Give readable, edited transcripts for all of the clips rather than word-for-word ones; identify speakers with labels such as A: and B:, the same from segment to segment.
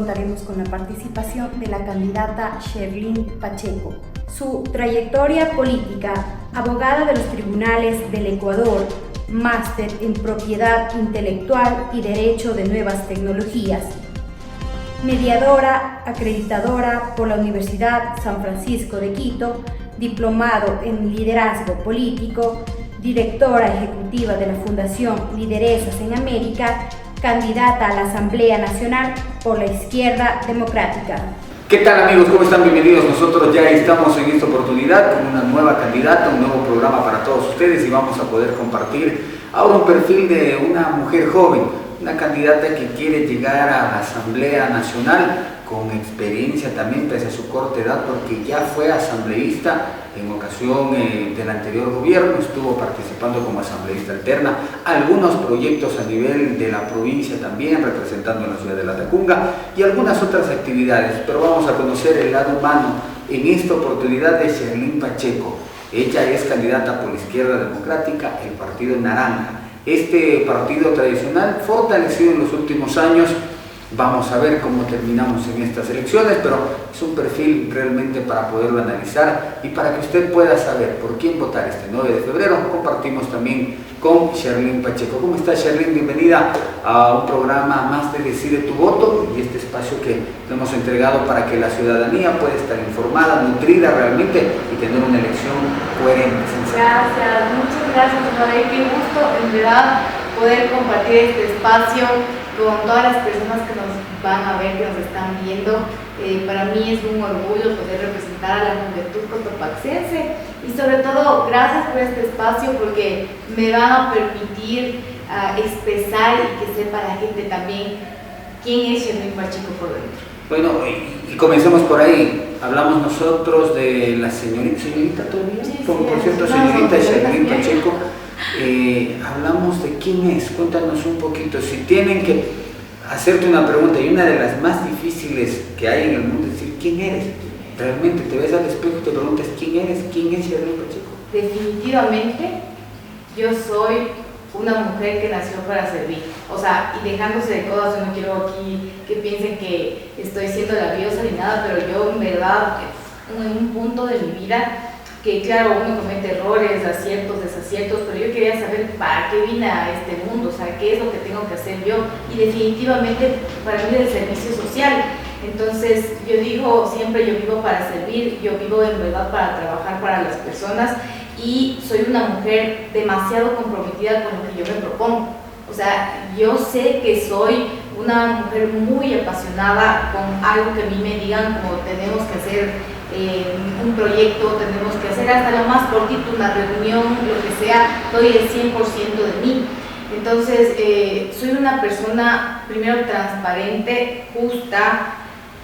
A: contaremos con la participación de la candidata Sherlyn Pacheco. Su trayectoria política: abogada de los tribunales del Ecuador, máster en propiedad intelectual y derecho de nuevas tecnologías, mediadora acreditadora por la Universidad San Francisco de Quito, diplomado en liderazgo político, directora ejecutiva de la Fundación Lideresas en América, candidata a la Asamblea Nacional por la Izquierda Democrática.
B: ¿Qué tal, amigos? ¿Cómo están? Bienvenidos. Nosotros ya estamos en esta oportunidad con una nueva candidata, un nuevo programa para todos ustedes y vamos a poder compartir ahora un perfil de una mujer joven, una candidata que quiere llegar a la Asamblea Nacional con experiencia también pese a su corta edad, porque ya fue asambleísta en ocasión del anterior gobierno, estuvo participando como asambleísta alterna, algunos proyectos a nivel de la provincia también, representando en la ciudad de Latacunga y algunas otras actividades, pero vamos a conocer el lado humano en esta oportunidad de Sherlyn Pacheco. Ella es candidata por la Izquierda Democrática, el Partido Naranja. Este partido tradicional fortalecido en los últimos años. Vamos a ver cómo terminamos en estas elecciones, pero es un perfil realmente para poderlo analizar y para que usted pueda saber por quién votar este 9 de febrero. Compartimos también con Sherlyn Pacheco. ¿Cómo está, Sherlyn? Bienvenida a un programa más de Decide tu Voto y este espacio que le hemos entregado para que la ciudadanía pueda estar informada, nutrida realmente y tener una elección coherente.
C: Gracias, muchas gracias, Manuel. Qué gusto, en verdad, poder compartir este espacio con todas las personas que nos van a ver, que nos están viendo. Para mí es un orgullo poder representar a la juventud cotopaxiense y sobre todo gracias por este espacio porque me van a permitir expresar y que sepa la gente también quién es Sherlyn Pacheco por dentro.
B: Bueno, y comencemos por ahí. Hablamos nosotros de la señorita todavía,
C: sí,
B: por
C: sí,
B: cierto, señorita Sherlyn Pacheco. Hablamos de quién es, cuéntanos un poquito. Si tienen que hacerte una pregunta, y una de las más difíciles que hay en el mundo es decir, ¿quién eres? Realmente te ves al espejo y te preguntas, ¿quién eres? ¿Quién es Sherlyn Pacheco?
C: Definitivamente, yo soy una mujer que nació para servir. O sea, y dejándose de cosas, yo no quiero aquí que piensen que estoy siendo la diosa ni nada, pero yo en verdad, en un punto de mi vida, que claro, uno comete errores, aciertos, desaciertos, pero yo quería saber para qué vine a este mundo, o sea, qué es lo que tengo que hacer yo, y definitivamente para mí es el servicio social. Entonces yo digo siempre, yo vivo para servir, yo vivo en verdad para trabajar para las personas y soy una mujer demasiado comprometida con lo que yo me propongo. O sea, yo sé que soy una mujer muy apasionada con algo que a mí me digan como tenemos que hacer un proyecto, tenemos que hacer hasta lo más cortito, una reunión, lo que sea, doy el 100% de mí. Entonces, soy una persona, primero, transparente, justa,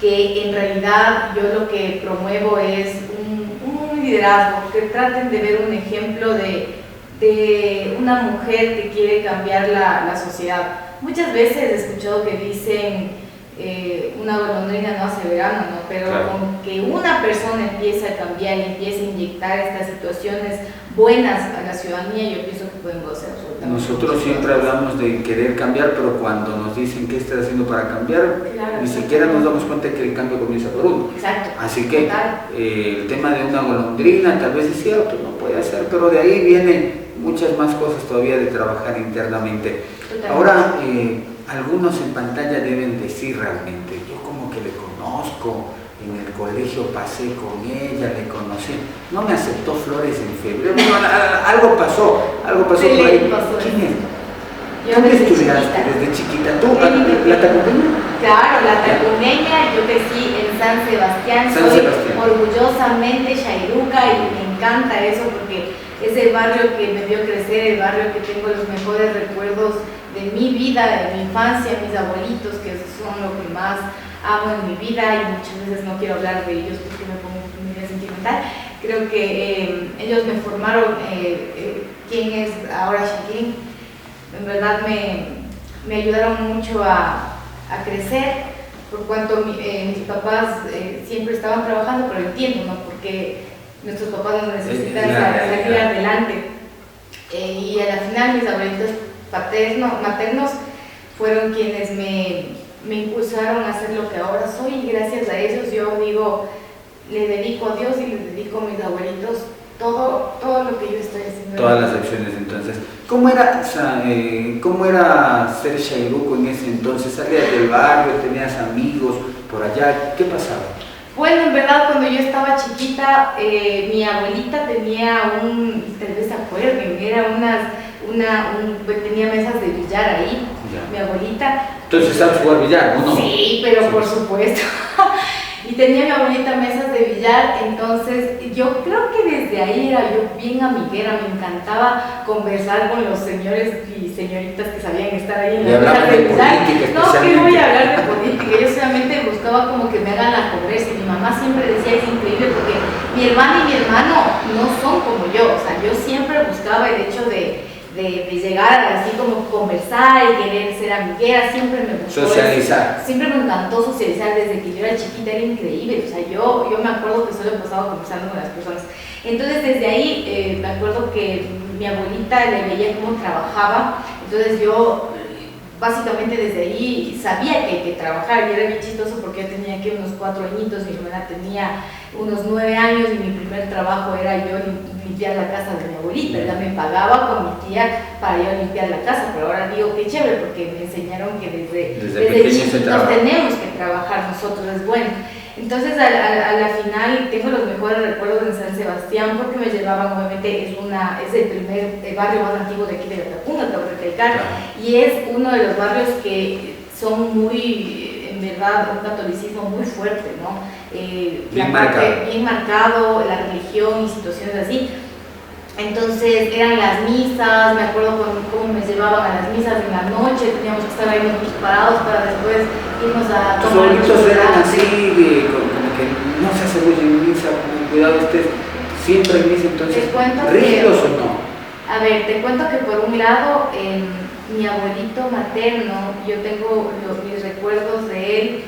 C: que en realidad yo lo que promuevo es un liderazgo, que traten de ver un ejemplo de una mujer que quiere cambiar la sociedad. Muchas veces he escuchado que dicen una golondrina no hace verano, ¿no? Pero claro, con que una persona empiece a cambiar y empiece a inyectar estas situaciones buenas a la ciudadanía, yo pienso que podemos hacer absolutamente.
B: Nosotros siempre hablamos de querer cambiar, pero cuando nos dicen qué estás haciendo para cambiar, claro, ni siquiera nos damos cuenta que el cambio comienza por uno.
C: Exacto.
B: Así que el tema de una golondrina tal vez es cierto, no puede ser, pero de ahí vienen muchas más cosas todavía de trabajar internamente. Totalmente. Ahora, algunos en pantalla deben decir realmente, yo como que le conozco, en el colegio pasé con ella, le conocí, no me aceptó flores en febrero, algo pasó por ahí. ¿Quién es? ¿Dónde estudiaste desde chiquita? ¿Tú, la tacungueña?
C: Claro, la tacungueña, yo crecí en San Sebastián, soy orgullosamente chairuca y me encanta eso porque es el barrio que me vio crecer, el barrio que tengo los mejores recuerdos de mi vida, de mi infancia, mis abuelitos, que son lo que más amo en mi vida y muchas veces no quiero hablar de ellos porque me pongo muy sentimental. Creo que ellos me formaron quién es ahora Sherlyn. En verdad me ayudaron mucho a crecer, por cuanto mis papás siempre estaban trabajando, pero entiendo, ¿no? Porque nuestros papás nos necesitan salir adelante. Y a la final mis abuelitos maternos fueron quienes me me impulsaron a ser lo que ahora soy, y gracias a ellos yo digo, le dedico a Dios y le dedico a mis abuelitos todo lo que yo estoy haciendo.
B: Todas las acciones entonces. ¿Cómo era, cómo era ser Shairuco en ese entonces? ¿Salías del barrio, tenías amigos por allá? ¿Qué pasaba?
C: Bueno, en verdad cuando yo estaba chiquita, mi abuelita tenía tal vez se acuerden, tenía mesas de billar ahí, ya. Mi abuelita.
B: Entonces, ¿sabes jugar billar o no?
C: Sí, pero sí. Por supuesto. Y tenía mi abuelita mesas de billar, entonces yo creo que desde ahí era yo bien amiguera, me encantaba conversar con los señores y señoritas que sabían estar ahí en la mesa de billar. No, que voy a hablar de política, yo solamente buscaba como que me hagan la conversa, y mi mamá siempre decía, es increíble porque mi hermana y mi hermano no son como yo, o sea, yo siempre buscaba el hecho de llegar así como conversar y querer ser amiguera, siempre me gustó
B: socializar.
C: Siempre me encantó socializar desde que yo era chiquita, era increíble, o sea, yo me acuerdo que solo pasaba conversando con las personas. Entonces desde ahí me acuerdo que mi abuelita le veía cómo trabajaba, entonces yo básicamente desde ahí sabía que hay que trabajar, y era bien chistoso porque yo tenía aquí unos 4 añitos, mi hermana tenía unos 9 años, y mi primer trabajo era yo limpiar la casa de mi abuelita. Ella me pagaba con mi tía para yo limpiar la casa, pero ahora digo que chévere porque me enseñaron que desde chiquitos tenemos que trabajar nosotros, es bueno. Entonces a la final tengo los mejores recuerdos en San Sebastián porque me llevaban, obviamente es el primer barrio más antiguo de aquí de Latacunga, Cabo Recalcar, y es uno de los barrios que son muy, en verdad, un catolicismo muy fuerte, ¿no?
B: Bien
C: marcado, la religión y situaciones así. Entonces eran las misas, me acuerdo cómo me llevaban a las misas en la noche, teníamos que estar ahí nosotros parados para después irnos a tomar.
B: Tus abuelitos eran así, como que no se hace mucho en misa, cuidado usted, siempre en misa, entonces, ¿rígidos o no?
C: A ver, te cuento que por un lado, mi abuelito materno, yo tengo mis recuerdos de él,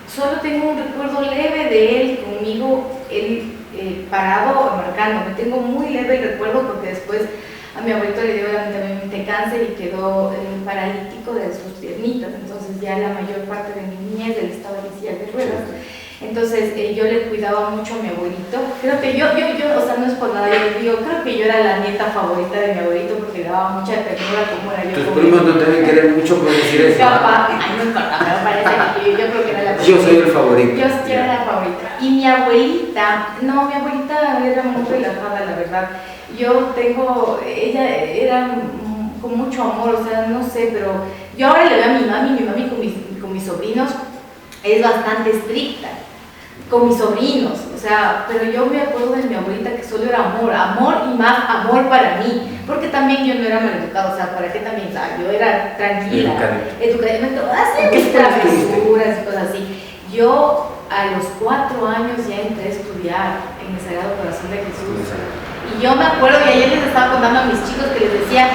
C: solo tengo un recuerdo leve de él conmigo, él parado marcándome. Tengo muy leve el recuerdo porque después a mi abuelito le dio lamentablemente cáncer y quedó paralítico de sus piernitas, entonces ya la mayor parte de mi niñez él estaba en silla de ruedas. Entonces yo le cuidaba mucho a mi abuelito. Creo que yo, o sea, no es por nada, yo digo, creo que yo era la nieta favorita de mi abuelito porque le daba mucha ternura como era yo.
B: Tus primos no te deben querer mucho por decir eso.
C: Capaz, no importa, pero parece que yo creo que era la favorita.
B: Yo soy el favorito.
C: Yo era la favorita. Y mi abuelita era muy relajada, la verdad. Ella era con mucho amor, o sea, no sé, pero yo ahora le veo a mi mami con mis sobrinos es bastante estricta. Con mis sobrinos, o sea, pero yo me acuerdo de mi abuelita que solo era amor y más amor para mí, porque también yo no era maleducada, o sea, ¿para qué también? O sea, yo era tranquila, educada, hacía mis travesuras y cosas así. Yo a los 4 años ya entré a estudiar en el Sagrado Corazón de Jesús, y yo me acuerdo, y ayer les estaba contando a mis chicos que les decía,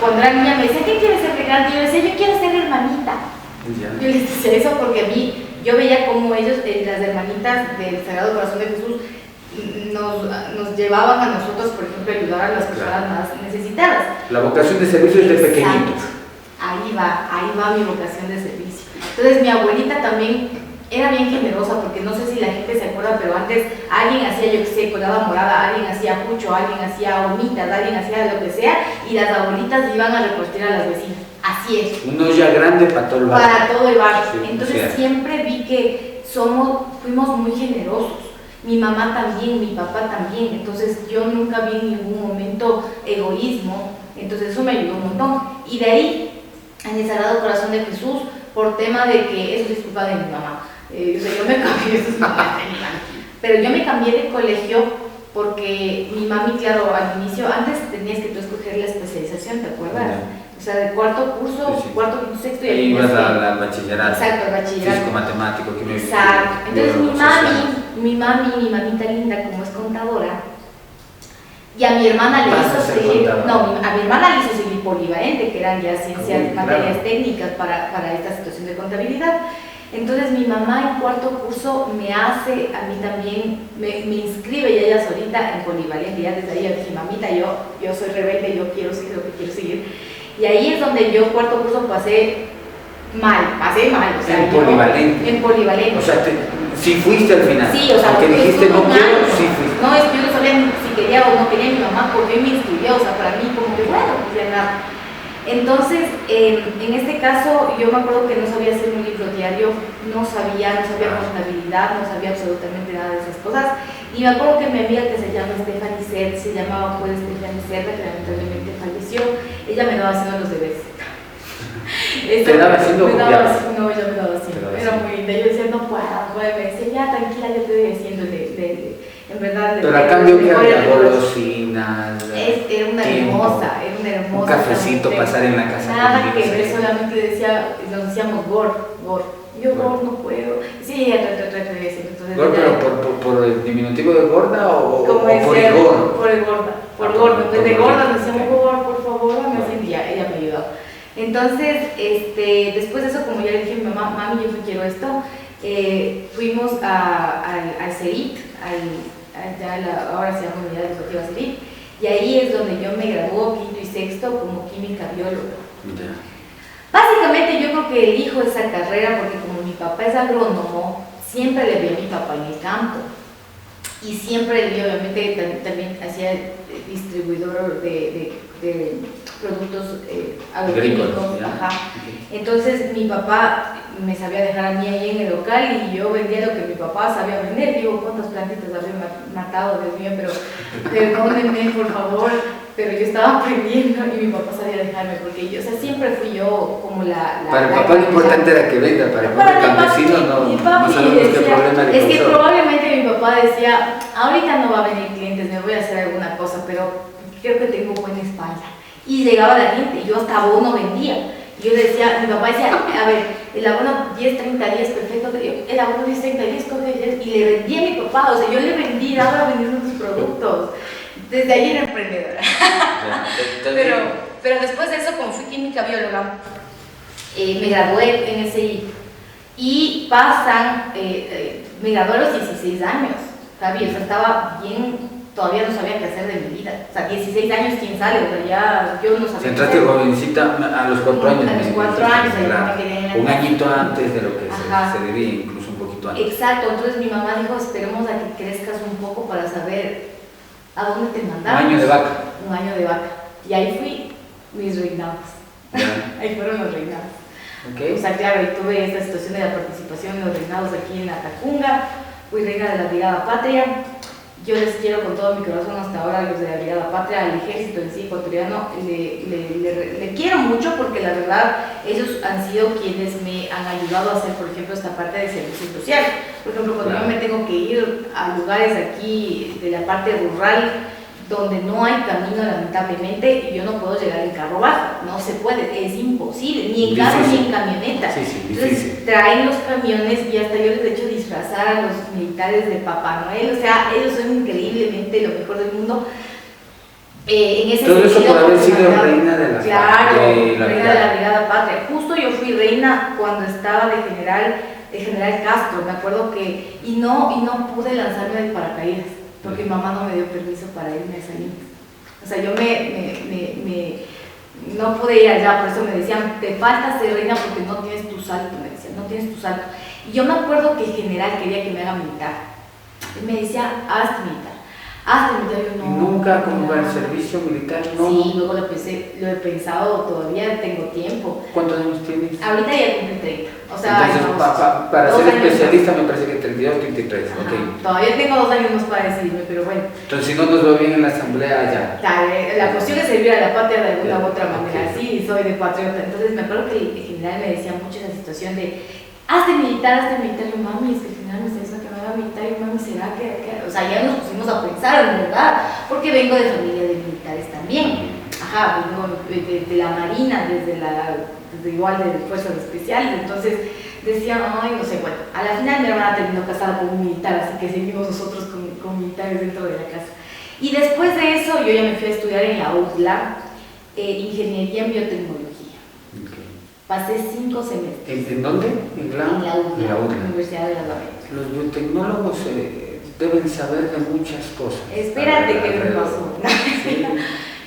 C: cuando era niña me decía, ¿qué quieres ser de grande? Y yo decía, yo quiero ser hermanita. Yo les decía eso porque a mí, yo veía como ellos, las hermanitas del Sagrado Corazón de Jesús, nos llevaban a nosotros, por ejemplo, a ayudar a las personas más necesitadas.
B: La vocación de servicio es de pequeñitos.
C: Ahí va mi vocación de servicio. Entonces mi abuelita también era bien generosa, porque no sé si la gente se acuerda, pero antes alguien hacía, yo qué sé, colada morada, alguien hacía pucho, alguien hacía humitas, alguien hacía lo que sea, y las abuelitas iban a repartir a las vecinas. Así es.
B: Una olla grande para todo el barrio.
C: Para todo el barrio.
B: Sí,
C: entonces siempre vi que fuimos muy generosos. Mi mamá también, mi papá también. Entonces yo nunca vi en ningún momento egoísmo. Entonces eso me ayudó un montón. Y de ahí, en el Sagrado Corazón de Jesús, por tema de que eso es culpa de mi mamá. O sea, yo me cambié, eso es mamá de mi mamá. Pero yo me cambié de colegio porque mi mami, claro, al inicio, antes tenías que tú escoger la especialización, ¿te acuerdas? O sea, de cuarto curso, sí. Cuarto, quinto, sexto, y
B: ahí ibas al bachillerato.
C: Exacto, al bachillerato.
B: Físico, matemático, químico.
C: Exacto. Entonces mi mamita linda, como es contadora, y a mi hermana le hizo seguir, a mi hermana le hizo seguir polivalente, que eran ya ciencias, materias técnicas para esta situación de contabilidad. Entonces mi mamá en cuarto curso me hace, a mí también, me inscribe ya ella solita en polivalente. Ya desde ahí yo dije, mamita, yo soy rebelde, yo quiero seguir lo que quiero seguir. Y ahí es donde yo cuarto curso pasé mal, pasé mal. O sea,
B: en polivalente.
C: En polivalente.
B: O sea, si fuiste al final.
C: Sí, o sea,
B: porque dijiste no quiero,
C: año.
B: sí fuiste.
C: No, es que yo no sabía si quería o no quería. Mi mamá, ¿por qué me inscribió? O sea, para mí, como que bueno, pues ya nada. Entonces, en este caso, yo me acuerdo que no sabía hacer un libro diario, no sabía contabilidad, no sabía absolutamente nada de esas cosas. Y me acuerdo que mi amiga que se llama Stephanie Zed, se llamaba pues Stephanie Zed, que lamentablemente falleció, ella me daba haciendo los deberes.
B: ¿Te daba haciendo?
C: No, ella me daba haciendo. Era muy linda. Yo decía, no puedo, me decía, ya tranquila, yo te voy haciendo. En verdad,
B: pero a cambio que había golosinas.
C: Era una hermosa.
B: Un cafecito, pasar en la casa.
C: Nada que ver, solamente decía, nos decíamos gor. Yo gor no puedo. Sí, entonces.
B: ¿Gor, pero por el diminutivo de gorda o por el gor?
C: Por el gorda. Por gorda. En vez de gorda nos decíamos gor, por favor, ella me ayudó. Entonces, después de eso, como ya le dije a mi mamá, mami, yo no quiero esto, fuimos al CERIT, ahora se llama Unidad Educativa CERIT, y ahí es donde yo me graduó quinto y sexto como química bióloga.
B: Yeah.
C: Básicamente yo creo que elijo esa carrera porque como mi papá es agrónomo, siempre le vi a mi papá en el campo. Y siempre le vi, obviamente, también hacía distribuidor de productos agroquímicos. Entonces mi papá me sabía dejar a mí ahí en el local y yo vendía lo que mi papá sabía vender. Digo, ¿cuántas plantitas había matado, Dios mío? Pero perdónenme, por favor. Pero yo estaba aprendiendo y mi papá sabía dejarme porque yo, o sea, siempre fui yo como
B: para el papá lo importante era que venda, para el campesino no sabemos qué problema le causó.
C: Es que probablemente mi papá decía, ahorita no va a venir clientes, me voy a hacer alguna cosa, pero creo que tengo buena espalda. Y llegaba la gente, yo hasta abono vendía. Yo decía, mi papá decía, a ver, el abono 10, 30 días, perfecto, el abono 10, 30 días, coge 10, y le vendía a mi papá, o sea, yo le vendí, daba vendiendo sus productos. Desde ahí era emprendedora. pero después de eso, como fui química bióloga, me gradué en ese y pasan, me gradué a los 16 años, Javi, o sea, estaba bien, todavía no sabía qué hacer de mi vida. O sea, 16 años, ¿quién sale? O sea, ya yo no sabía.
B: Entraste jovencita a los 4 años.
C: A los 4 años, me quedé en la
B: un añito antes de lo que se debía, incluso un poquito antes.
C: Exacto, entonces mi mamá dijo, esperemos a que crezcas un poco para saber a dónde te mandamos.
B: Un año de vaca.
C: Un año de vaca. Y ahí fui mis reinados. Ahí fueron los reinados.
B: Okay.
C: O sea, claro, y tuve esta situación de la participación en los reinados aquí en Atacunga. Fui reina de la Brigada Patria. Yo les quiero con todo mi corazón hasta ahora los de la Brigada Patria, al ejército en sí ecuatoriano, le quiero mucho porque la verdad ellos han sido quienes me han ayudado a hacer, por ejemplo, esta parte de servicio social. Por ejemplo, cuando yo me tengo que ir a lugares aquí de la parte rural donde no hay camino, lamentablemente, yo no puedo llegar en carro bajo, no se puede, es imposible, ni en carro ni en camioneta. Entonces traen los camiones y hasta yo les he hecho disfrazar a los militares de Papá Noel, o sea, ellos son increíblemente lo mejor del mundo. En ese
B: todo
C: sentido,
B: eso por haber sido reina de la
C: claro,
B: reina
C: de la Brigada Patria. Justo yo fui reina cuando estaba de general Castro, me acuerdo que, y no pude lanzarme de paracaídas porque mi mamá no me dio permiso para irme a esa línea. O sea, yo no pude ir allá, por eso me decían, te falta ser reina porque no tienes tu salto, me decían, no tienes tu salto. Y yo me acuerdo que el general quería que me haga militar. Él me decía, hazte militar. Yo no.
B: ¿Nunca como para el servicio militar? No.
C: Sí, luego lo he pensado, todavía tengo tiempo.
B: ¿Cuántos años tienes?
C: Ahorita ya cumplí 30. O sea,
B: entonces, para ser especialista me parece que 32, 33. Okay.
C: Todavía tengo 2 años más para decidirme, pero bueno.
B: Entonces, si no nos va bien en la asamblea, ya.
C: La cuestión es servir a la patria de alguna u otra manera. Sí, soy de patriota. Entonces, me acuerdo que el general me decía mucho esa situación de hazte militar. Yo, mami, es que el general me está diciendo que me haga militar. Y mami, ¿será que? O sea, ya nos pusimos a pensar, en verdad, porque vengo de familia de militares también. Ajá, vengo de la marina, desde igual de fuerzas especiales. Entonces decían, ay, no sé, bueno, a la final mi hermana terminó casada con un militar, así que seguimos nosotros con militares dentro de la casa. Y después de eso, yo ya me fui a estudiar en la UDLA, Ingeniería en Biotecnología.
B: Okay.
C: Pasé 5 semestres.
B: ¿En dónde? En la
C: UDLA, Universidad de las Américas.
B: Los biotecnólogos deben saber de muchas cosas.
C: Espérate que me pasó.
B: Sí.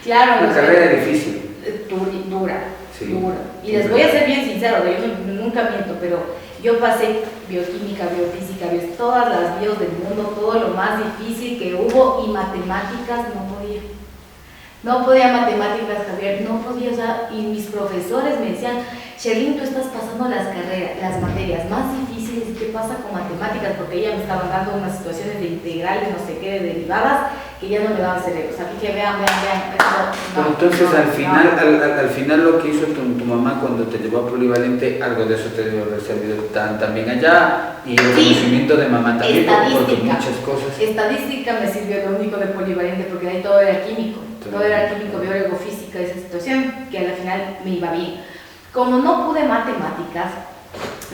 C: Claro.
B: Una carrera difícil.
C: Dura.
B: Sí.
C: dura. Y les voy a ser bien sincero, yo nunca miento, pero yo pasé bioquímica, biofísica, todas las bios del mundo, todo lo más difícil que hubo, y matemáticas no podía. No podía matemáticas, Javier, no podía, o sea, y mis profesores me decían, Sherlyn, tú estás pasando las materias más difíciles, ¿qué pasa con matemáticas? Porque ella me estaba dando unas situaciones de integrales, no sé qué, de derivadas, que ya no me daban cerebro. O sea, dije, vean,
B: Pero entonces al final lo que hizo tu mamá cuando te llevó a Polivalente, algo de eso te debe haber servido también allá, y el conocimiento de mamá también, porque muchas cosas.
C: Estadística me sirvió lo único de Polivalente, porque ahí todo era químico. Todo era químico, biólogo, física, esa situación, que al final me iba bien. Como no pude matemáticas,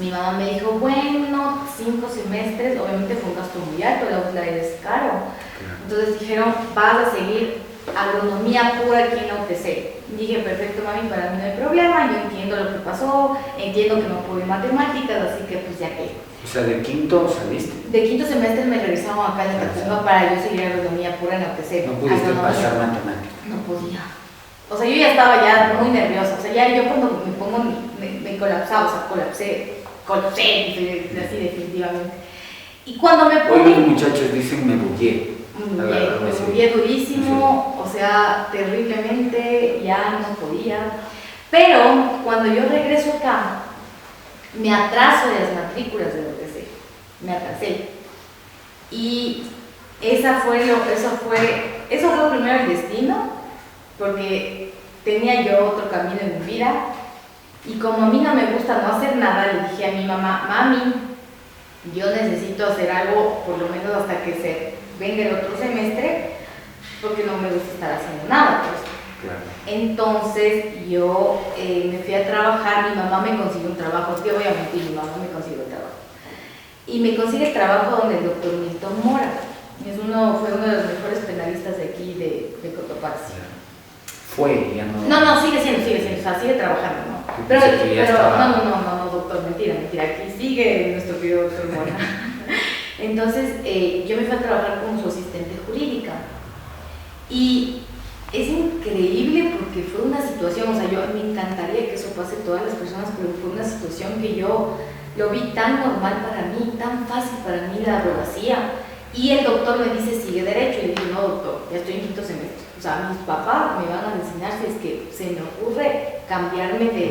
C: mi mamá me dijo, bueno, 5 semestres, obviamente fue un gasto muy alto, la UTLA es caro. Entonces dijeron, vas a seguir agronomía pura aquí en la UTC. Dije, perfecto, mami, para mí no hay problema, yo entiendo lo que pasó, entiendo que no pude matemáticas, así que pues ya que.
B: O sea, ¿de quinto saliste?
C: De quinto semestre me regresaron acá en la Catunga para yo seguir agronomía pura en la UTC.
B: No pudiste pasar matemáticas.
C: No podía. O sea, yo ya estaba ya muy nerviosa. O sea, ya yo cuando me pongo, me colapsaba, o sea, colapsé, así definitivamente. Y cuando me pongo...
B: Hoy los muchachos dicen me bugué.
C: Me bugué durísimo, o sea, terriblemente, ya no podía. Pero cuando yo regreso acá, me atraso de las matrículas de lo que sé. Me atrasé. Y eso fue primero el destino, porque tenía yo otro camino en mi vida, y como a mí no me gusta no hacer nada, le dije a mi mamá, mami, yo necesito hacer algo por lo menos hasta que se venga el otro semestre, porque no me gusta estar haciendo nada, pues.
B: Claro.
C: Entonces yo me fui a trabajar, mi mamá me consiguió un trabajo, es que voy a mentir, mi mamá me consiguió el trabajo. Y me consigue el trabajo donde el doctor Milton Mora, fue uno de los mejores penalistas de aquí, de Cotopaxi.
B: Fue, ya no.
C: No, sigue siendo, o sea, sigue trabajando, ¿no? Pero no, doctor, mentira, aquí sigue nuestro querido doctor Mora. Entonces, yo me fui a trabajar como su asistente jurídica. Y es increíble porque fue una situación, o sea, me encantaría que eso pase a todas las personas, pero fue una situación que yo lo vi tan normal para mí, tan fácil para mí la abogacía. Y el doctor me dice, sigue derecho. Y yo digo, no, doctor, ya estoy en quinto semestre. O sea, mis papás me van a enseñar si es que se me ocurre cambiarme de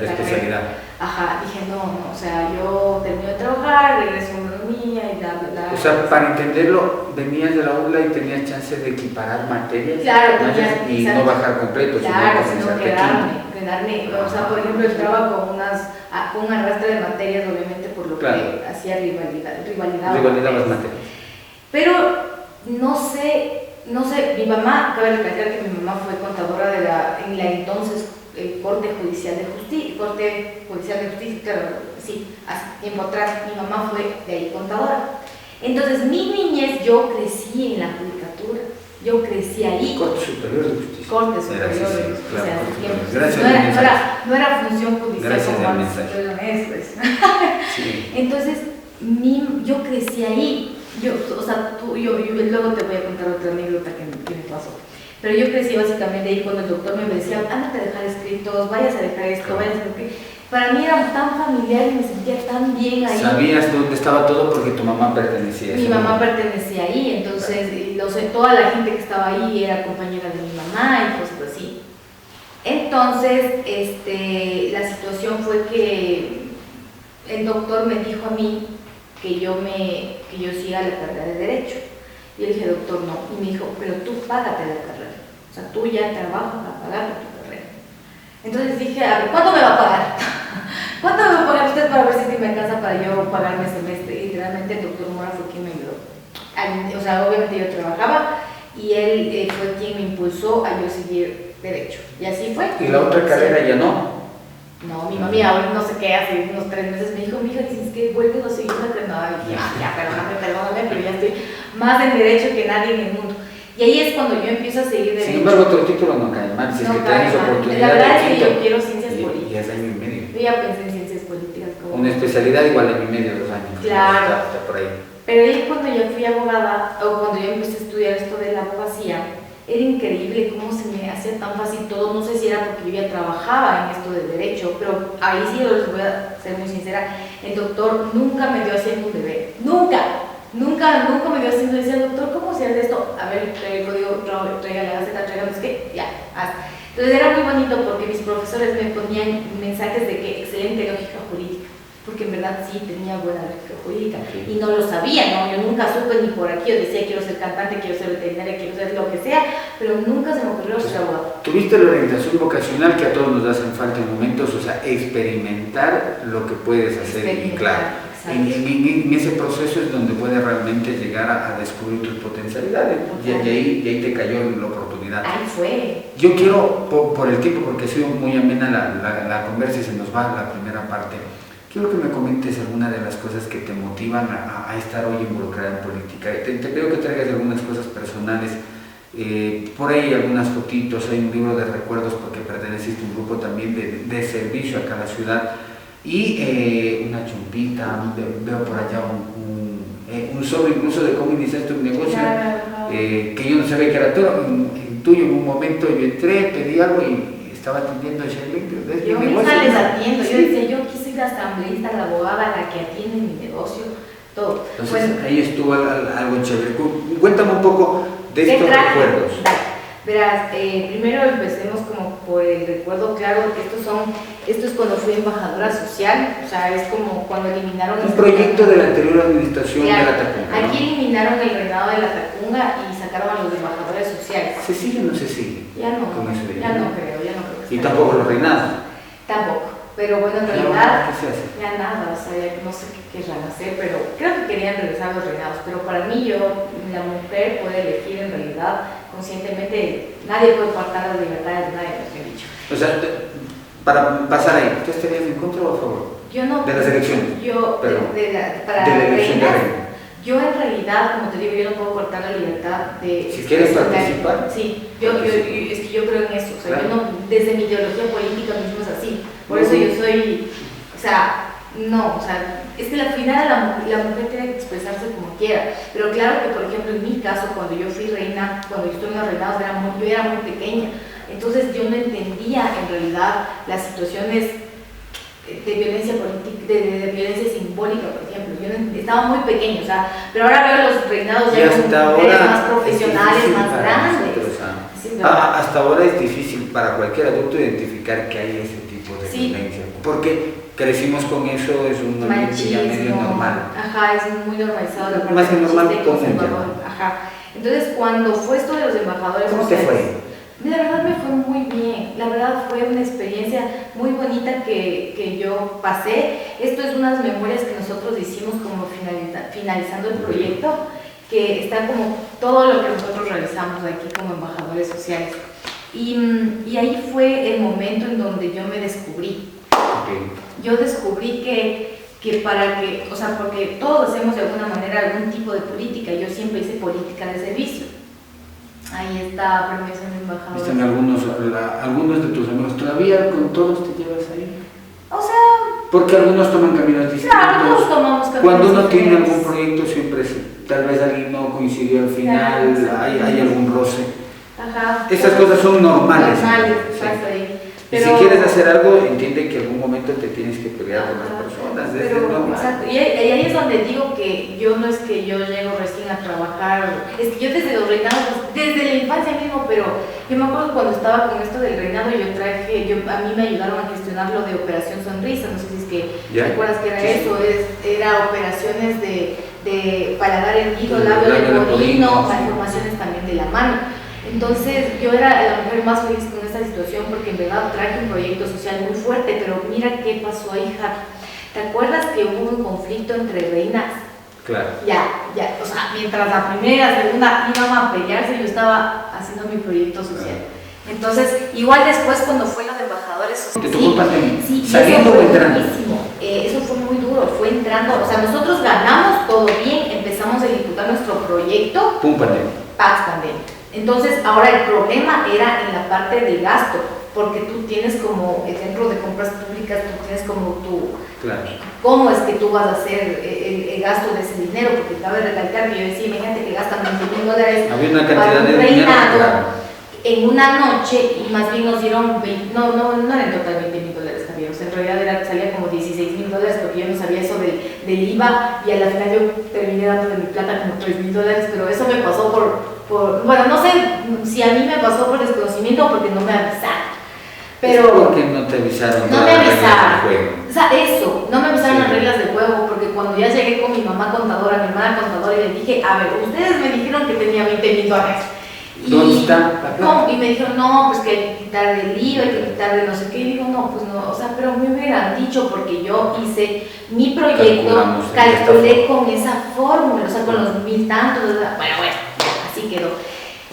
B: especialidad.
C: Ajá, dije, no, o sea, yo termino de trabajar, regreso a agronomía y bla, bla, bla.
B: O sea, para entenderlo, venías de la ULA y tenías chance de equiparar materias.
C: Claro,
B: y no bajar completo,
C: claro,
B: sino
C: sino quedarme. O sea, por ejemplo, entraba con un arrastre de materias, obviamente, por lo
B: claro,
C: que hacía rivalidad
B: las materias.
C: Pero no sé, mi mamá, cabe recalcar que mi mamá fue contadora en la entonces Corte Judicial de Justicia, claro, sí, hace tiempo atrás, mi mamá fue de ahí contadora. Entonces, mi niñez, yo crecí en la judicatura, yo crecí ahí.
B: Corte Superior de Justicia.
C: Corte Superior de Justicia.
B: Gracias.
C: No era función judicial.
B: Gracias
C: como
B: al
C: mensaje.
B: Sí.
C: Entonces, yo crecí ahí. Yo luego te voy a contar otra anécdota que me pasó. Pero yo crecí básicamente ahí cuando el doctor me decía, ándate a dejar escritos, vayas a dejar esto, vayas a dejar... Para mí era tan familiar y me sentía tan bien ahí.
B: ¿Sabías dónde estaba todo? Porque tu mamá pertenecía a eso.
C: Mi mamá pertenecía ahí, entonces toda la gente que estaba ahí era compañera de mi mamá y cosas así. Entonces, la situación fue que el doctor me dijo a mí que yo siga la carrera de Derecho. Y yo le dije, doctor, no. Y me dijo, pero tú págate la carrera. O sea, tú ya trabajas para pagar tu carrera. Entonces dije, a ver, ¿cuánto me va a pagar? ¿Cuánto me va a pagar usted para ver si me alcanza para yo pagarme el semestre? Y literalmente el doctor Mora fue quien me ayudó. O sea, obviamente yo trabajaba y él fue quien me impulsó a yo seguir Derecho. Y así fue.
B: ¿Y la otra carrera ya no?
C: No, mi mami ahora no sé qué, hace unos 3 meses me dijo, mija, dices que vuelves a seguir una carrera. No, ya, perdóname, pero ya estoy más en Derecho que nadie en el mundo. Y ahí es cuando yo empiezo a seguir Derecho.
B: Sin embargo, otro título no cae mal, si es que tienes oportunidad.
C: La verdad es que
B: quinto,
C: yo quiero ciencias políticas.
B: Y es año y medio.
C: Yo ya pensé en ciencias políticas.
B: Una especialidad igual año y medio, 2 años.
C: Claro.
B: Está por ahí.
C: Pero ahí cuando yo fui abogada, o cuando yo empecé a estudiar esto de la abogacía, era increíble cómo se me hacía tan fácil todo. No sé si era porque yo ya trabajaba en esto de derecho, pero ahí sí les voy a ser muy sincera, el doctor nunca me dio haciendo un deber, nunca me dio haciendo, decía, doctor, ¿cómo se hace esto? A ver, traiga el código, traiga la gaceta, traiga no sé qué, ya, hasta. Entonces era muy bonito porque mis profesores me ponían mensajes de que excelente lógica jurídica, porque en verdad sí tenía buena lógica jurídica y no lo sabía, ¿no? Yo nunca supe ni por aquí, yo decía quiero ser cantante, quiero ser veterinaria, quiero ser lo que sea, pero nunca se me ocurrió ser abogado.
B: Tuviste la orientación vocacional que a todos nos hacen falta en momentos, o sea, experimentar lo que puedes hacer y claro. En ese proceso es donde puedes realmente llegar a descubrir tus potencialidades y ahí te cayó la oportunidad.
C: Ahí fue.
B: Yo quiero, por el tiempo, porque ha sido muy amena la conversa y se nos va la primera parte, quiero que me comentes algunas de las cosas que te motivan a estar hoy involucrada en política. Te pido que traigas algunas cosas personales, por ahí algunas fotitos, hay un libro de recuerdos porque perteneciste a un grupo también de servicio acá en la ciudad. Y una chompita, veo por allá un sobre incluso de cómo iniciaste un negocio, que yo no sabía que era tuyo en un momento. Yo entré, pedí algo y estaba atendiendo a Sherlyn.
C: Yo misma les atiendo, yo decía, yo aquí soy la asambleísta, la abogada, la que atiende mi negocio, todo.
B: Entonces bueno, ahí estuvo algo chévere. Cuéntame un poco de estos recuerdos.
C: Verás, primero empecemos como por el recuerdo claro que esto es cuando fui embajadora social, o sea, es como cuando eliminaron...
B: Un proyecto de la anterior administración de la Tacunga, ¿no?
C: Aquí eliminaron el reinado de la Tacunga y sacaron a los embajadores sociales.
B: ¿Se sigue o no se sigue?
C: Ya no, ya no creo.
B: ¿Y tampoco los reinados?
C: Tampoco, pero bueno, en realidad...
B: ¿Qué se hace?
C: Ya nada, o sea, ya no sé qué querrán hacer, pero creo que querían regresar a los reinados, pero para mí la mujer puede elegir en realidad conscientemente, nadie puede faltar las libertades de nadie, lo que he dicho.
B: O sea, para pasar ahí, ¿tú estarías en contra o a favor?
C: Yo no.
B: ¿De las elecciones?
C: Yo, para
B: de la elección
C: reinas,
B: de reina.
C: yo en realidad, como te digo, yo no puedo cortar la libertad de...
B: Si quieres participar.
C: Sí, es que yo creo en eso, o sea,
B: claro.
C: yo no, desde mi ideología política mismo es así, por eso yo soy, o sea, no, o sea, es que al final la mujer tiene que expresarse como quiera, pero claro que por ejemplo en mi caso, cuando yo fui reina, cuando yo estuve en los reinados, yo era muy pequeña, entonces yo no entendía en realidad las situaciones de violencia política, de violencia simbólica, por ejemplo. Yo estaba muy pequeña, o sea, pero ahora veo los reinados ya como mujeres más profesionales, más grandes.
B: Hasta ahora es difícil para cualquier adulto identificar que hay ese tipo de violencia, porque crecimos con eso, es un ambiente ya medio normal.
C: Ajá, es muy normalizado. La
B: más que normal, común.
C: Ajá. Entonces, cuando fue esto de los embajadores...
B: ¿Cómo te fue?
C: La verdad me fue muy bien, la verdad fue una experiencia muy bonita que yo pasé. Esto es unas memorias que nosotros hicimos como finalizando el proyecto, que está como todo lo que nosotros realizamos aquí como embajadores sociales. Y ahí fue el momento en donde yo me descubrí.
B: Okay.
C: Yo descubrí que para que, o sea, porque todos hacemos de alguna manera algún tipo de política, yo siempre hice política de servicio. Ahí está, permiso en embajador.
B: Están algunos de tus amigos, ¿todavía con todos te llevas ahí?
C: O sea...
B: Porque algunos toman caminos distintos.
C: Claro, todos tomamos caminos
B: Cuando uno
C: diferentes.
B: tiene algún proyecto siempre tal vez alguien no coincidió al final, claro, hay algún roce.
C: Ajá.
B: Estas cosas son normales.
C: Normales,
B: Sí.
C: exacto ahí.
B: Y si quieres hacer algo, entiende que en algún momento te tienes que pelear con las personas.
C: Exacto. Y ahí es donde digo que yo no es que yo llego recién a trabajar, es que yo desde los reinados, desde la infancia mismo, pero yo me acuerdo cuando estaba con esto del reinado, a mí me ayudaron a gestionar lo de Operación Sonrisa, no sé si es que te acuerdas que era eso, era operaciones para dar el hilo, labio leporino, malformaciones también de la mano. Entonces yo era la mujer más feliz con esta situación porque en verdad traje un proyecto social muy fuerte, pero mira qué pasó, hija. ¿Te acuerdas que hubo un conflicto entre reinas?
B: Claro.
C: Ya, o sea, mientras la primera, segunda iban a pelearse, yo estaba haciendo mi proyecto social. Claro. Entonces, igual después cuando fue los embajadores sociales.
B: ¿Te tocó pandemia?
C: Sí,
B: ¿saliendo o entrando?
C: Eso fue muy duro, fue entrando, o sea, nosotros ganamos todo bien, empezamos a ejecutar nuestro proyecto.
B: Pum, pandemia.
C: Pax pandemia. Entonces, ahora el problema era en la parte del gasto, porque tú tienes como el centro de compras públicas, tú tienes como
B: claro,
C: cómo es que tú vas a hacer el gasto de ese dinero, porque cabe recalcar que yo decía, imagínate que gastan $20,000
B: había una cantidad
C: para un
B: de
C: reinado,
B: dinero, claro.
C: en una noche, y más bien nos dieron, no eran total $20,000 que había, o sea, en realidad salía como $16,000, porque yo no sabía eso del IVA, y a la final yo terminé dando de mi plata como $3,000, pero eso me pasó bueno, no sé si a mí me pasó por desconocimiento o porque no me avisaron. Pero
B: ¿por qué no te avisaron?
C: No me avisaron.
B: O
C: sea, eso, no me avisaron las reglas del juego, porque cuando ya llegué con mi mamá contadora, mi hermana contadora, y les dije, a ver, ustedes me dijeron que tenía $20,000.
B: ¿Dónde está la plata?
C: Y me dijeron, no, pues que hay que quitar del IVA, hay que quitar de no sé qué. Y digo, no, pues no, o sea, pero me hubieran dicho, porque yo hice mi proyecto, calculé con esa fórmula, o sea, con los 1,000 tantos, o sea, bueno, así quedó.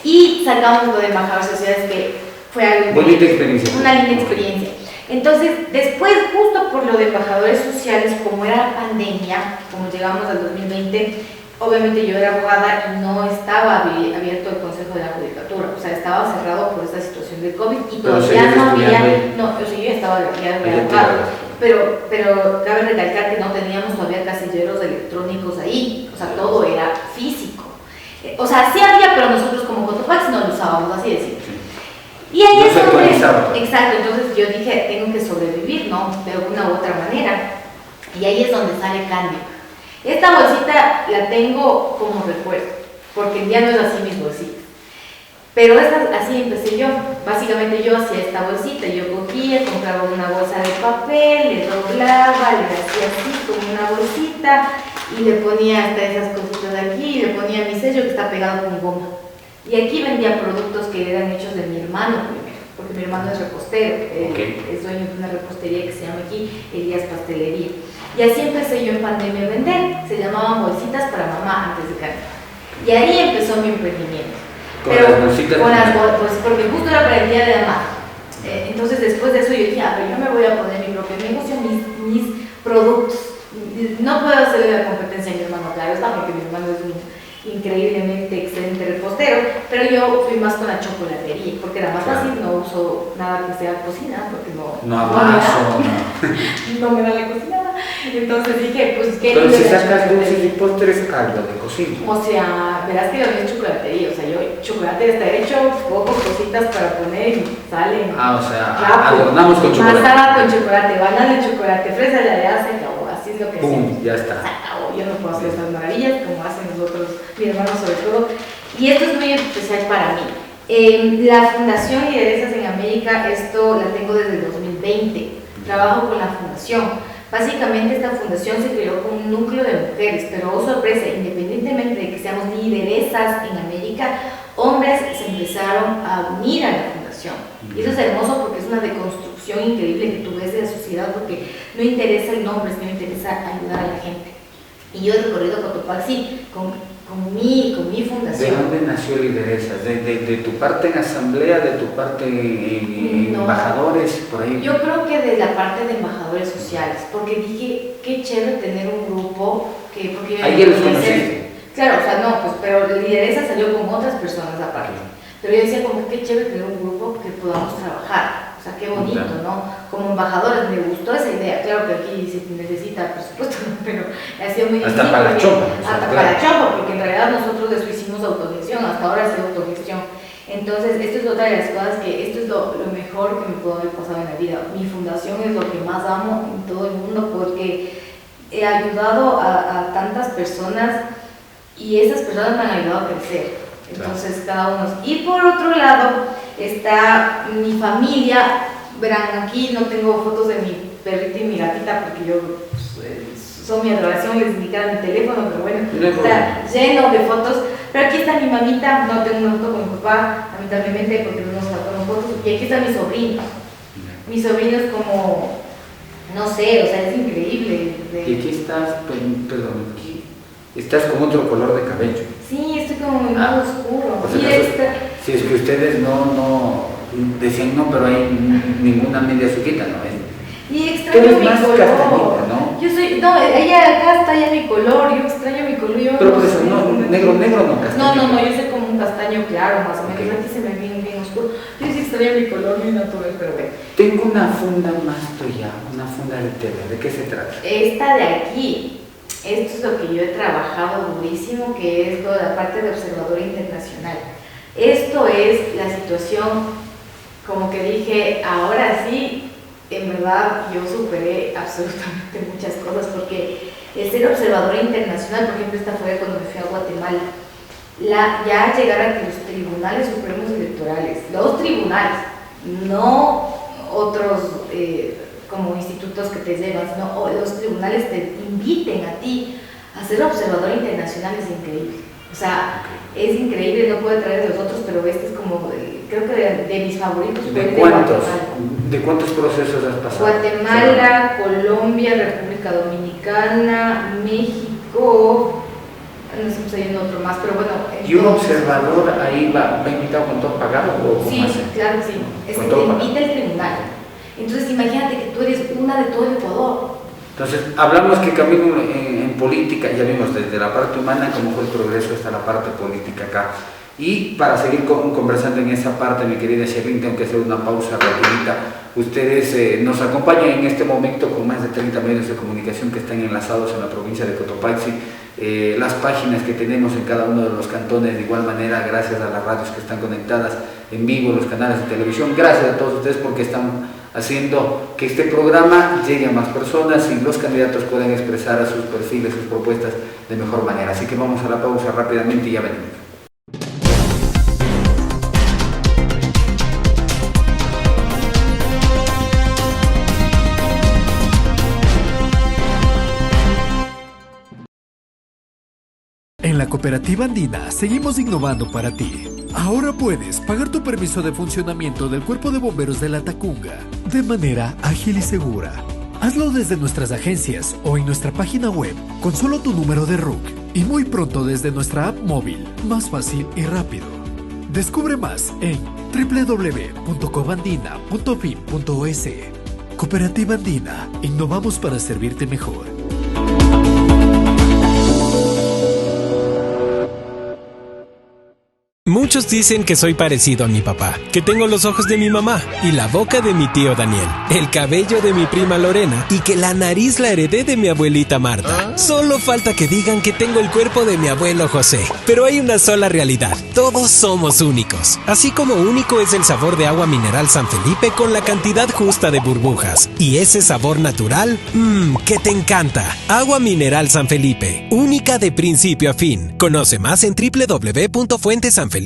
C: Y sacamos lo de embajadores sociales, que fue algo
B: bonita experiencia.
C: Una linda experiencia. Entonces, después, justo por lo de embajadores sociales, como era pandemia, como llegamos al 2020, obviamente yo era abogada y no estaba abierto el Consejo de la Judicatura, o sea, estaba cerrado por esta situación del COVID y todavía no había, no, yo ya estaba abogada, pero cabe recalcar que no teníamos todavía casilleros electrónicos ahí, o sea, todo era físico. O sea, sí había, pero nosotros como Cotopaxi no lo usábamos, así decir. Y ahí es donde, exacto, entonces yo dije, tengo que sobrevivir, ¿no? De alguna u otra manera. Y ahí es donde sale Candy. Esta bolsita la tengo como recuerdo, porque ya no es así mis bolsitas. Pero así empecé yo. Básicamente yo hacía esta bolsita, yo cogía, compraba una bolsa de papel, le doblaba, le hacía así como una bolsita y le ponía hasta esas cositas de aquí, y le ponía mi sello que está pegado con goma. Y aquí vendía productos que eran hechos de mi hermano primero, porque mi hermano es repostero, es dueño de una repostería que se llama aquí Elías Pastelería. Y así empecé yo en pandemia a vender, se llamaban bolsitas para mamá antes de Candy. Y ahí empezó mi emprendimiento.
B: Las bolsitas.
C: Con las bolsitas, porque justo era para el día de la madre. Entonces después de eso yo dije, a ver, yo me voy a poner mi propio negocio, mis productos. No puedo hacerle la competencia a mi hermano, claro está, porque mi hermano es un increíblemente excelente repostero, pero yo fui más con la chocolatería, porque era más fácil, no uso nada que sea cocina, porque no me da la cocina. Entonces dije, pues qué.
B: Pero si sacas dulces y postres, caldo de cocina.
C: O sea, verás que lo mío es chocolatería, o sea, yo chocolate está hecho, poco cositas para poner y salen.
B: O sea, adornamos con chocolate.
C: Masada con chocolate, banana de chocolate, fresa de allá, se acabó, así es lo que
B: ¡Pum! Ya está.
C: Se acabó, yo no puedo hacer esas maravillas como hacen nosotros, mi hermano sobre todo, y esto es muy especial para mí. La Fundación Lideresas en América, esto la tengo desde el 2020, trabajo con la fundación. Básicamente esta fundación se creó con un núcleo de mujeres, pero oh sorpresa, independientemente de que seamos lideresas en América, hombres se empezaron a unir a la fundación. Y eso es hermoso porque es una deconstrucción increíble que tú ves de la sociedad, porque no interesa el nombre, sino interesa ayudar a la gente. Y yo he recorrido Cotopaxi con mi fundación.
B: ¿De dónde nació Lideresas? ¿De tu parte en asamblea, de tu parte en embajadores, por ahí?
C: Yo creo que de la parte de embajadores sociales, porque dije, qué chévere tener un grupo que... Porque
B: ¿Ahí los conociste?
C: Claro, o sea, no, pues, pero Lideresa salió con otras personas aparte. Pero yo decía como que qué chévere tener un grupo que podamos trabajar. O sea, qué bonito, ¿no? Como embajadores, me gustó esa idea. Claro que aquí se necesita presupuesto, pero ha sido muy difícil.
B: Hasta para la chopa.
C: Hasta para la chopa, porque en realidad nosotros eso hicimos autogestión, hasta ahora ha sido autogestión. Entonces, esto es otra de las cosas que, esto es lo mejor que me pudo haber pasado en la vida. Mi fundación es lo que más amo en todo el mundo, porque he ayudado a tantas personas y esas personas me han ayudado a crecer. Entonces, cada uno. Y por otro lado, está mi familia. Verán, aquí no tengo fotos de mi perrita y mi gatita porque yo son mi adoración, les indicaba mi teléfono, pero bueno, está lleno de fotos. Pero aquí está mi mamita, no tengo una foto con mi papá, lamentablemente, porque no nos sacaron fotos. Y aquí está mi sobrino. Mi sobrino es como, no sé, o sea, es increíble.
B: Y aquí estás, perdón, aquí estás con otro color de cabello.
C: Sí, estoy como muy oscuro.
B: O sea, si es que ustedes no decían no, pero hay ninguna media suquita, ¿no?
C: Y extraño mi color.
B: Castañita, ¿no?
C: Yo soy, no, ella acá está ya mi color, yo extraño mi color. Yo
B: pero por eso, negro no castaño.
C: No, yo soy como un castaño claro, más o menos. Aquí se me ve bien oscuro. Yo sí extraño mi color, mi natural, pero bueno.
B: Tengo una funda más tuya, una funda de tela. ¿De qué se trata?
C: Esta de aquí, esto es lo que yo he trabajado durísimo, que es toda la parte de observadora internacional. Esto es la situación, como que dije, ahora sí, en verdad yo superé absolutamente muchas cosas, porque el ser observadora internacional, por ejemplo, esta fue cuando me fui a Guatemala, ya llegar a que los tribunales supremos electorales, los tribunales, no otros como institutos que te llevan, sino los tribunales te inviten a ti a ser observadora internacional, es increíble. O sea, es increíble, no puedo traer de los otros, pero este es como, creo que de mis favoritos.
B: ¿De cuántos procesos has pasado?
C: Guatemala, Colombia, República Dominicana, México, no sé, pues hay otro más, pero bueno.
B: ¿Y un observador ahí va invitado con todo pagado? ¿O
C: sí, claro que sí. Es que te invita el tribunal. Entonces imagínate que tú eres una de todo el Ecuador.
B: Entonces, hablamos que camino en política, ya vimos desde la parte humana cómo fue el progreso hasta la parte política acá. Y para seguir conversando en esa parte, mi querida Sherlyn, tengo que hacer una pausa rapidita. Ustedes nos acompañan en este momento con más de 30 medios de comunicación que están enlazados en la provincia de Cotopaxi. Las páginas que tenemos en cada uno de los cantones, de igual manera, gracias a las radios que están conectadas en vivo, los canales de televisión. Gracias a todos ustedes porque están haciendo que este programa llegue a más personas y los candidatos puedan expresar a sus perfiles, sus propuestas de mejor manera. Así que vamos a la pausa rápidamente y ya venimos.
D: En la Cooperativa Andina seguimos innovando para ti. Ahora puedes pagar tu permiso de funcionamiento del Cuerpo de Bomberos de La Tacunga de manera ágil y segura. Hazlo desde nuestras agencias o en nuestra página web con solo tu número de RUC y muy pronto desde nuestra app móvil, más fácil y rápido. Descubre más en www.cobandina.fin.es. Cooperativa Andina, innovamos para servirte mejor.
E: Muchos dicen que soy parecido a mi papá, que tengo los ojos de mi mamá y la boca de mi tío Daniel, el cabello de mi prima Lorena y que la nariz la heredé de mi abuelita Marta. Solo falta que digan que tengo el cuerpo de mi abuelo José. Pero hay una sola realidad, todos somos únicos. Así como único es el sabor de agua mineral San Felipe con la cantidad justa de burbujas. Y ese sabor natural, que te encanta. Agua mineral San Felipe, única de principio a fin. Conoce más en www.fuentesanfelipe.com.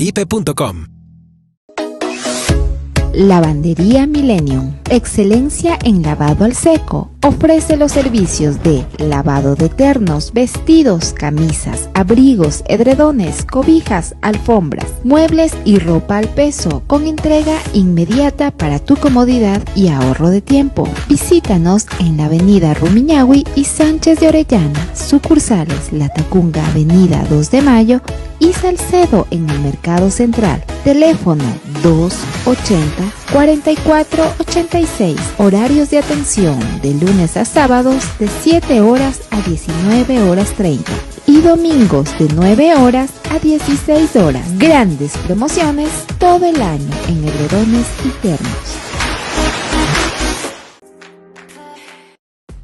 F: Lavandería Millennium, excelencia en lavado al seco. Ofrece los servicios de lavado de ternos, vestidos, camisas, abrigos, edredones, cobijas, alfombras, muebles y ropa al peso, con entrega inmediata para tu comodidad y ahorro de tiempo. Visítanos en la avenida Rumiñahui y Sánchez de Orellana, sucursales La Tacunga, avenida 2 de Mayo y Salcedo en el Mercado Central. Teléfono 280-4486. Horarios de atención de lunes a sábados de 7 horas a 19 horas 30 y domingos de 9 horas a 16 horas. Grandes promociones todo el año en edredones y ternos.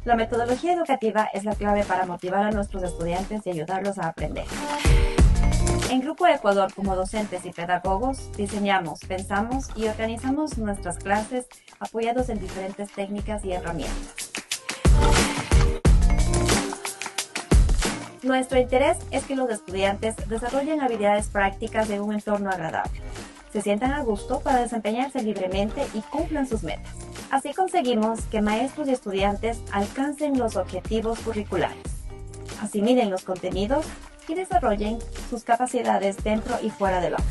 G: La metodología educativa es la clave para motivar a nuestros estudiantes y ayudarlos a aprender. En Grupo Ecuador, como docentes y pedagogos, diseñamos, pensamos y organizamos nuestras clases apoyados en diferentes técnicas y herramientas. Nuestro interés es que los estudiantes desarrollen habilidades prácticas en un entorno agradable, se sientan a gusto para desempeñarse libremente y cumplan sus metas. Así conseguimos que maestros y estudiantes alcancen los objetivos curriculares, asimilen los contenidos y desarrollen sus capacidades dentro y fuera del aula.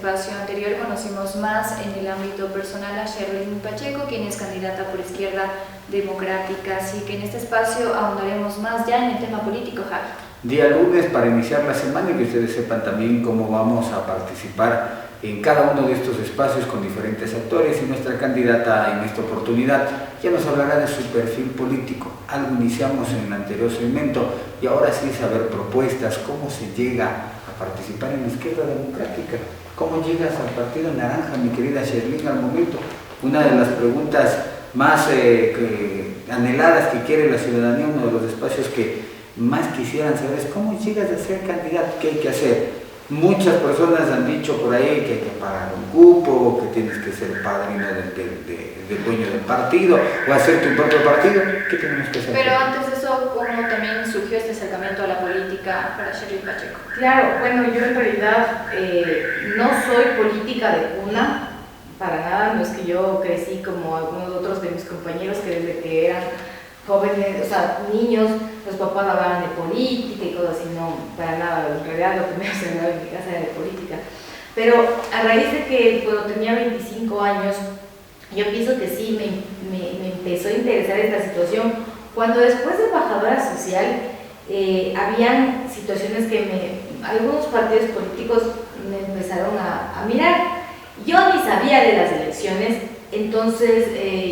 H: espacio anterior conocimos más en el ámbito personal a Sherlyn Pacheco, quien es candidata por Izquierda Democrática, así que en este espacio ahondaremos más ya en el tema político, Javi.
B: Día lunes para iniciar la semana y que ustedes sepan también cómo vamos a participar en cada uno de estos espacios con diferentes actores, y nuestra candidata en esta oportunidad ya nos hablará de su perfil político. Algo iniciamos en el anterior segmento y ahora sí saber propuestas, cómo se llega a participar en la Izquierda Democrática, cómo llegas al Partido Naranja, mi querida Sherlyn, al momento. Una de las preguntas más anheladas que quiere la ciudadanía, uno de los espacios que más quisieran saber es cómo llegas a ser candidato, qué hay que hacer. Muchas personas han dicho por ahí que hay que pagar un cupo, que tienes que ser padrino del dueño del partido o hacer tu propio partido. ¿Qué tenemos que hacer?
H: Pero antes de eso, ¿cómo también surgió este acercamiento a la política para Sherlyn Pacheco?
C: Claro, bueno, yo en realidad no soy política de cuna, para nada. No es que yo crecí como algunos otros de mis compañeros que desde que eran jóvenes, o sea, niños, los papás hablaban de política y cosas así, no, para nada. En realidad lo primero que se hablaba en mi casa era de política. Pero a raíz de que cuando tenía 25 años, yo pienso que sí, me empezó a interesar esta situación, cuando después de embajadora social, habían situaciones que algunos partidos políticos me empezaron a mirar. Yo ni sabía de las elecciones. Entonces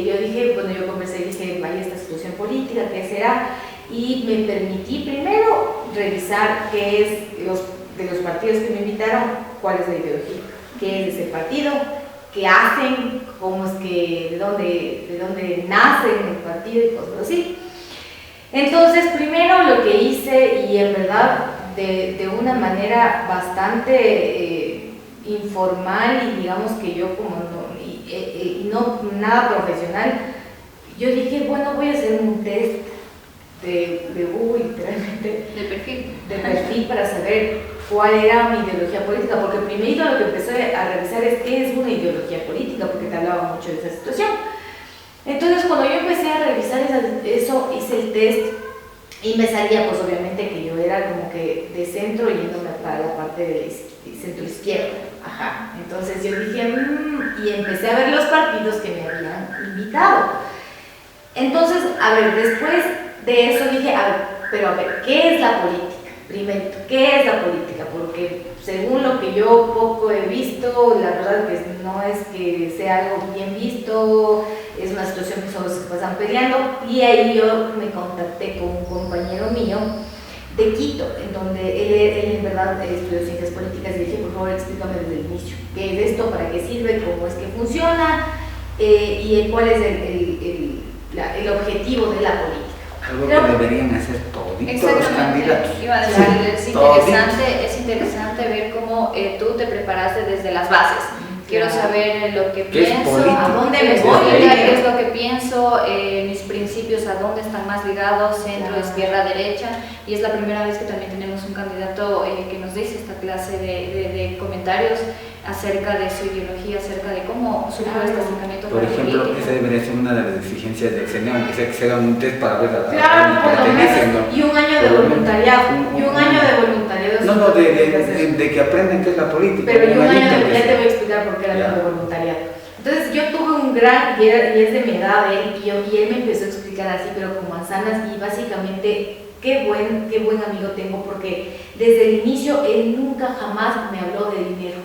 C: yo dije, bueno, yo conversé y dije, vaya esta situación política, ¿qué será? Y me permití primero revisar qué es de los partidos que me invitaron, cuál es la ideología, qué es ese partido, qué hacen, cómo es que, de dónde nace el partido y cosas así. Entonces primero lo que hice, y en verdad de una manera bastante informal, y digamos que yo como no nada profesional, yo dije, bueno, voy a hacer un test de Google, literalmente, de perfil para saber cuál era mi ideología política, porque primero lo que empecé a revisar es qué es una ideología política, porque te hablaba mucho de esa situación. Entonces cuando yo empecé a revisar eso, hice el test y me salía pues obviamente que yo era como que de centro yéndome para la parte de centro izquierda. Ajá. Entonces yo dije, y empecé a ver los partidos que me habían invitado. Entonces, a ver, después de eso dije, pero a ver, ¿qué es la política? Primero, ¿qué es la política? Porque según lo que yo poco he visto, la verdad que no es que sea algo bien visto, es una situación que solo se pasan peleando, y ahí yo me contacté con un compañero mío de Quito, en donde él en verdad estudió ciencias políticas, y dije, por favor, explícame desde el inicio, ¿qué es esto? ¿Para qué sirve? ¿Cómo es que funciona? Y cuál es el objetivo de la política.
B: Algo que deberían hacer todos los candidatos.
H: Iba a decir, es interesante ver cómo tú te preparaste desde las bases. Quiero saber lo que pienso, a dónde me voy, qué es lo que pienso, mis principios, a dónde están más ligados, centro, izquierda, derecha. Y es la primera vez que también tenemos un candidato que nos dice esta clase de comentarios acerca de su ideología, acerca de cómo surgió este acercamiento.
B: Por ejemplo, esa debería ser una de las exigencias de Exeneo, aunque sea que se haga un test para ver a
C: ¿no? Y un año de voluntariado.
B: No, de que aprendan qué es la política.
C: Pero yo un año ya te voy a explicar por qué era de voluntariado. Entonces yo tuve un gran, y es de mi edad él, y él me empezó a explicar así, pero con manzanas, y básicamente qué buen amigo tengo, porque desde el inicio él nunca jamás me habló de dinero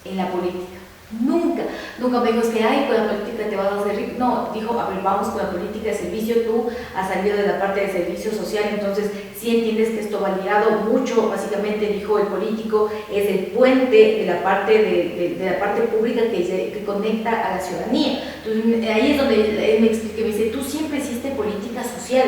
C: en la política. Nunca me dijo, es que ay, con la política te vas a hacer rico. No, dijo, a ver, vamos con la política de servicio, tú has salido de la parte de servicio social, entonces sí entiendes que esto va ligado mucho. Básicamente dijo, el político es el puente de la parte de la parte pública que conecta a la ciudadanía. Entonces ahí es donde él me explica, me dice, tú siempre hiciste política social,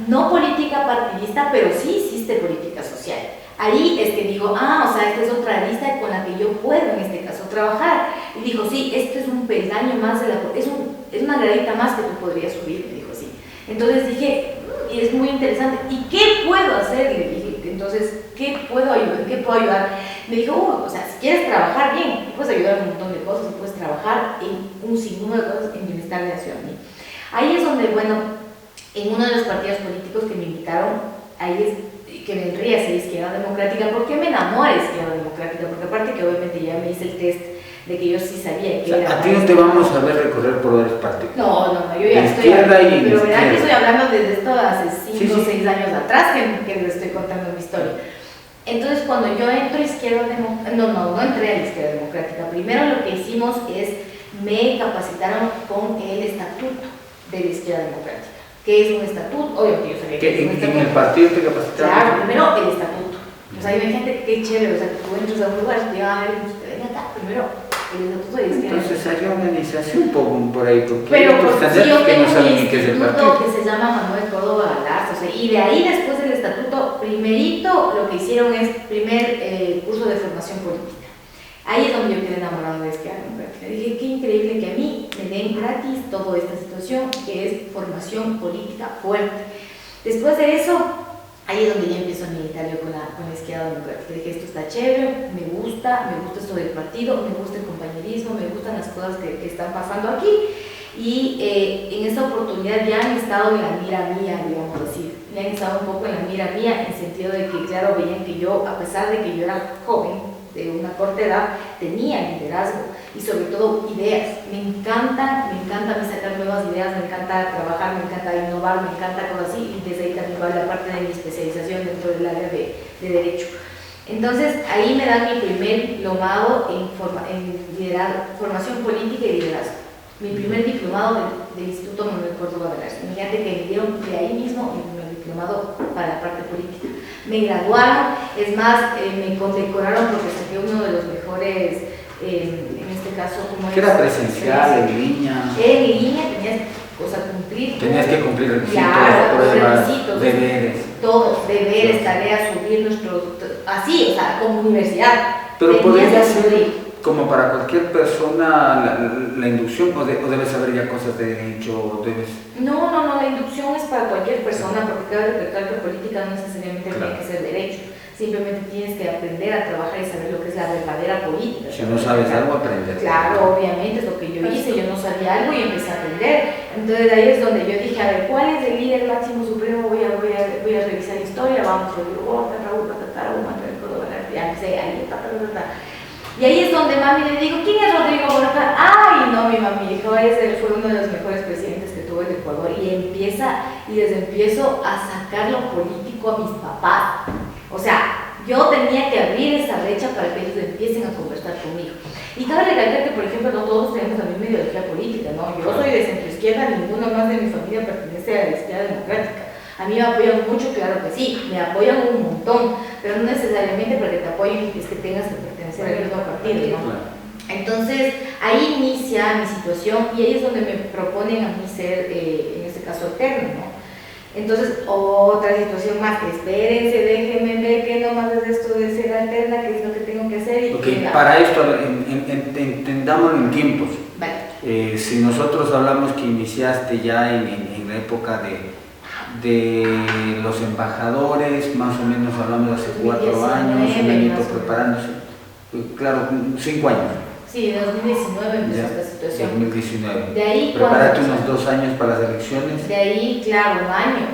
C: no política partidista, pero sí hiciste política social. Ahí es que digo, o sea, esta es otra lista con la que yo puedo en este caso trabajar. Y dijo, sí, este es un peldaño más es una gradita más que tú podrías subir, me dijo, sí. Entonces dije, y es muy interesante, ¿y qué puedo hacer? Le dije, entonces, ¿qué puedo ayudar? Me dijo, o sea, si quieres trabajar bien, puedes ayudar en un montón de cosas, puedes trabajar en un sinnúmero de cosas en bienestar de la ciudadanía. Ahí es donde, bueno, en uno de los partidos políticos que me invitaron, ahí es que me enría ser Izquierda Democrática. ¿Por qué me enamora Izquierda Democrática? Porque aparte que obviamente ya me hice el test de que yo sí sabía que
B: o sea,
C: era.
B: A ti no te vamos a ver recorrer por varios partidos.
C: No, yo ya estoy. Pero verán que estoy hablando desde esto hace 5 o 6 años atrás que les estoy contando mi historia. Entonces, cuando yo entro a Izquierda Democrática, no entré a la Izquierda Democrática. Primero lo que hicimos es, me capacitaron con el estatuto de la Izquierda Democrática. ¿Qué es un estatuto? Obviamente yo sabía que es un estatuto.
B: ¿En el partido te capacitaron?
C: Claro, primero el estatuto. O sea, imagínate qué chévere, o sea, que tú entras a un lugar y te van a ver y te ven acá, primero el estatuto de Izquierda.
B: Entonces hay organización por ahí, porque
C: pero
B: hay otros candidatos que no saben ni qué es el partido.
C: Que se llama Manuel Córdoba Galarza, o sea, y de ahí después del estatuto, primerito lo que hicieron es primer curso de formación política. Ahí es donde yo quedé enamorada de Izquierda Democrática. Dije, qué increíble que a mí me den gratis toda esta situación que es formación política fuerte. Después de eso, ahí es donde ya empiezo a militar yo con la Izquierda Democrática. Dije, esto está chévere, me gusta esto del partido, me gusta el compañerismo, me gustan las cosas que están pasando aquí. Y en esta oportunidad ya han estado en la mira mía, digamos así. Ya han estado un poco en la mira mía, en el sentido de que, claro, veían que yo, a pesar de que yo era joven, de una corta edad, tenía liderazgo y sobre todo ideas. Me encanta a mí sacar nuevas ideas, me encanta trabajar, me encanta innovar, me encanta cosas así, y desde ahí también va la parte de mi especialización dentro del área de Derecho. Entonces ahí me dan mi primer diplomado en formación política y liderazgo. Mi primer diplomado del Instituto Manuel Córdoba Galarza. Imagínate que me dieron de ahí mismo mi primer diplomado para la parte política. Me graduaron, es más, me condecoraron porque saqué uno de los mejores, en este caso, como
B: ¿Qué era presencial, en línea?
C: En línea tenías cumplir.
B: Tenías que cumplir requisitos,
C: claro,
B: pruebas,
C: requisitos,
B: deberes.
C: Todos, deberes, tareas, subir nuestros, así, o sea, como universidad.
B: Pero podría ser como para cualquier persona la inducción, o debes saber ya cosas de derecho,
C: No, la inducción es para cualquier persona, porque cabe recalcar que política no necesariamente tiene que ser derecho, simplemente tienes que aprender a trabajar y saber lo que es la verdadera política.
B: Si no sabes algo, aprender.
C: Claro, obviamente es lo que yo hice, yo no sabía algo y empecé a aprender. Entonces ahí es donde yo dije, a ver, ¿cuál es el líder máximo supremo? Voy a revisar historia, vamos, Raúl, Manuel Córdoba, ya empecé ahí, y ahí es donde mami le digo, ¿quién es Rodrigo Borja? Ay, no, mi mami dijo, fue uno de los mejores presidentes que tuvo el Ecuador. Y les empiezo a sacar lo político a mis papás. O sea, yo tenía que abrir esa brecha para que ellos empiecen a conversar conmigo. Y cabe recalcar que, por ejemplo, no todos tenemos la misma ideología política, ¿no? Yo soy de centro izquierda, ninguno más de mi familia pertenece a la Izquierda Democrática. A mí me apoyan mucho, claro que sí, me apoyan un montón, pero no necesariamente para que te apoyen es que tengas que pertenecer al mismo partido, ¿no? Entonces, ahí inicia mi situación y ahí es donde me proponen a mí ser, en este caso, alterno, ¿no? Entonces, otra situación más, que espérense, déjenme ver qué nomás es esto de ser alterna, qué es lo que tengo que hacer.
B: Para esto, entendámoslo en tiempos.
C: Vale.
B: Si nosotros hablamos que iniciaste ya en la época de los embajadores, más o menos hablamos de hace 4 años, un añito preparándose, claro, 5 años.
C: Sí, en 2019 empezó esta situación.
B: 2019.
C: De ahí,
B: prepárate unos 2 años para las elecciones.
C: De ahí, claro, un año,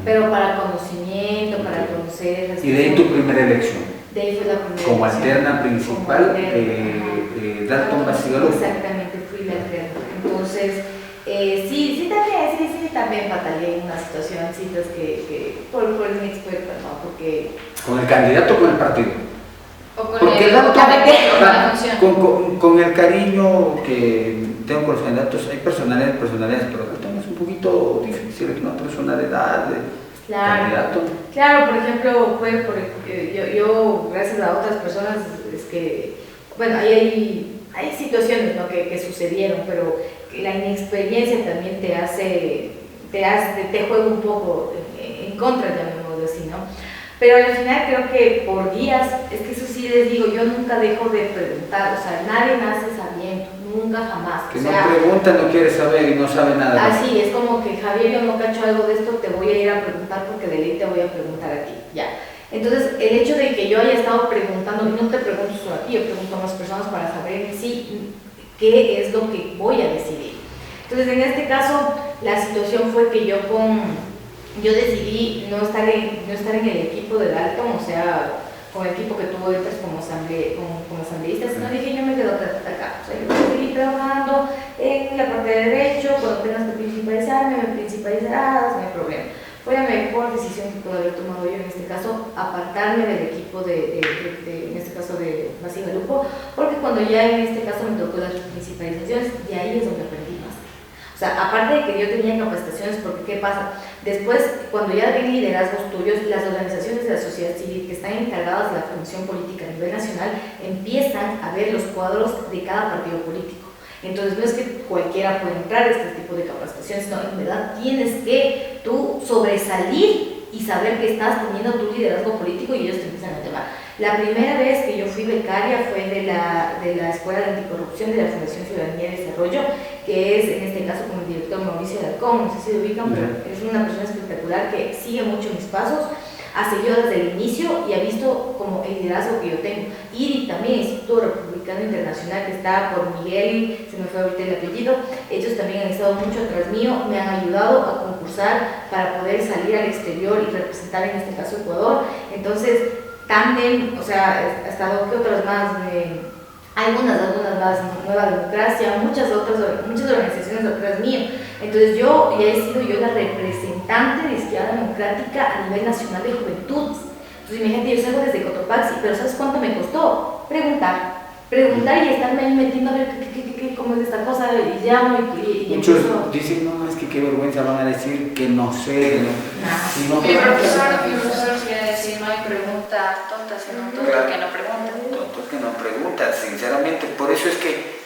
C: pero para conocimiento, para conocer.
B: Y de ahí tu primera elección.
C: De ahí fue la primera
B: como
C: elección.
B: Alterna principal, Dalton Basigalo.
C: Exactamente, fui la alterna. Entonces, sí, también batallé en unas situacioncitas que por el inexperta, ¿no? Porque...
B: ¿Con el candidato o con el partido?
H: O con
B: porque
H: el
B: con el cariño que tengo con los candidatos, hay personalidades, pero Dalton es un poquito difícil, una persona de edad, candidato.
C: Claro, por ejemplo, yo gracias a otras personas, es que, bueno, hay situaciones, ¿no? que sucedieron, pero la inexperiencia también te juega un poco en contra, llamémoslo así, ¿no? Pero al final creo que por días, es que eso sí les digo, yo nunca dejo de preguntar, o sea, nadie nace sabiendo, nunca jamás.
B: Que no pregunta, no quiere saber y no sabe nada.
C: Así, es como que Javier, yo no cacho algo de esto, te voy a ir a preguntar porque de ley te voy a preguntar a ti, ya. Entonces, el hecho de que yo haya estado preguntando, y no te pregunto solo a ti, yo pregunto a más personas para saber en sí qué es lo que voy a decidir. Entonces, en este caso, la situación fue que yo decidí no estar en el equipo de Dalton, o sea, con el equipo que tuvo ahorita como asambleísta, sino dije, yo me quedo acá. O sea, yo voy a seguir trabajando en la parte de derecho, cuando tengas que principalizarme, me principalizarás, no hay problema. Fue la mejor decisión que puedo haber tomado yo en este caso, apartarme del equipo en este caso de Massiva Lupo, porque cuando ya en este caso me tocó las principalizaciones, y ahí es donde aprendí más. O sea, aparte de que yo tenía capacitaciones, porque ¿qué pasa? Después, cuando ya ven liderazgos tuyos, las organizaciones de la sociedad civil que están encargadas de la formación política a nivel nacional empiezan a ver los cuadros de cada partido político. Entonces no es que cualquiera pueda entrar a este tipo de capacitaciones, sino en verdad tienes que tú sobresalir y saber que estás teniendo tu liderazgo político y ellos te empiezan a llamar. La primera vez que yo fui becaria fue de la Escuela de Anticorrupción de la Fundación Ciudadanía y Desarrollo, que es en este caso con el director Mauricio Alarcón, no sé si lo ubican, pero es una persona espectacular que sigue mucho mis pasos, ha seguido desde el inicio y ha visto como el liderazgo que yo tengo. Y también el Instituto Republicano Internacional, que está por Miguel, se me fue ahorita el apellido, ellos también han estado mucho atrás mío, me han ayudado a concursar para poder salir al exterior y representar en este caso Ecuador. Entonces, Tandem, o sea, ha estado, ¿qué otras más? Algunas más, Nueva Democracia, muchas organizaciones atrás mío. Entonces yo ya he sido la representante de Izquierda Democrática a nivel nacional de juventud. Entonces imagínate, yo salgo desde Cotopaxi, pero ¿sabes cuánto me costó? Preguntar y estarme ahí metiendo a ver cómo es esta cosa, y llamo y
B: muchos
C: empiezo.
B: dicen, no, es que qué vergüenza, van a decir que no sé. No,
H: Mi profesor quiere decir, no hay pregunta tonta, sino tonto que no pregunta.
B: Tontos que no preguntan, sinceramente. Por eso es que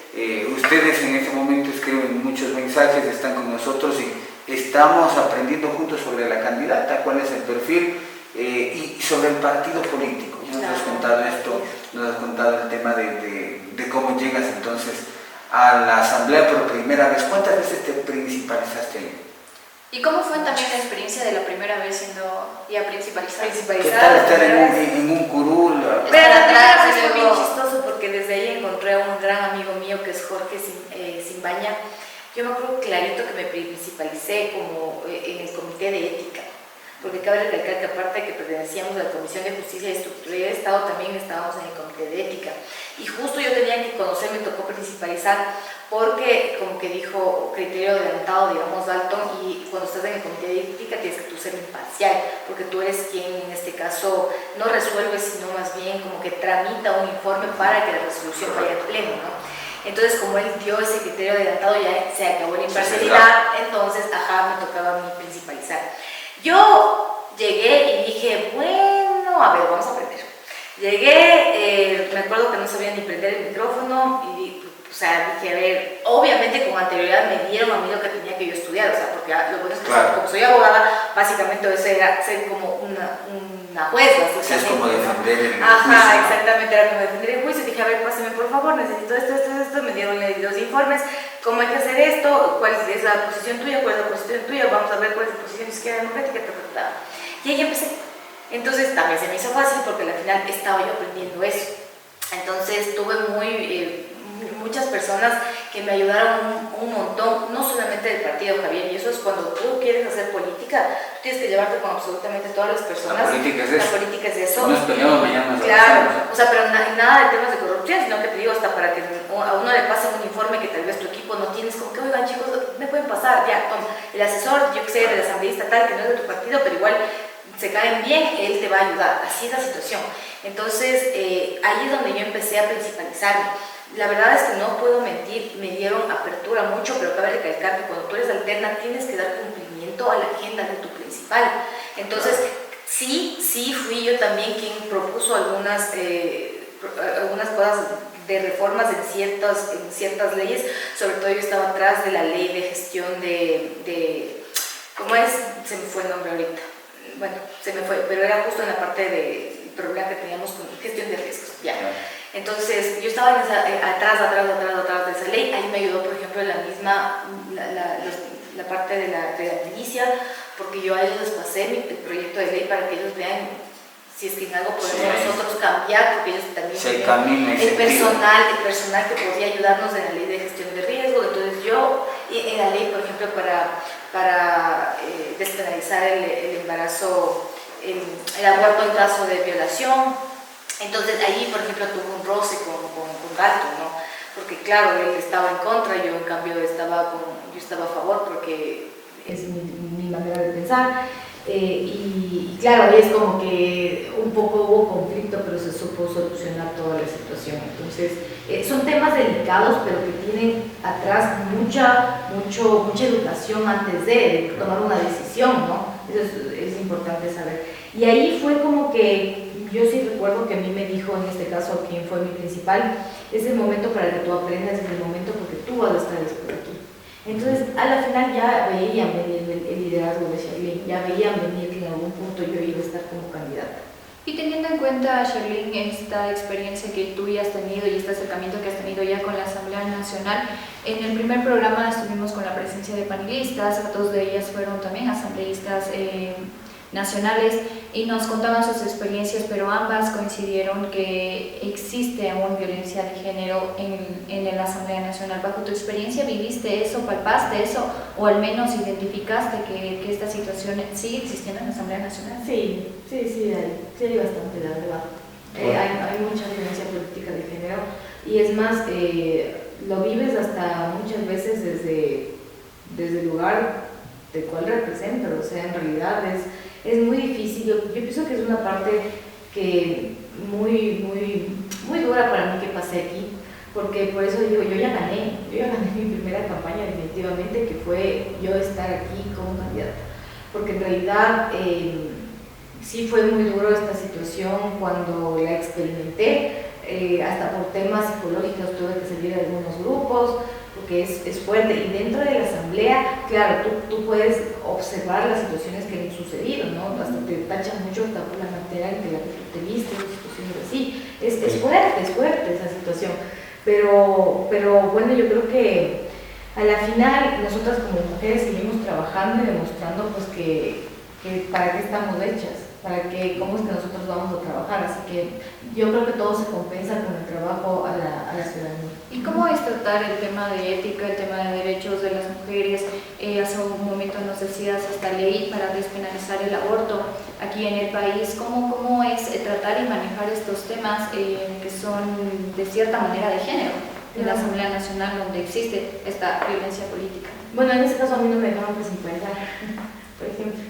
B: ustedes en este momento escriben muchos mensajes, están con nosotros y estamos aprendiendo juntos sobre la candidata, cuál es el perfil y sobre el partido político. Nos has contado esto, nos has contado el tema de cómo llegas entonces a la asamblea por primera vez. ¿Cuántas veces te principalizaste ahí?
H: ¿Y cómo fue también la experiencia de la primera vez siendo ya principalizada?
B: ¿Qué tal estar en un curul?
C: Pero la primera vez fue bien chistoso porque desde ahí encontré a un gran amigo mío que es Jorge Simbaña. Yo me acuerdo clarito que me principalicé como en el comité de ética, porque cabe recalcar que aparte de que pertenecíamos a la Comisión de Justicia y Estructura del Estado, también estábamos en el comité de ética. Y justo yo tenía que conocer, me tocó principalizar, porque como que dijo criterio adelantado, digamos, Dalton, y cuando estás en el comité de ética tienes que tú ser imparcial, porque tú eres quien en este caso no resuelve, sino más bien como que tramita un informe para que la resolución vaya al pleno, ¿no? Entonces, como él dio ese criterio adelantado, ya se acabó la imparcialidad, entonces, me tocaba a mí principalizar. Yo llegué y dije, bueno, a ver, vamos a aprender. Llegué, me acuerdo que no sabía ni prender el micrófono y dije, a ver, obviamente con anterioridad me dieron a mí lo que tenía que yo estudiar, o sea, porque lo bueno es que como soy abogada, básicamente eso era ser como una juez, básicamente.
B: Es como defender el juicio.
C: Exactamente, era como defender el juicio. Dije, a ver, pásame por favor, necesito esto, me dieron los informes, cómo hay que hacer esto, cuál es la posición tuya, cuál es la posición tuya, vamos a ver cuál es la posición Izquierda Democrática, y ahí empecé. Entonces también se me hizo fácil porque al final estaba yo aprendiendo eso. Entonces tuve muchas personas que me ayudaron un montón, no solamente del partido, Javier, y eso es cuando tú quieres hacer política, tú tienes que llevarte con absolutamente todas las personas.
B: La política es eso.
C: La política es eso.
B: No es peleado, me llamas.
C: Claro, o sea, pero nada de temas de corrupción, sino que te digo, hasta para que a uno le pase un informe que tal vez tu equipo no tienes, como que, oigan chicos, me pueden pasar, ya, toma, el asesor, yo que sé, del asambleísta tal, que no es de tu partido, pero igual se caen bien, él te va a ayudar, así es la situación. Entonces, ahí es donde yo empecé a principalizarme. La verdad es que no puedo mentir, me dieron apertura mucho, pero cabe recalcar que cuando tú eres alterna tienes que dar cumplimiento a la agenda de tu principal. Entonces, sí fui yo también quien propuso algunas cosas de reformas en ciertas leyes, sobre todo yo estaba atrás de la ley de gestión ¿cómo es? Se me fue el nombre ahorita. Bueno, se me fue, pero era justo en la parte del problema que teníamos con gestión de riesgos. Ya. Entonces, yo estaba atrás de esa ley. Ahí me ayudó, por ejemplo, la parte de la milicia, porque yo a ellos les pasé el proyecto de ley para que ellos vean si es que en algo podemos nosotros cambiar, porque ellos también el personal que podía ayudarnos en la ley de gestión de riesgo. Entonces yo, en la ley, por ejemplo, para despenalizar el embarazo, el aborto en caso de violación, Entonces ahí, por ejemplo, tuve un roce con Galton, ¿no? Porque claro, él estaba en contra, yo en cambio estaba a favor porque es mi manera de pensar. Y claro, ahí es como que un poco hubo conflicto, pero se supo solucionar toda la situación. Entonces, son temas delicados, pero que tienen atrás mucha educación antes de tomar una decisión, ¿no? Eso es importante saber. Y ahí fue como que, yo sí recuerdo que a mí me dijo, en este caso, quien fue mi principal, es el momento para que tú aprendas, es el momento porque tú vas a estar después aquí. Entonces, a la final ya veían venir el liderazgo de Sherlyn, ya veían venir que en algún punto yo iba a estar como candidata.
H: Y teniendo en cuenta, Sherlyn, esta experiencia que tú ya has tenido y este acercamiento que has tenido ya con la Asamblea Nacional, en el primer programa estuvimos con la presencia de panelistas, dos de ellas fueron también asambleístas nacionales y nos contaban sus experiencias, pero ambas coincidieron que existe aún violencia de género en la Asamblea Nacional. Bajo tu experiencia, ¿viviste eso, palpaste eso o al menos identificaste que esta situación sigue existiendo en la Asamblea Nacional?
C: Sí, hay bastante de debate. Hay mucha violencia política de género y es más, lo vives hasta muchas veces desde el lugar del cual representas, o sea, en realidad es muy difícil. Yo pienso que es una parte que muy dura para mí que pasé aquí, porque por eso digo, yo ya gané mi primera campaña definitivamente, que fue yo estar aquí como candidata, porque en realidad sí fue muy duro esta situación cuando la experimenté, hasta por temas psicológicos tuve que salir de algunos grupos, porque es fuerte, y dentro de la asamblea, claro, tú puedes observar las situaciones que han sucedido, ¿no? Hasta te tachan mucho hasta por la manera en que la que te viste, situaciones así, es fuerte esa situación, pero bueno, yo creo que a la final nosotras como mujeres seguimos trabajando y demostrando pues que para qué estamos hechas, cómo es que nosotros vamos a trabajar, así que yo creo que todo se compensa con el trabajo a la ciudadanía.
H: ¿Y cómo es tratar el tema de ética, el tema de derechos de las mujeres? Hace un momento nos decías esta ley para despenalizar el aborto aquí en el país. ¿Cómo es tratar y manejar estos temas que son de cierta manera de género en la Asamblea Nacional donde existe esta violencia política?
C: Bueno, en este caso a mí no me dejaron principalizar, por ejemplo.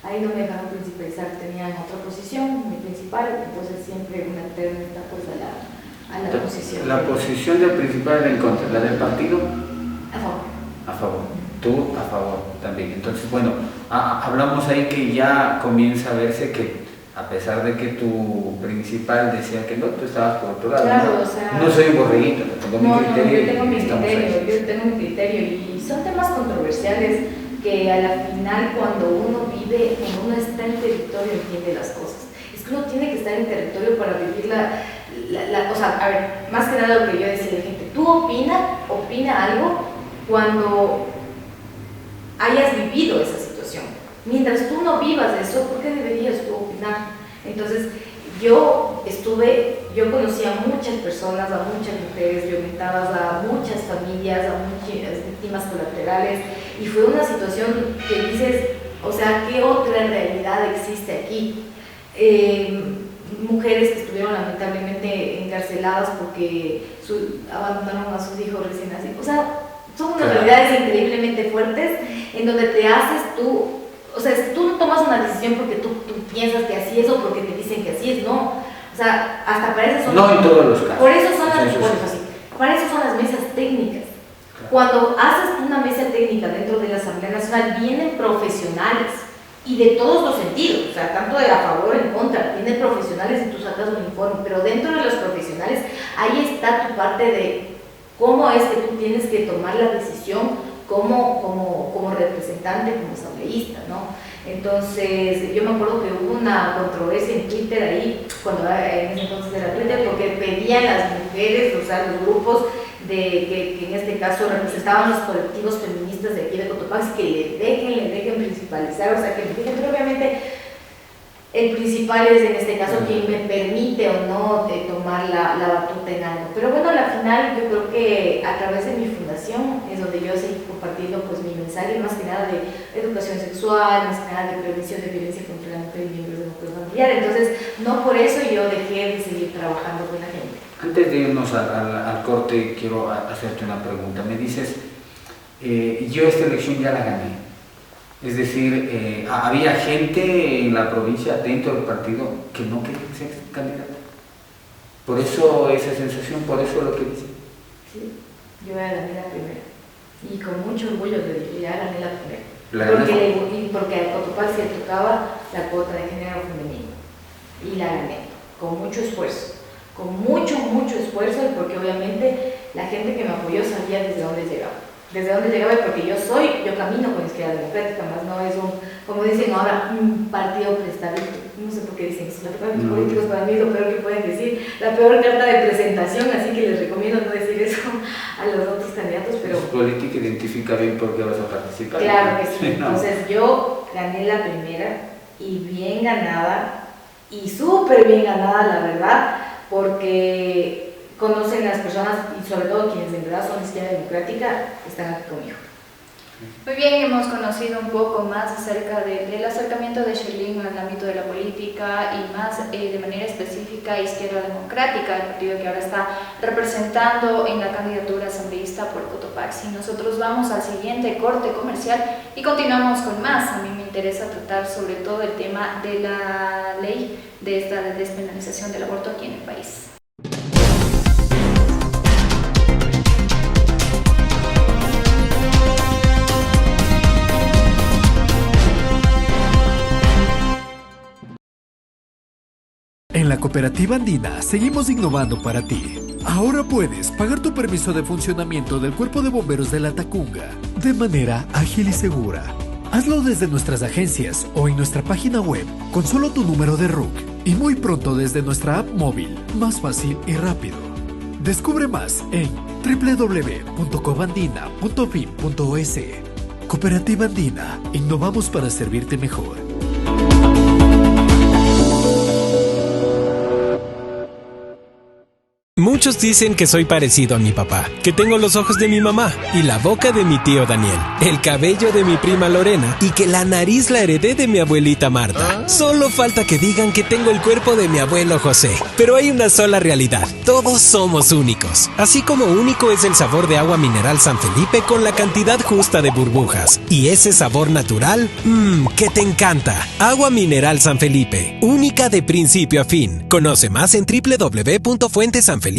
C: Ahí no me dejaron principalizar, tenían otra posición, mi principal, entonces siempre una terna está pues a la posición.
B: ¿La posición del principal era en contra? ¿La del partido?
C: A favor.
B: A favor. Tú a favor también. Entonces, bueno, hablamos ahí que ya comienza a verse que a pesar de que tu principal decía que no, tú estabas por otro lado.
C: Claro,
B: ¿no?
C: O sea,
B: no soy un borreguito, tengo mi criterio.
C: Yo tengo mi criterio y son temas controversiales que a la final cuando uno está en territorio entiende las cosas. Es que uno tiene que estar en territorio para vivir o sea, a ver, más que nada lo que yo decía a la gente, tú opina algo cuando hayas vivido esa situación. Mientras tú no vivas eso, ¿por qué deberías tú opinar? Entonces, yo conocí a muchas personas, a muchas mujeres violentadas, a muchas familias, a muchas víctimas colaterales, y fue una situación que dices, o sea, ¿qué otra realidad existe aquí? Mujeres que estuvieron lamentablemente encarceladas porque abandonaron a sus hijos recién nacidos. O sea, son unas realidades increíblemente fuertes en donde te haces tú, o sea, tú no tomas una decisión porque tú piensas que así es o porque te dicen que así es, no. O sea, hasta para eso son...
B: No en todos los casos.
C: Por eso son para eso son las mesas técnicas. Claro. Cuando haces una mesa técnica dentro de la Asamblea Nacional, vienen profesionales y de todos los sentidos, o sea, tanto de a favor o en contra, vienen profesionales y tú sacas un informe, pero dentro de los profesionales, ahí está tu parte de cómo es que tú tienes que tomar la decisión como representante, como asambleísta, ¿no? Entonces, yo me acuerdo que hubo una controversia en Twitter ahí, cuando en ese entonces era Twitter, porque pedían las mujeres, o sea, los grupos que en este caso representaban los colectivos feministas de aquí de Cotopaxi, que le dejen principalizar, o sea, que le dejen, pero obviamente el principal es en este caso quien me permite o no tomar tomar la batuta en algo. Pero bueno, al final yo creo que a través de mi fundación es donde yo seguí compartiendo pues mi mensaje, más que nada de educación sexual, más que nada de prevención de violencia contra la mujer y miembros del núcleo familiar. Entonces, no por eso yo dejé de seguir trabajando con la gente. Antes
B: de irnos al corte, quiero hacerte una pregunta. Me dices, yo esta elección ya la gané. Es decir, había gente en la provincia dentro del partido que no quería ser candidato. Por eso esa sensación, por eso lo que dice.
C: Sí, yo ya gané la primera. Y con mucho orgullo le dije, ya gané la primera. Porque a Cotopaxi se tocaba la cuota de género femenino. Y la gané, con mucho esfuerzo. Con mucho esfuerzo, porque obviamente la gente que me apoyó sabía desde dónde llegaba. Desde dónde llegaba, porque yo camino con Izquierda Democrática, más no es como dicen ahora, un partido prestadito. No sé por qué dicen eso. Los políticos para mí es lo peor que pueden decir, la peor carta de presentación, así que les recomiendo no decir eso a los otros candidatos. Pero
B: es política, identifica bien por qué vas a participar.
C: Claro que sí. No. Entonces yo gané la primera y bien ganada, y súper bien ganada, la verdad, porque conocen las personas y sobre todo quienes en verdad son de Izquierda Democrática, están aquí conmigo.
H: Muy bien, hemos conocido un poco más acerca del acercamiento de Sherlyn al ámbito de la política y más de manera específica Izquierda Democrática, el partido que ahora está representando en la candidatura asambleísta por Cotopaxi. Nosotros vamos al siguiente corte comercial y continuamos con más. A mí me interesa tratar sobre todo el tema de la ley de esta despenalización del aborto aquí en el país.
D: En la Cooperativa Andina seguimos innovando para ti. Ahora puedes pagar tu permiso de funcionamiento del Cuerpo de Bomberos de la Tacunga de manera ágil y segura. Hazlo desde nuestras agencias o en nuestra página web con solo tu número de RUC y muy pronto desde nuestra app móvil, más fácil y rápido. Descubre más en www.cobandina.fin.es. Cooperativa Andina, innovamos para servirte mejor.
E: Muchos dicen que soy parecido a mi papá, que tengo los ojos de mi mamá y la boca de mi tío Daniel, el cabello de mi prima Lorena y que la nariz la heredé de mi abuelita Marta. Solo falta que digan que tengo el cuerpo de mi abuelo José. Pero hay una sola realidad, todos somos únicos. Así como único es el sabor de agua mineral San Felipe con la cantidad justa de burbujas. Y ese sabor natural, que te encanta. Agua mineral San Felipe, única de principio a fin. Conoce más en www.fuentesanfelipe.com.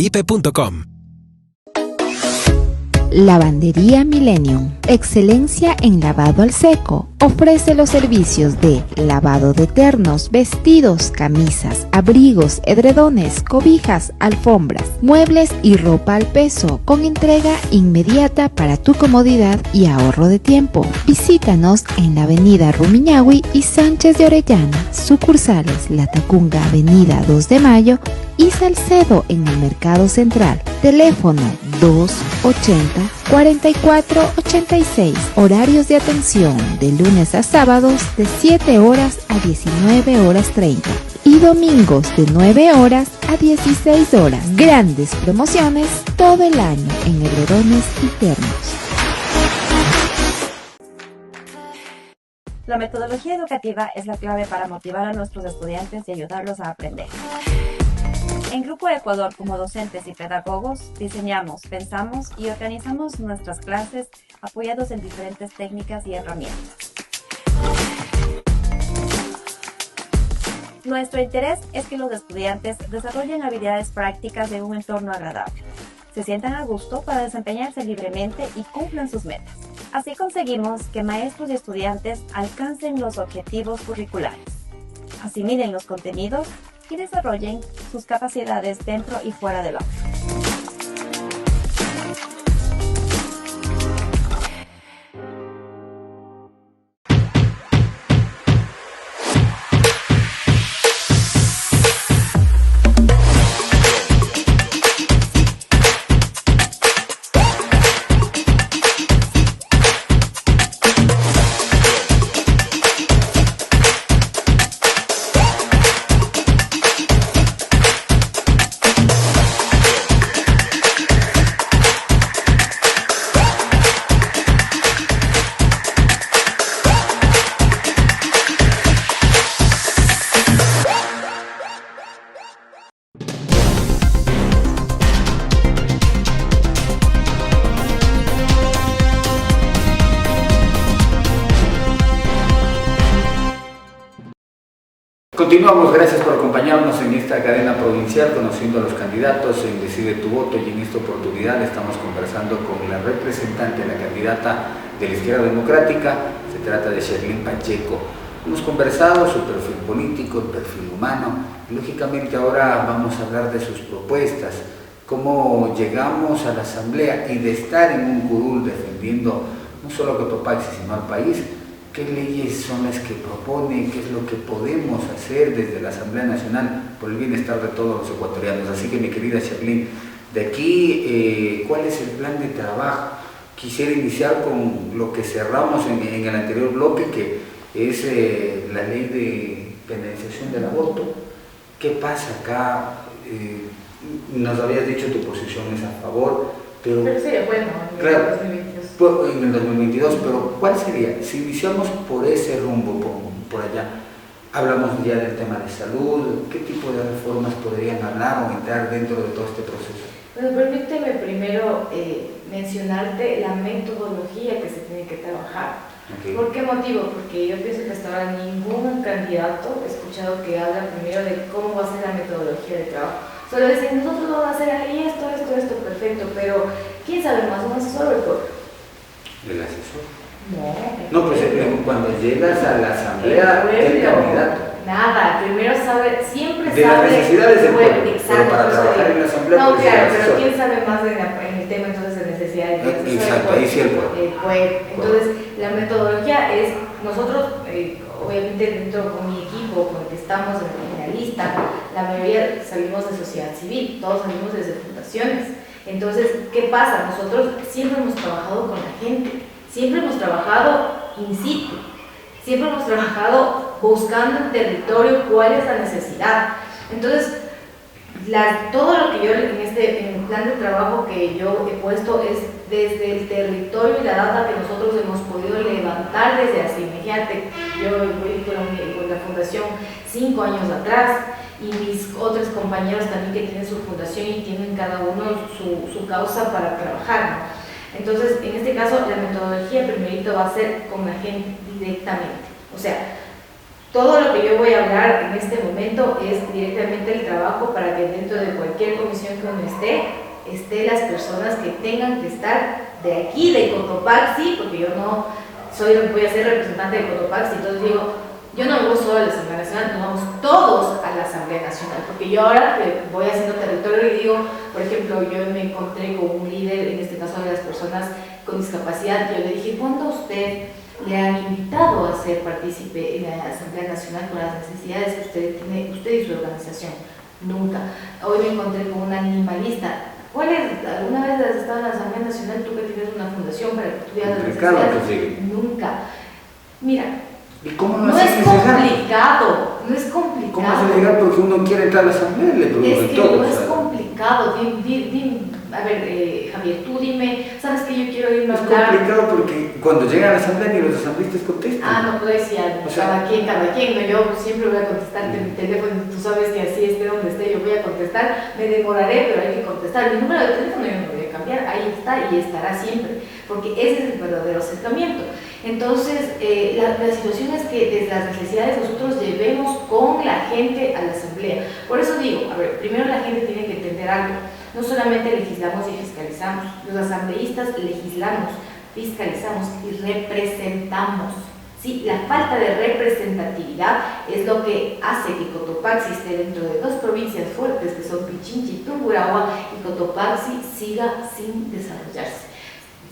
F: Lavandería Millennium, excelencia en lavado al seco. Ofrece los servicios de lavado de ternos, vestidos, camisas, abrigos, edredones, cobijas, alfombras, muebles y ropa al peso, con entrega inmediata para tu comodidad y ahorro de tiempo. Visítanos en la avenida Rumiñahui y Sánchez de Orellana, sucursales La Tacunga, avenida 2 de Mayo y Salcedo en el Mercado Central. Teléfono 280-4486. Horarios de atención de lunes a sábados de 7 horas a 19 horas 30 y domingos de 9 horas a 16 horas. Grandes promociones todo el año en edredones y termos.
G: La metodología educativa es la clave para motivar a nuestros estudiantes y ayudarlos a aprender. En Grupo Ecuador, como docentes y pedagogos, diseñamos, pensamos y organizamos nuestras clases apoyados en diferentes técnicas y herramientas. Nuestro interés es que los estudiantes desarrollen habilidades prácticas en un entorno agradable, se sientan a gusto para desempeñarse libremente y cumplan sus metas. Así conseguimos que maestros y estudiantes alcancen los objetivos curriculares, asimilen los contenidos y desarrollen sus capacidades dentro y fuera del aula.
B: Continuamos, gracias por acompañarnos en esta cadena provincial, conociendo a los candidatos en Decide tu Voto, y en esta oportunidad estamos conversando con la representante, la candidata de la Izquierda Democrática. Se trata de Sherlyn Pacheco. Hemos conversado su perfil político, el perfil humano, y lógicamente ahora vamos a hablar de sus propuestas, cómo llegamos a la asamblea y de estar en un curul defendiendo no solo a Cotopaxi sino al país. ¿Qué leyes son las que propone? ¿Qué es lo que podemos hacer desde la Asamblea Nacional por el bienestar de todos los ecuatorianos? Así que, mi querida Sherlyn, de aquí, ¿cuál es el plan de trabajo? Quisiera iniciar con lo que cerramos en el anterior bloque, que es la ley de penalización del aborto. ¿Qué pasa acá? Nos habías dicho tu posición es a favor, pero
C: sería bueno,
B: claro, en el 2022, pero ¿cuál sería? Si iniciamos por ese rumbo, por allá, hablamos ya del tema de salud, ¿qué tipo de reformas podrían hablar o entrar dentro de todo este proceso?
C: Bueno, permíteme primero mencionarte la metodología que se tiene que trabajar. Okay. ¿Por qué motivo? Porque yo pienso que hasta ahora ningún candidato he escuchado que habla primero de cómo va a ser la metodología de trabajo. Solo dicen, nosotros vamos a hacer ahí esto, perfecto, pero ¿quién sabe más? ¿Un asesor o el pueblo?
B: ¿El asesor?
C: No,
B: pues cuando llegas a la asamblea, el candidato.
C: Nada, primero siempre
B: de
C: sabe.
B: Las necesidades del pueblo.
C: Exacto.
B: Para trabajar en la asamblea.
C: No, claro, pero ¿quién sabe más en el tema entonces de necesidades?
B: Exacto, ahí sí el pueblo.
C: Entonces, la metodología es, nosotros, obviamente dentro con mi equipo, con el que estamos en la lista, la mayoría salimos de sociedad civil, todos salimos desde fundaciones. Entonces, ¿qué pasa? Nosotros siempre hemos trabajado con la gente, siempre hemos trabajado in situ, siempre hemos trabajado buscando en territorio cuál es la necesidad. Entonces, todo lo que yo en el plan de trabajo que yo he puesto es desde el territorio y la data que nosotros hemos podido levantar desde así. Imagínate, yo voy con la fundación 5 años atrás, y mis otros compañeros también que tienen su fundación y tienen cada uno su causa para trabajar, ¿no? Entonces, en este caso, la metodología primerito va a ser con la gente directamente. O sea, todo lo que yo voy a hablar en este momento es directamente el trabajo para que dentro de cualquier comisión que uno esté las personas que tengan que estar de aquí, de Cotopaxi, porque yo no voy a ser representante de Cotopaxi, entonces digo, yo no voy solo a la Asamblea Nacional, nos vamos todos a la Asamblea Nacional, porque yo ahora que voy haciendo territorio y digo, por ejemplo, yo me encontré con un líder, en este caso de las personas con discapacidad, yo le dije, ¿cuándo usted le han invitado a ser partícipe en la Asamblea Nacional con las necesidades que usted tiene, usted y su organización? Nunca. Hoy me encontré con un animalista. ¿Alguna vez has estado en la Asamblea Nacional, tú que tienes una fundación para que tú veas las necesidades? Nunca. Mira,
B: ¿y cómo
C: no es complicado, no es complicado.
B: ¿Cómo se llega? Porque uno quiere entrar a la asamblea, le pregunto.
C: Es que todo, no es complicado. A ver, Javier, tú dime, ¿sabes que yo quiero irme a hablar?
B: Es complicado porque cuando llegan a la asamblea ni los asambleístas contestan.
C: No puedo decir, cada quien, no, yo siempre voy a contestarte mi teléfono, tú sabes que así esté donde esté, yo voy a contestar, me demoraré, pero hay que contestar. Mi número de teléfono yo no lo voy a cambiar, ahí está y estará siempre, porque ese es el verdadero acercamiento. Entonces, la situación es que desde las necesidades nosotros llevemos con la gente a la asamblea. Por eso digo, a ver, primero la gente tiene que entender algo. No solamente legislamos y fiscalizamos, los asambleístas legislamos, fiscalizamos y representamos. ¿Sí? La falta de representatividad es lo que hace que Cotopaxi esté dentro de dos provincias fuertes que son Pichincha y Tungurahua, y Cotopaxi siga sin desarrollarse.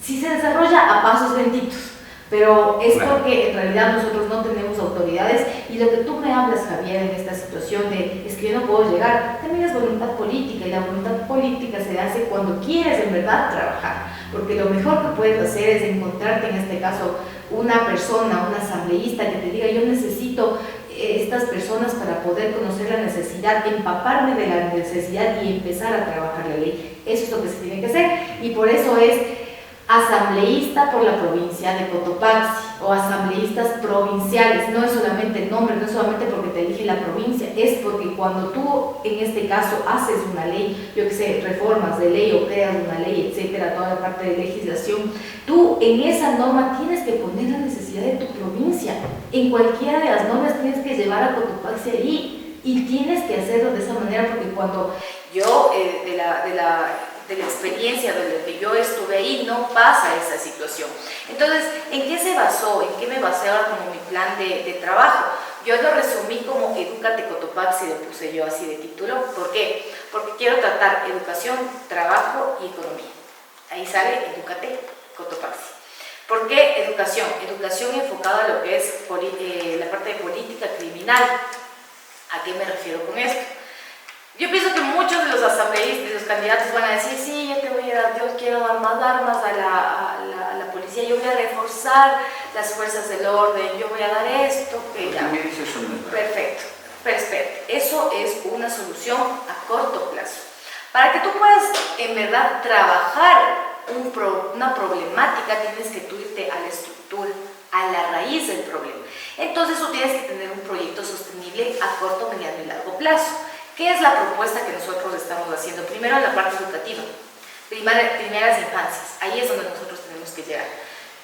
C: Sí se desarrolla a pasos lentitos, pero es porque en realidad nosotros no tenemos autoridades, y lo que tú me hablas, Javier, en esta situación de es que yo no puedo llegar, también es voluntad política, y la voluntad política se hace cuando quieres en verdad trabajar, porque lo mejor que puedes hacer es encontrarte en este caso una persona, un asambleísta que te diga yo necesito estas personas para poder conocer la necesidad, empaparme de la necesidad y empezar a trabajar la ley. Eso es lo que se tiene que hacer, y por eso es asambleísta por la provincia de Cotopaxi o asambleístas provinciales. No es solamente el nombre, no es solamente porque te elige la provincia, es porque cuando tú tú en este caso haces una ley, yo que sé, reformas de ley o creas una ley, etcétera, toda la parte de legislación, tú en esa norma tienes que poner la necesidad de tu provincia. En cualquiera de las normas tienes que llevar a Cotopaxi ahí y tienes que hacerlo de esa manera, porque cuando yo de la experiencia de lo que yo estuve ahí, no pasa esa situación. Entonces, ¿en qué se basó? ¿En qué me basé ahora como mi plan de trabajo? Yo lo resumí como Edúcate Cotopaxi, le puse yo así de título. ¿Por qué? Porque quiero tratar educación, trabajo y economía. Ahí sale Edúcate Cotopaxi. ¿Por qué educación? Educación enfocada a lo que es la parte de política criminal. ¿A qué me refiero con esto? Yo pienso que muchos de los asambleístas, de los candidatos van a decir, sí, yo quiero dar más armas a la policía, yo voy a reforzar las fuerzas del orden, yo voy a dar esto, que ya. Perfecto, pero espérate, eso es una solución a corto plazo. Para que tú puedas en verdad trabajar una problemática, tienes que tú irte a la estructura, a la raíz del problema. Entonces tú tienes que tener un proyecto sostenible a corto, mediano y largo plazo. ¿Qué es la propuesta que nosotros estamos haciendo? Primero, la parte educativa, primeras infancias, ahí es donde nosotros tenemos que llegar.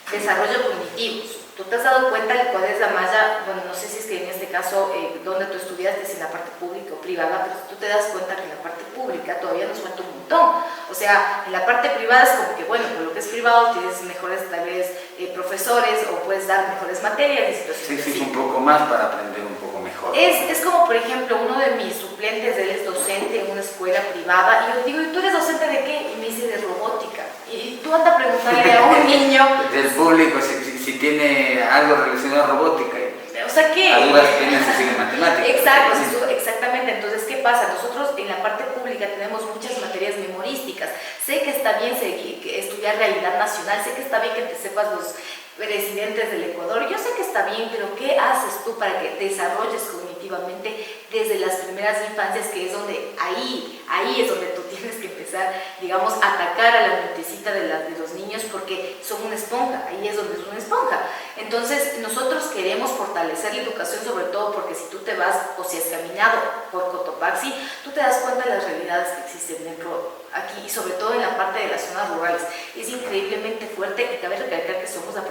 C: Desarrollo cognitivo. ¿Tú te has dado cuenta de cuál es la malla? Bueno, no sé si es que en este caso, donde tú estudiaste, si en la parte pública o privada, pero tú te das cuenta que en la parte pública todavía nos falta un montón. O sea, en la parte privada es como que, bueno, por lo que es privado tienes mejores, tal vez, profesores o puedes dar mejores materias y situaciones.
B: Sí, un poco más para aprender un poco mejor.
C: Es como, por ejemplo, uno de mis suplentes, él es docente en una escuela privada, y yo digo, ¿y tú eres docente de qué? Y me dice, de robótica. Y tú andas a preguntarle a un niño...
B: Del público, si tiene algo relacionado a robótica.
C: O sea, ¿qué?
B: A duras penas se sigue matemáticas.
C: Exacto, exactamente. Entonces, ¿qué pasa? Nosotros en la parte pública tenemos muchas materias memorísticas. Sé que está bien estudiar realidad nacional, sé que está bien que te sepas los presidentes del Ecuador, yo sé que está bien, pero ¿qué haces tú para que desarrolles cognitivamente desde las primeras infancias, que es donde ahí es donde tú tienes que empezar, digamos, a atacar a la mentecita de los niños, porque son una esponja, ahí es donde es una esponja. Entonces nosotros queremos fortalecer la educación, sobre todo porque si tú te vas o si has caminado por Cotopaxi, tú te das cuenta de las realidades que existen dentro aquí y sobre todo en la parte de las zonas rurales. Es increíblemente fuerte, y cabe recalcar que somos la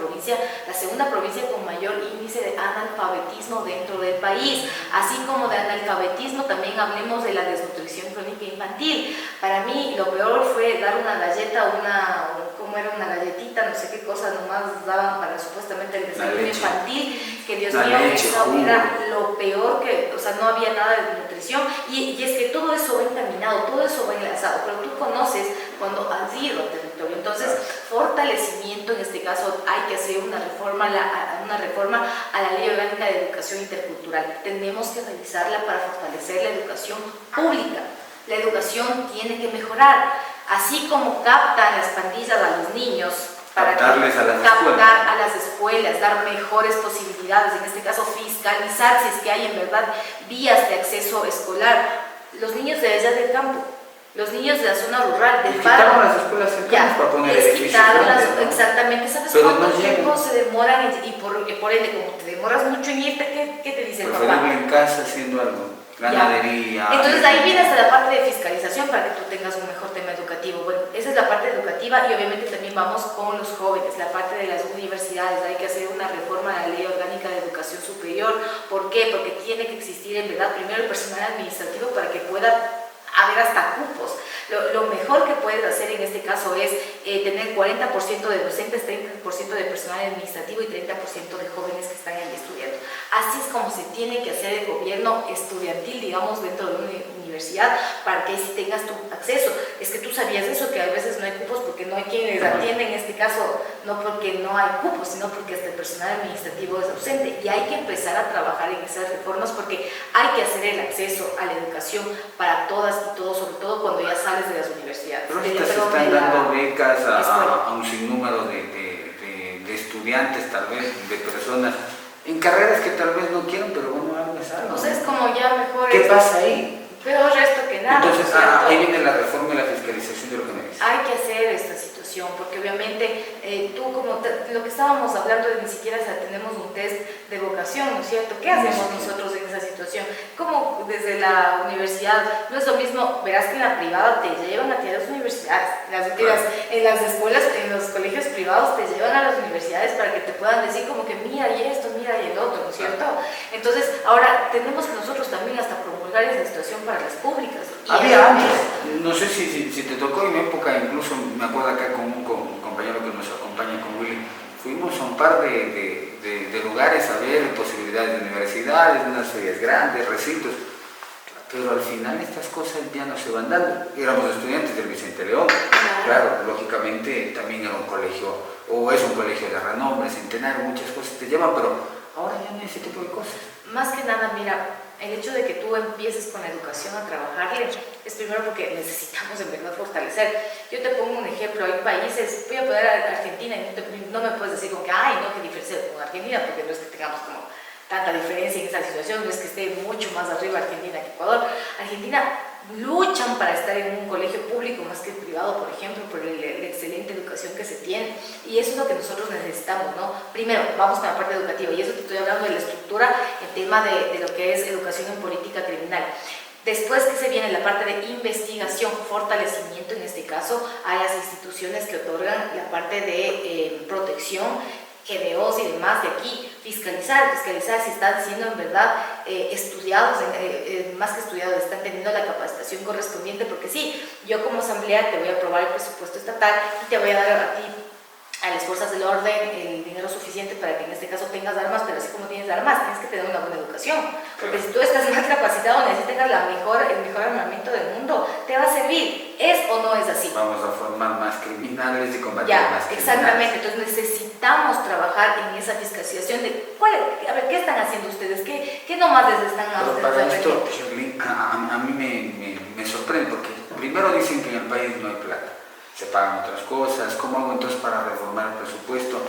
C: segunda provincia con mayor índice de analfabetismo dentro del país. Así como de analfabetismo, también hablemos de la desnutrición crónica infantil. Para mí lo peor fue dar una galleta, como era una galletita, no sé qué cosa nomás daban para supuestamente el desayuno infantil, que Dios mío, eso era lo peor, o sea, no había nada de nutrición, y es que todo eso va encaminado, todo eso va enlazado, pero tú conoces cuando has ido al territorio. Entonces, fortalecimiento, en este caso hay que hacer una reforma a la Ley Orgánica de Educación Intercultural. Tenemos que revisarla para fortalecer la educación pública. La educación tiene que mejorar, así como captan las pandillas a los niños para captar a las escuelas, dar mejores posibilidades, en este caso fiscalizar si es que hay en verdad vías de acceso escolar. Los niños de allá del campo, los niños de la zona rural, del páramo,
B: las escuelas cercanas para poner edificios grandes, ¿no?
C: Exactamente. ¿Sabes cuánto tiempo se demoran? Y por ende, como te demoras mucho en irte, ¿qué te dice el papá?
B: Preferible en casa haciendo algo, ganadería.
C: Entonces ahí viene hasta la parte de fiscalización para que tú tengas un mejor tema educativo. Bueno, esa es la parte educativa, y obviamente también vamos con los jóvenes, la parte de las universidades. Hay que hacer una reforma a la Ley Orgánica de Educación Superior. ¿Por qué? Porque tiene que existir en verdad primero el personal administrativo para que pueda haber hasta cupos. Lo mejor que puedes hacer en este caso es tener 40% de docentes, 30% de personal administrativo y 30% de jóvenes que están ahí estudiando. Así es como se tiene que hacer el gobierno estudiantil, digamos, dentro de una universidad, para que si tengas tu acceso. Es que tú sabías eso, que a veces no hay cupos porque no hay quien les atienda, en este caso, no porque no hay cupos, sino porque hasta el personal administrativo es ausente. Y hay que empezar a trabajar en esas reformas, porque hay que hacer el acceso a la educación para todas y todos, sobre todo cuando ya sales de las universidades.
B: Pero ahorita se están dando becas a un sinnúmero de estudiantes, tal vez, de personas en carreras que tal vez no quieren, pero bueno, algo es algo.
C: O sea, es como ya mejor...
B: ¿Qué pasa ahí?
C: Peor resto que nada.
B: Entonces, ahí viene la reforma y la fiscalización de lo que me dice.
C: Hay que hacer esta situación. situación, porque obviamente tú, como lo que estábamos hablando, de ni siquiera tenemos un test de vocación, ¿no es cierto? ¿Qué hacemos nosotros en esa situación? Como desde la universidad, no es lo mismo, verás que en la privada te llevan a ti a las universidades, en las escuelas, en los colegios privados te llevan a las universidades para que te puedan decir como que mira y esto, mira y el otro, ¿no es cierto? Entonces, ahora tenemos que nosotros también hasta promulgar esa situación para las públicas.
B: Había antes, no sé si te tocó en mi época, incluso me acuerdo acá con un compañero que nos acompaña, con Willy, fuimos a un par de lugares a ver posibilidades de universidades, de unas ferias grandes, recintos, pero al final estas cosas ya no se van dando. Éramos estudiantes del Vicente León, claro, lógicamente también era un colegio, o es un colegio de renombre, centenario, muchas cosas te llevan, pero ahora ya no hay ese tipo de cosas.
C: Más que nada, mira, el hecho de que tú empieces con la educación a trabajarle es primero porque necesitamos en verdad fortalecer. Yo te pongo un ejemplo, hay países, voy a poner a Argentina y no me puedes decir como que, ay, no, que diferencia con Argentina, porque no es que tengamos como tanta diferencia en esa situación, no es que esté mucho más arriba Argentina que Ecuador. Argentina luchan para estar en un colegio público más que privado, por ejemplo, por la excelente educación que se tiene, y eso es lo que nosotros necesitamos, ¿no? Primero, vamos con la parte educativa, y eso te estoy hablando de la estructura, el tema de lo que es educación en política criminal. Después que se viene la parte de investigación, fortalecimiento en este caso a las instituciones que otorgan la parte de protección, GBOs y demás de aquí, fiscalizar si están siendo en verdad estudiados, más que estudiados, están teniendo la capacitación correspondiente, porque sí, yo como asamblea te voy a aprobar el presupuesto estatal y te voy a dar a ti, a las fuerzas del orden, el dinero suficiente para que en este caso tengas armas, pero así como tienes armas, tienes que tener una buena educación, porque si tú estás mal capacitado, necesitas tener el mejor armamento del mundo, te va a servir, ¿es o no es así?
B: Vamos a formar más criminales y combatir más criminales.
C: Exactamente, entonces necesitamos trabajar en esa fiscalización de, a ver, ¿qué están haciendo ustedes? ¿Qué nomás les están haciendo?
B: Pero para esto, Sherlyn, a mí me sorprende, porque primero dicen que en el país no hay plata, se pagan otras cosas, ¿cómo hago entonces para reformar el presupuesto?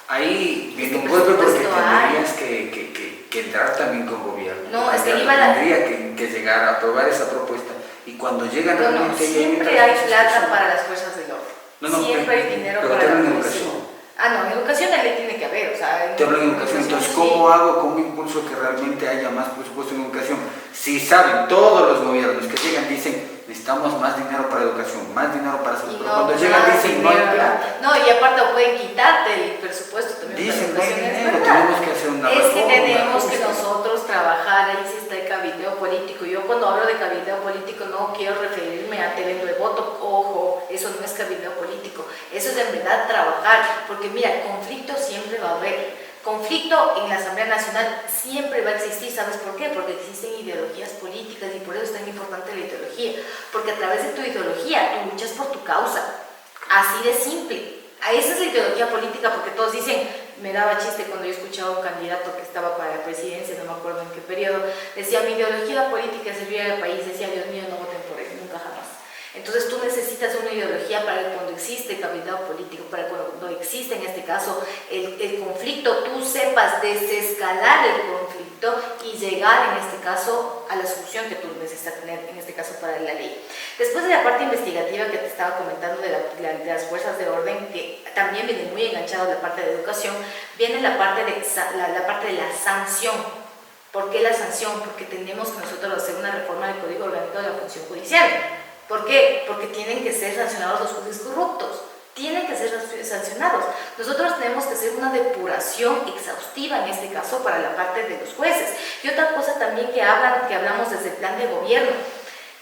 B: Ahí viene un golpe porque tendrías que entrar también con gobierno.
C: No, es que
B: tendría que llegar a aprobar esa propuesta, y cuando llegan realmente...
C: siempre hay plata para las fuerzas del orden. Siempre hay dinero para la educación. No, en educación la ley tiene que haber, o sea...
B: Te hablo de educación, entonces, ¿cómo hago, cómo impulso que realmente haya más presupuesto en educación? Si saben, todos los gobiernos que llegan dicen, necesitamos más dinero para educación, más dinero para salud, pero cuando llegan dicen, no hay plata.
C: No, y aparte pueden quitarte el presupuesto también.
B: Dicen, no hay dinero, tenemos que hacer una reforma.
C: Es que tenemos que nosotros trabajar, ahí sí está el cabildeo político. Yo cuando hablo de cabildeo político no quiero referirme a te vendo de voto, ojo, eso no es cabildeo político, eso es de verdad trabajar, porque mira, el conflicto siempre va a haber. Conflicto en la Asamblea Nacional siempre va a existir, ¿sabes por qué? Porque existen ideologías políticas y por eso es tan importante la ideología, porque a través de tu ideología tú luchas por tu causa, así de simple. Esa es la ideología política, porque todos dicen, me daba chiste cuando yo escuchaba a un candidato que estaba para la presidencia, no me acuerdo en qué periodo, decía, mi ideología política es servir al país, decía, Dios mío, no voten por él, nunca jamás. Entonces tú necesitas una ideología para cuando existe cabildeo político, para cuando existe en este caso el conflicto, tú sepas desescalar el conflicto y llegar en este caso a la solución que tú necesitas tener, en este caso para la ley. Después de la parte investigativa que te estaba comentando de las fuerzas de orden, que también viene muy enganchado a la parte de educación, viene la parte de la sanción. ¿Por qué la sanción? Porque tenemos que nosotros hacer una reforma del Código Orgánico de la Función Judicial. ¿Por qué? Porque tienen que ser sancionados los jueces corruptos, tienen que ser sancionados. Nosotros tenemos que hacer una depuración exhaustiva en este caso para la parte de los jueces. Y otra cosa también que hablamos desde el plan de gobierno,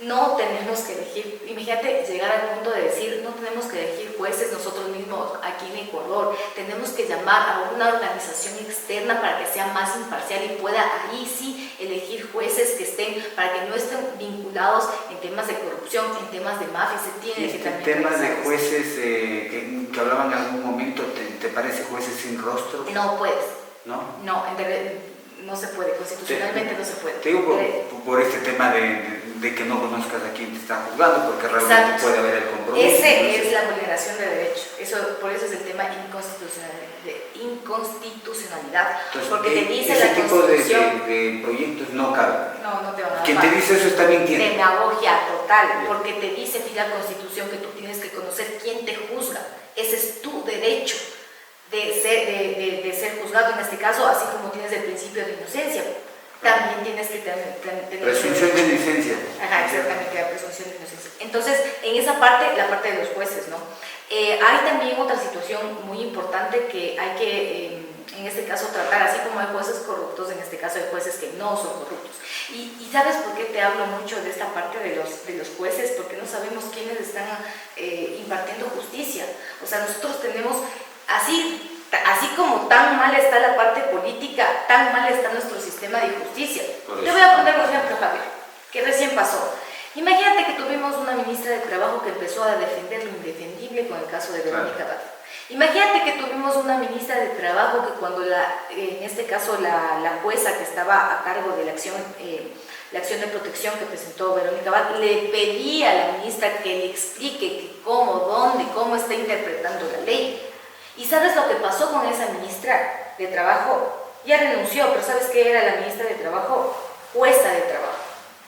C: no tenemos que elegir, imagínate llegar al punto de decir, no tenemos que elegir jueces nosotros mismos aquí en Ecuador, tenemos que llamar a una organización externa para que sea más imparcial y pueda ahí sí elegir jueces que estén, para que no estén vinculados en temas de corrupción, en temas de mafia, se tiene que también...
B: En temas de jueces que hablaban en algún momento, ¿te parece jueces sin rostro?
C: No puedes.
B: ¿No?
C: No, en realidad no se puede, constitucionalmente no se puede.
B: Te digo por este tema de que no conozcas a quién te está juzgando, porque realmente puede haber el compromiso.
C: Ese es la vulneración de derechos, por eso es el tema inconstitucionalidad.
B: Entonces,
C: porque te dice
B: ese
C: la
B: tipo
C: Constitución...
B: de proyectos no caben.
C: No te van a dar.
B: Quien te dice eso está mintiendo.
C: Demagogia total, porque te dice la Constitución que tú tienes que conocer quién te juzga.
A: ese es tu derecho de ser juzgado en este caso, así como tienes el principio de inocencia. También tienes que tener
B: presunción de inocencia.
A: Ajá, exactamente, la presunción de inocencia. Entonces, en esa parte, la parte de los jueces, ¿no? Hay también otra situación muy importante que hay que, en este caso, tratar, así como hay jueces corruptos, en este caso hay jueces que no son corruptos. Y ¿sabes por qué te hablo mucho de esta parte de los jueces? Porque no sabemos quiénes están impartiendo justicia. O sea, nosotros tenemos, así como tan mal está la parte política, tan mal está nuestro sistema de justicia. Te voy a poner un ejemplo, Javier, que recién pasó. Imagínate que tuvimos una ministra de Trabajo que empezó a defender lo indefendible con el caso de Verónica Abad. Imagínate que tuvimos una ministra de Trabajo que cuando en este caso la jueza que estaba a cargo de la acción de protección que presentó Verónica Abad, le pedía a la ministra que le explique cómo, dónde, cómo está interpretando la ley. ¿Y sabes lo que pasó con esa ministra de Trabajo? Ya renunció, pero ¿sabes qué era la ministra de Trabajo? Jueza de Trabajo.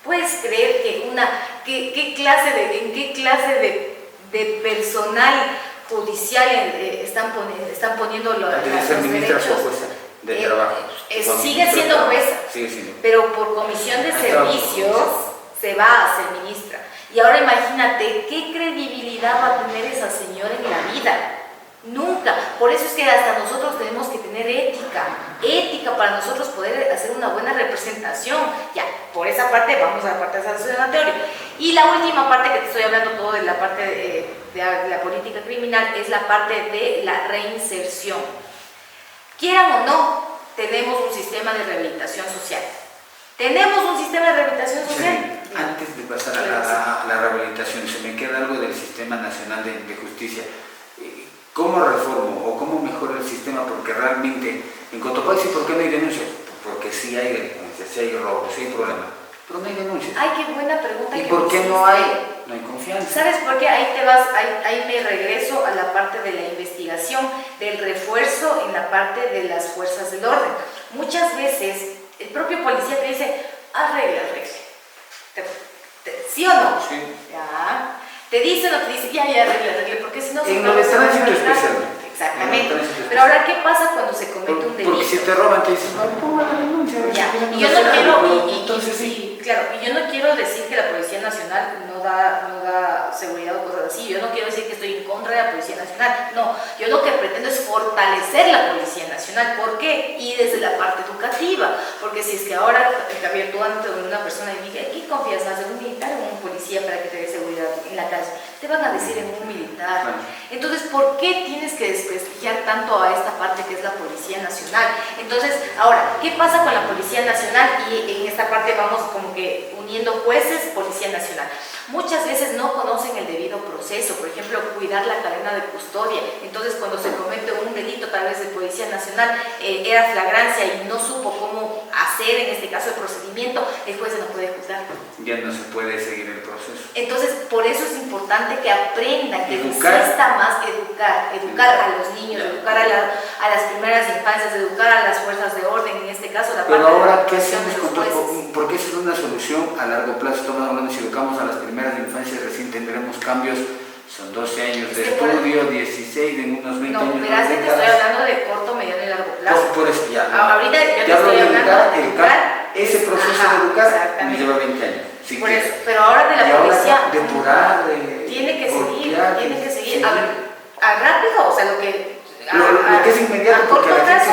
A: ¿Puedes creer que en qué clase de personal judicial están poniendo los derechos?
B: De trabajo.
A: Sigue siendo jueza, pero por comisión de servicios se va a ser ministra. Y ahora imagínate qué credibilidad va a tener esa señora en la vida. Nunca. Por eso es que hasta nosotros tenemos que tener ética para nosotros poder hacer una buena representación. Ya, por esa parte vamos a la parte sancionatoria. Y la última parte que te estoy hablando todo de la parte de la política criminal es la parte de la reinserción. Quieran o no, tenemos un sistema de rehabilitación social. ¿Tenemos un sistema de rehabilitación social?
B: Sí. Antes de pasar a la rehabilitación, se me queda algo del Sistema Nacional de Justicia. ¿Cómo reformo o cómo mejoro el sistema? Porque realmente en Cotopaxi, ¿por qué no hay denuncias? Porque sí hay denuncias, sí hay robos, sí hay problemas, pero no hay denuncias.
A: Ay, qué buena pregunta.
B: ¿Y por qué no hay? No hay confianza.
A: ¿Sabes por qué? Ahí me regreso a la parte de la investigación, del refuerzo en la parte de las fuerzas del orden. Muchas veces el propio policía te dice, arregle. ¿Sí o no?
B: Sí.
A: Ya. Te dice o no te dice, ya arregle, porque si no...
B: En lo de tránsito especialmente.
A: Exactamente. Pero ahora, ¿qué pasa cuando se comete un delito?
B: Porque si te roban, te dicen, no, ponga la denuncia.
A: Ya. Y yo no quiero, claro, y yo no quiero decir que la Policía Nacional no da seguridad o cosas así. Yo no quiero decir que estoy en contra de la Policía Nacional. No, yo lo que pretendo es fortalecer la Policía Nacional. ¿Por qué? Y desde la parte educativa. Porque si es que ahora, Javier, tú ante una persona y dije, ¿qué confías más en un militar o en un policía para que te dé seguridad en la calle? Te van a decir en un militar. Entonces, ¿por qué tienes que desprestigiar tanto a esta parte que es la Policía Nacional? Entonces, ahora, ¿qué pasa con la Policía Nacional? Y en esta parte vamos como que uniendo jueces, Policía Nacional. Muchas veces no conocen el debido proceso, por ejemplo, cuidar la cadena de custodia. Entonces, cuando se comete un delito, tal vez de Policía Nacional, era flagrancia y no supo cómo hacer, en este caso, el procedimiento, el juez no puede juzgar.
B: Ya no se puede seguir el proceso.
A: Entonces, por eso es importante que aprendan, que exista más educar a los niños, educar a las primeras infancias, educar a las fuerzas de orden, en este caso, la parte de la educación.
B: Pero ahora, ¿qué hacemos con todo? Porque esa es una solución a largo plazo. Estamos hablando, si educamos a las primeras infancias, recién tendremos cambios. Son 12 años de estudio, 16 en unos 20 años.
A: No, verás que te estoy hablando de corto, mediano y largo plazo.
B: Por eso ya.
A: Ahorita yo te estoy hablando de educar.
B: Ese proceso de educar me lleva 20 años.
A: Sí, por eso, pero ahora de la policía
B: depurar,
A: tiene que seguir, a ver, rápido, o sea, lo que
B: es inmediato,
A: a corto plazo,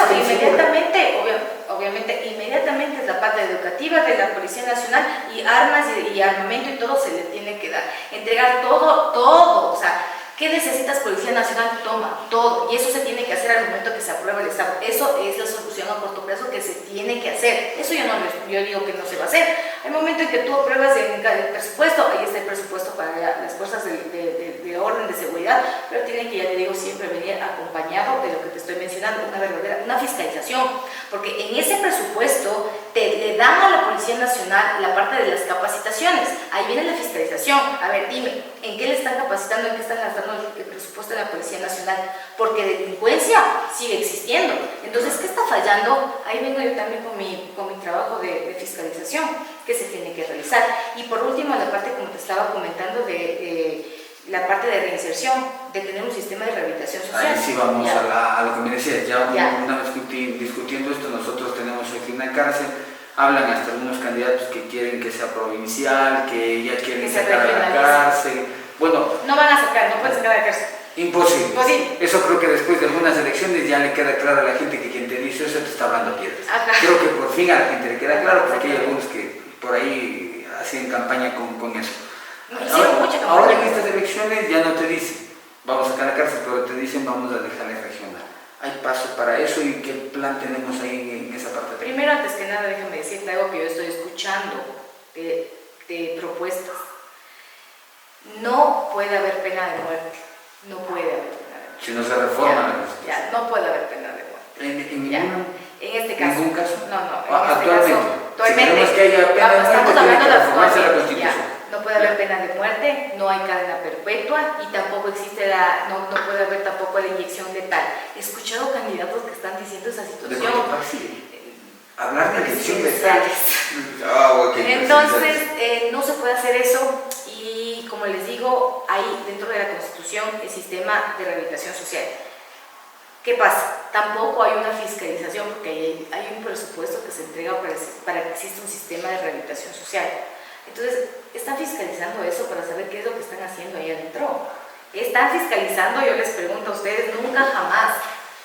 A: obviamente, inmediatamente es la parte educativa de la Policía Nacional, y armas y armamento y todo se le tiene que dar, entregar todo, o sea, ¿qué necesitas Policía Nacional? Toma, todo. Y eso se tiene que hacer al momento que se aprueba el Estado. Eso es la solución a corto plazo que se tiene que hacer. Eso yo digo que no se va a hacer. Al momento en que tú apruebas el presupuesto, ahí está el presupuesto para las fuerzas de orden, de seguridad, pero tiene que, ya te digo, siempre venir acompañado de lo que te estoy mencionando, una fiscalización. Porque en ese presupuesto le dan a la Policía Nacional la parte de las capacitaciones. Ahí viene la fiscalización. A ver, dime, ¿en qué le están capacitando? ¿En qué están gastando el presupuesto de la Policía Nacional? Porque delincuencia sigue existiendo. Entonces, ¿qué está fallando? Ahí vengo yo también con mi trabajo de fiscalización que se tiene que realizar. Y por último, la parte, como te estaba comentando, de
C: la parte de reinserción, de tener un sistema de rehabilitación social.
B: Ahí sí vamos a lo que me decías, ya. Una vez discutiendo esto, nosotros tenemos aquí una cárcel, hablan hasta algunos candidatos que quieren que sea provincial, que ya quieren
C: que
B: sacar a la cárcel. Bueno,
C: no van a sacar, no pueden sacar a la cárcel.
B: Imposible.
C: Pues sí.
B: Eso creo que después de algunas elecciones ya le queda claro a la gente que quien te dice eso te está hablando piedras.
C: Ajá.
B: Creo que por fin a la gente le queda claro, porque hay algunos que por ahí hacían campaña con eso. Ahora en estas elecciones ya no te dicen vamos a sacar a la cárcel, pero te dicen vamos a dejarle regional. ¿Hay paso para eso y qué plan tenemos ahí en esa parte?
C: Primero, antes que nada, déjame decirte algo que yo estoy escuchando de propuestas. No puede haber pena de muerte. No puede haber pena de muerte.
B: Si no se reforma la Constitución.
C: Ya, no puede haber pena de muerte. En este caso.
B: ¿Ningún caso?
C: No,
B: Actualmente.
C: Actualmente.
B: Si que haya pena de muerte,
C: estamos hablando de la
B: Constitución.
C: No puede haber pena de muerte, no hay cadena perpetua y tampoco existe no puede haber tampoco la inyección letal. He escuchado candidatos que están diciendo esa situación.
B: Hablar de inyección letal.
C: Entonces, no se puede hacer eso y como les digo, hay dentro de la Constitución el sistema de rehabilitación social. ¿Qué pasa? Tampoco hay una fiscalización porque hay un presupuesto que se entrega para que exista un sistema de rehabilitación social. Entonces, están fiscalizando eso para saber qué es lo que están haciendo ahí adentro. ¿Están fiscalizando? Yo les pregunto a ustedes, nunca jamás.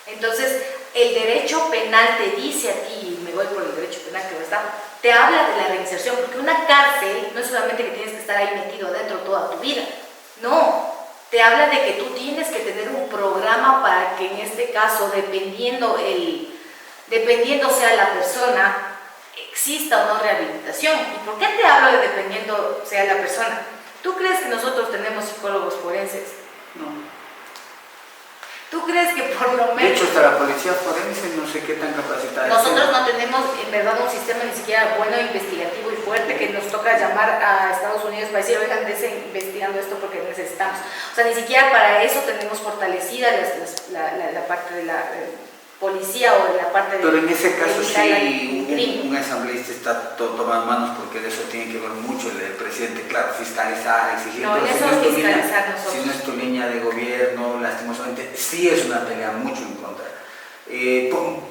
C: Entonces, el derecho penal te dice a ti, y me voy por el derecho penal que está, te habla de la reinserción, porque una cárcel no es solamente que tienes que estar ahí metido adentro toda tu vida, no, te habla de que tú tienes que tener un programa para que en este caso, dependiendo sea la persona, exista o no rehabilitación. ¿Y por qué te hablo de dependiendo sea la persona? ¿Tú crees que nosotros tenemos psicólogos forenses?
B: No.
C: ¿Tú crees que por lo menos...
B: De hecho, hasta la policía forense no sé qué tan capacitada.
C: Nosotros no tenemos en verdad un sistema ni siquiera bueno, investigativo y fuerte, que nos toca llamar a Estados Unidos para decir, oigan, investigando esto porque necesitamos. O sea, ni siquiera para eso tenemos fortalecida la parte de la policía o la parte de...
B: Pero en ese caso sí, un asambleísta está tomando manos porque de eso tiene que ver mucho el presidente, claro, fiscalizar, exigir.
C: No, en eso fiscalizar nosotros.
B: Si no es tu línea de gobierno, lastimosamente, sí es una pelea mucho en contra.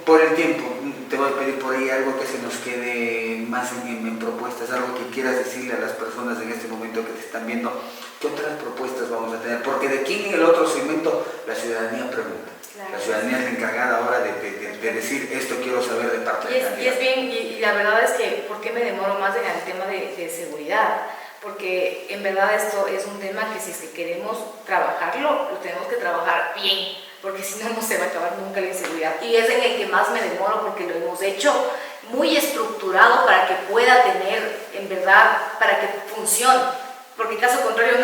B: Por el tiempo, te voy a pedir por ahí algo que se nos quede más en propuestas, algo que quieras decirle a las personas en este momento que te están viendo, ¿qué otras propuestas vamos a tener? Porque de aquí en el otro segmento la ciudadanía pregunta. Claro. La ciudadanía es la encargada ahora de decir esto quiero saber de parte de la
C: y la verdad es que, ¿por qué me demoro más en el tema de seguridad? Porque en verdad esto es un tema que si es que queremos trabajarlo, lo tenemos que trabajar bien, porque si no, no se va a acabar nunca la inseguridad. Y es en el que más me demoro porque lo hemos hecho muy estructurado para que pueda tener, en verdad, para que funcione. Porque caso contrario,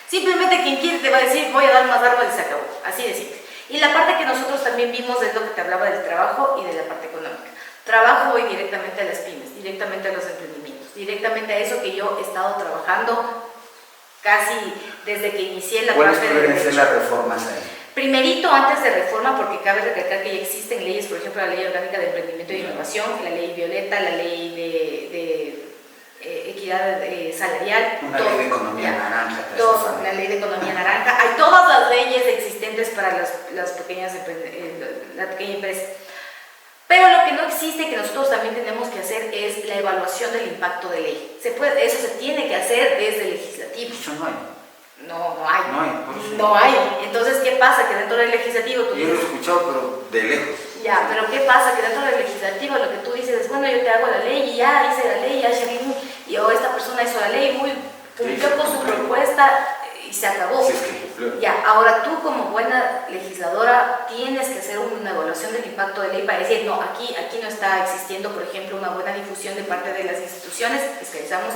C: simplemente quien quiere te va a decir, voy a dar más armas y se acabó, así de simple. Y la parte que nosotros también vimos es lo que te hablaba del trabajo y de la parte económica. Trabajo voy directamente a las pymes, directamente a los emprendimientos, directamente a eso que yo he estado trabajando casi desde que inicié la parte de...
B: ¿Cuáles pueden ser las reformas ahí?
C: Primerito, antes de reforma, porque cabe recalcar que ya existen leyes, por ejemplo, la Ley Orgánica de Emprendimiento y Innovación, la Ley Violeta, la Ley de Equidad Salarial.
B: Una ley de economía naranja.
C: La Ley de Economía Naranja. Hay todas las leyes existentes para las pequeñas la pequeña empresa. Pero lo que no existe, que nosotros también tenemos que hacer, es la evaluación del impacto de ley. Eso se tiene que hacer desde el legislativo.
B: Eso no hay.
C: No hay. Entonces, ¿qué pasa? Que dentro del legislativo...
B: Yo lo he escuchado, pero de lejos.
C: Ya, pero ¿qué pasa? Que dentro del legislativo lo que tú dices es, bueno, yo te hago la ley y ya hice la ley, y esta persona hizo la ley, cumplió con su propuesta y se acabó.
B: Sí, es que...
C: Ya, ahora tú como buena legisladora tienes que hacer una evaluación del impacto de ley para decir, no, aquí no está existiendo, por ejemplo, una buena difusión de parte de las instituciones, fiscalizamos,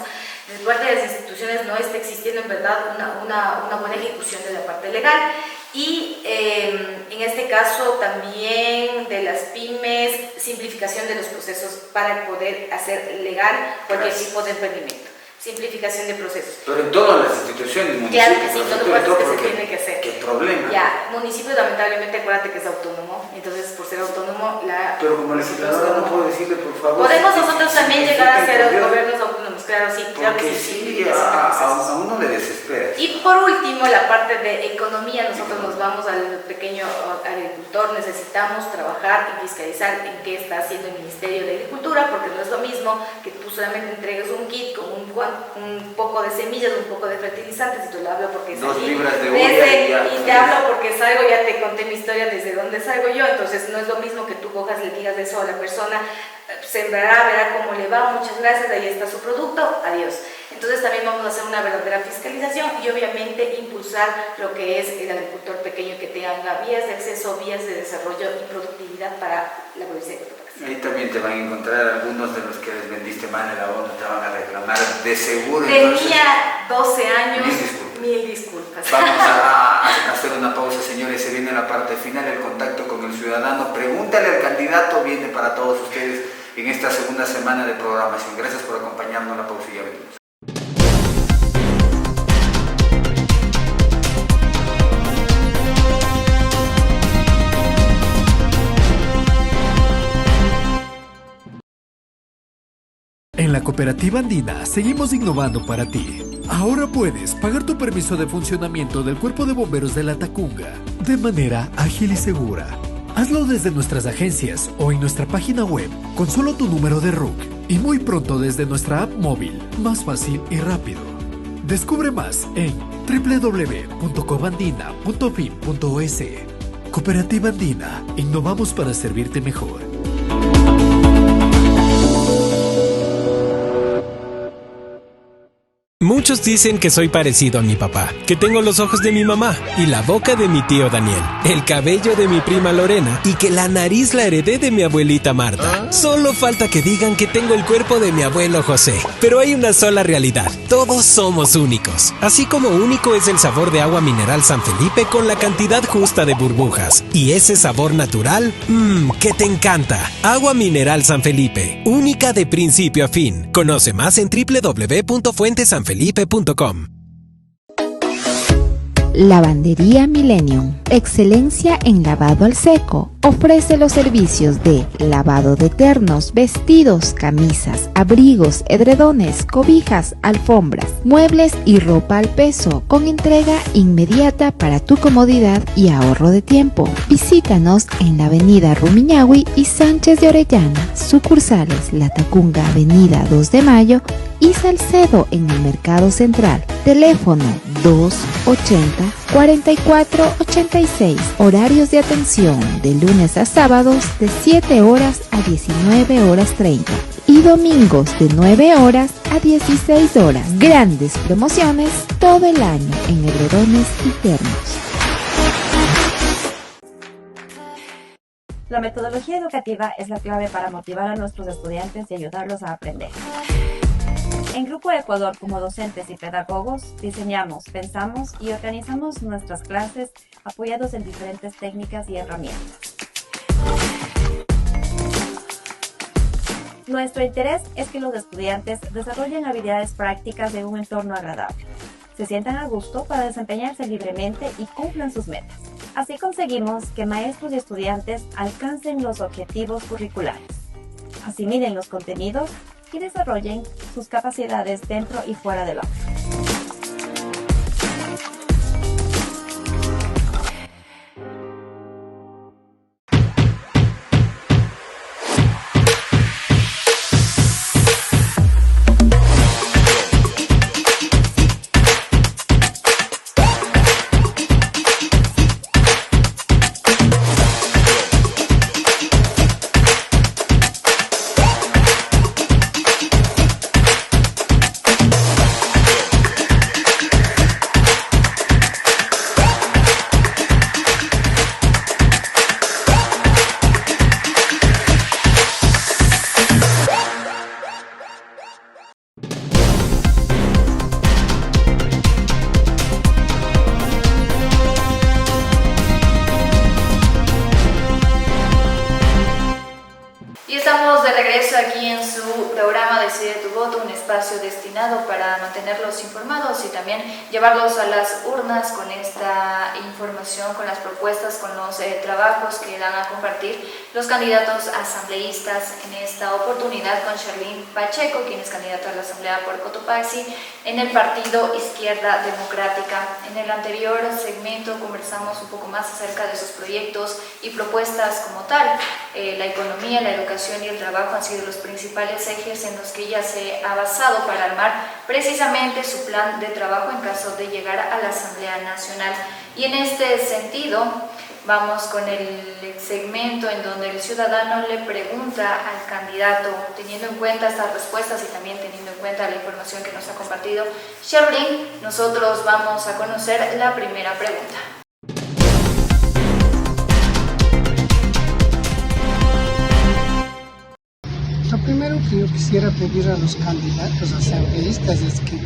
C: de parte de las instituciones no está existiendo en verdad una buena ejecución de la parte legal. Y en este caso también de las pymes, simplificación de los procesos para poder hacer legal cualquier tipo de emprendimiento. Simplificación de procesos.
B: Pero en todas las instituciones, municipios,
C: claro que sí, todo que se tiene que hacer.
B: ¿Qué problema?
C: Ya, municipio lamentablemente, acuérdate que es autónomo, entonces por ser autónomo,
B: Pero como legisladora no puedo decirle, por favor...
C: Podemos nosotros también llegar a ser gobiernos autónomos, claro, sí, claro que
B: sí. Porque a uno le desespera.
C: Y por último, la parte de economía, nosotros nos vamos al pequeño agricultor, necesitamos trabajar y fiscalizar en qué está haciendo el Ministerio de Agricultura, porque no es lo mismo que tú solamente entregues un kit con un poco de semillas, un poco de fertilizantes, y tú le hablo porque
B: 2 libras de urea
C: y te hablo porque salgo, ya te conté mi historia desde dónde salgo yo, entonces no es lo mismo que tú cojas y le digas eso a la persona, sembrará, verá cómo le va, muchas gracias, ahí está su producto, adiós. Entonces también vamos a hacer una verdadera fiscalización y obviamente impulsar lo que es el agricultor pequeño, que tenga vías de acceso, vías de desarrollo y productividad para la provincia de Cotopaxi.
B: Ahí también te van a encontrar algunos de los que les vendiste mal el abono, te van a reclamar de seguro.
C: Tenía 12 años,
B: mil disculpas. Vamos a hacer una pausa, señores, se viene la parte final, el contacto con el ciudadano. Pregúntale al candidato, viene para todos ustedes en esta segunda semana de programación. Gracias por acompañarnos, la pausa y ya venimos.
D: En la Cooperativa Andina seguimos innovando para ti. Ahora puedes pagar tu permiso de funcionamiento del Cuerpo de Bomberos de la Tacunga de manera ágil y segura. Hazlo desde nuestras agencias o en nuestra página web con solo tu número de RUC y muy pronto desde nuestra app móvil, más fácil y rápido. Descubre más en www.cobandina.fin.es. Cooperativa Andina, innovamos para servirte mejor.
E: Muchos dicen que soy parecido a mi papá, que tengo los ojos de mi mamá y la boca de mi tío Daniel, el cabello de mi prima Lorena y que la nariz la heredé de mi abuelita Marta. Solo falta que digan que tengo el cuerpo de mi abuelo José. Pero hay una sola realidad, todos somos únicos. Así como único es el sabor de agua mineral San Felipe con la cantidad justa de burbujas. Y ese sabor natural, que te encanta. Agua mineral San Felipe, única de principio a fin. Conoce más en www.fuentesanfelipe.com.
F: Lavandería Millennium, excelencia en lavado al seco. Ofrece los servicios de lavado de ternos, vestidos, camisas, abrigos, edredones, cobijas, alfombras, muebles y ropa al peso, con entrega inmediata para tu comodidad y ahorro de tiempo. Visítanos en la avenida Rumiñahui y Sánchez de Orellana, sucursales La Tacunga, avenida 2 de Mayo y Salcedo en el Mercado Central. Teléfono 280-4486. Horarios de atención de lunes a sábados de 7 horas a 19 horas 30 y domingos de 9 horas a 16 horas. Grandes promociones todo el año en edredones y ternos.
G: La metodología educativa es la clave para motivar a nuestros estudiantes y ayudarlos a aprender. En Grupo Ecuador, como docentes y pedagogos, diseñamos, pensamos y organizamos nuestras clases apoyados en diferentes técnicas y herramientas. Nuestro interés es que los estudiantes desarrollen habilidades prácticas en un entorno agradable, se sientan a gusto para desempeñarse libremente y cumplan sus metas. Así conseguimos que maestros y estudiantes alcancen los objetivos curriculares, asimilen los contenidos y desarrollen sus capacidades dentro y fuera del aula.
H: Y estamos de regreso aquí en su programa Decide tu Voto, un espacio destinado para mantenerlos informados y también llevarlos a las urnas con esta información, con las propuestas, con los trabajos que dan a compartir los candidatos asambleístas. En esta oportunidad con Charlene Pacheco, quien es candidata a la Asamblea por Cotopaxi en el partido Izquierda Democrática. En el anterior segmento conversamos un poco más acerca de sus proyectos y propuestas como tal. La economía, la educación y el trabajo han sido los principales ejes en los que ella se ha basado para armar precisamente su plan de trabajo en caso de llegar a la Asamblea Nacional. Y en este sentido, vamos con el segmento en donde el ciudadano le pregunta al candidato, teniendo en cuenta estas respuestas y también teniendo en cuenta la información que nos ha compartido Charlene, nosotros vamos a conocer la primera pregunta.
I: Lo primero que yo quisiera pedir a los candidatos asambleístas es que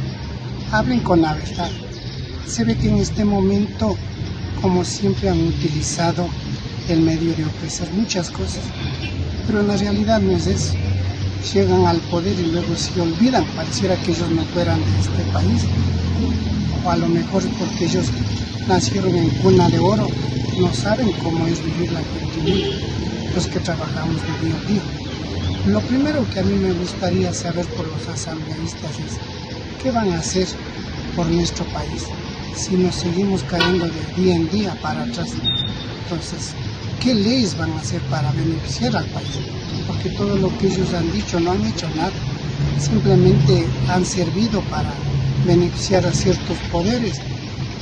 I: hablen con la verdad. Se ve que en este momento, como siempre, han utilizado el medio de ofrecer muchas cosas, pero en la realidad no es eso. Llegan al poder y luego se olvidan, pareciera que ellos no fueran de este país, o a lo mejor porque ellos nacieron en cuna de oro, no saben cómo es vivir la colectividad, los que trabajamos de día a día. Lo primero que a mí me gustaría saber por los asambleístas es qué van a hacer por nuestro país si nos seguimos cayendo de día en día para atrás. Entonces, ¿qué leyes van a hacer para beneficiar al país? Porque todo lo que ellos han dicho no han hecho nada, simplemente han servido para beneficiar a ciertos poderes,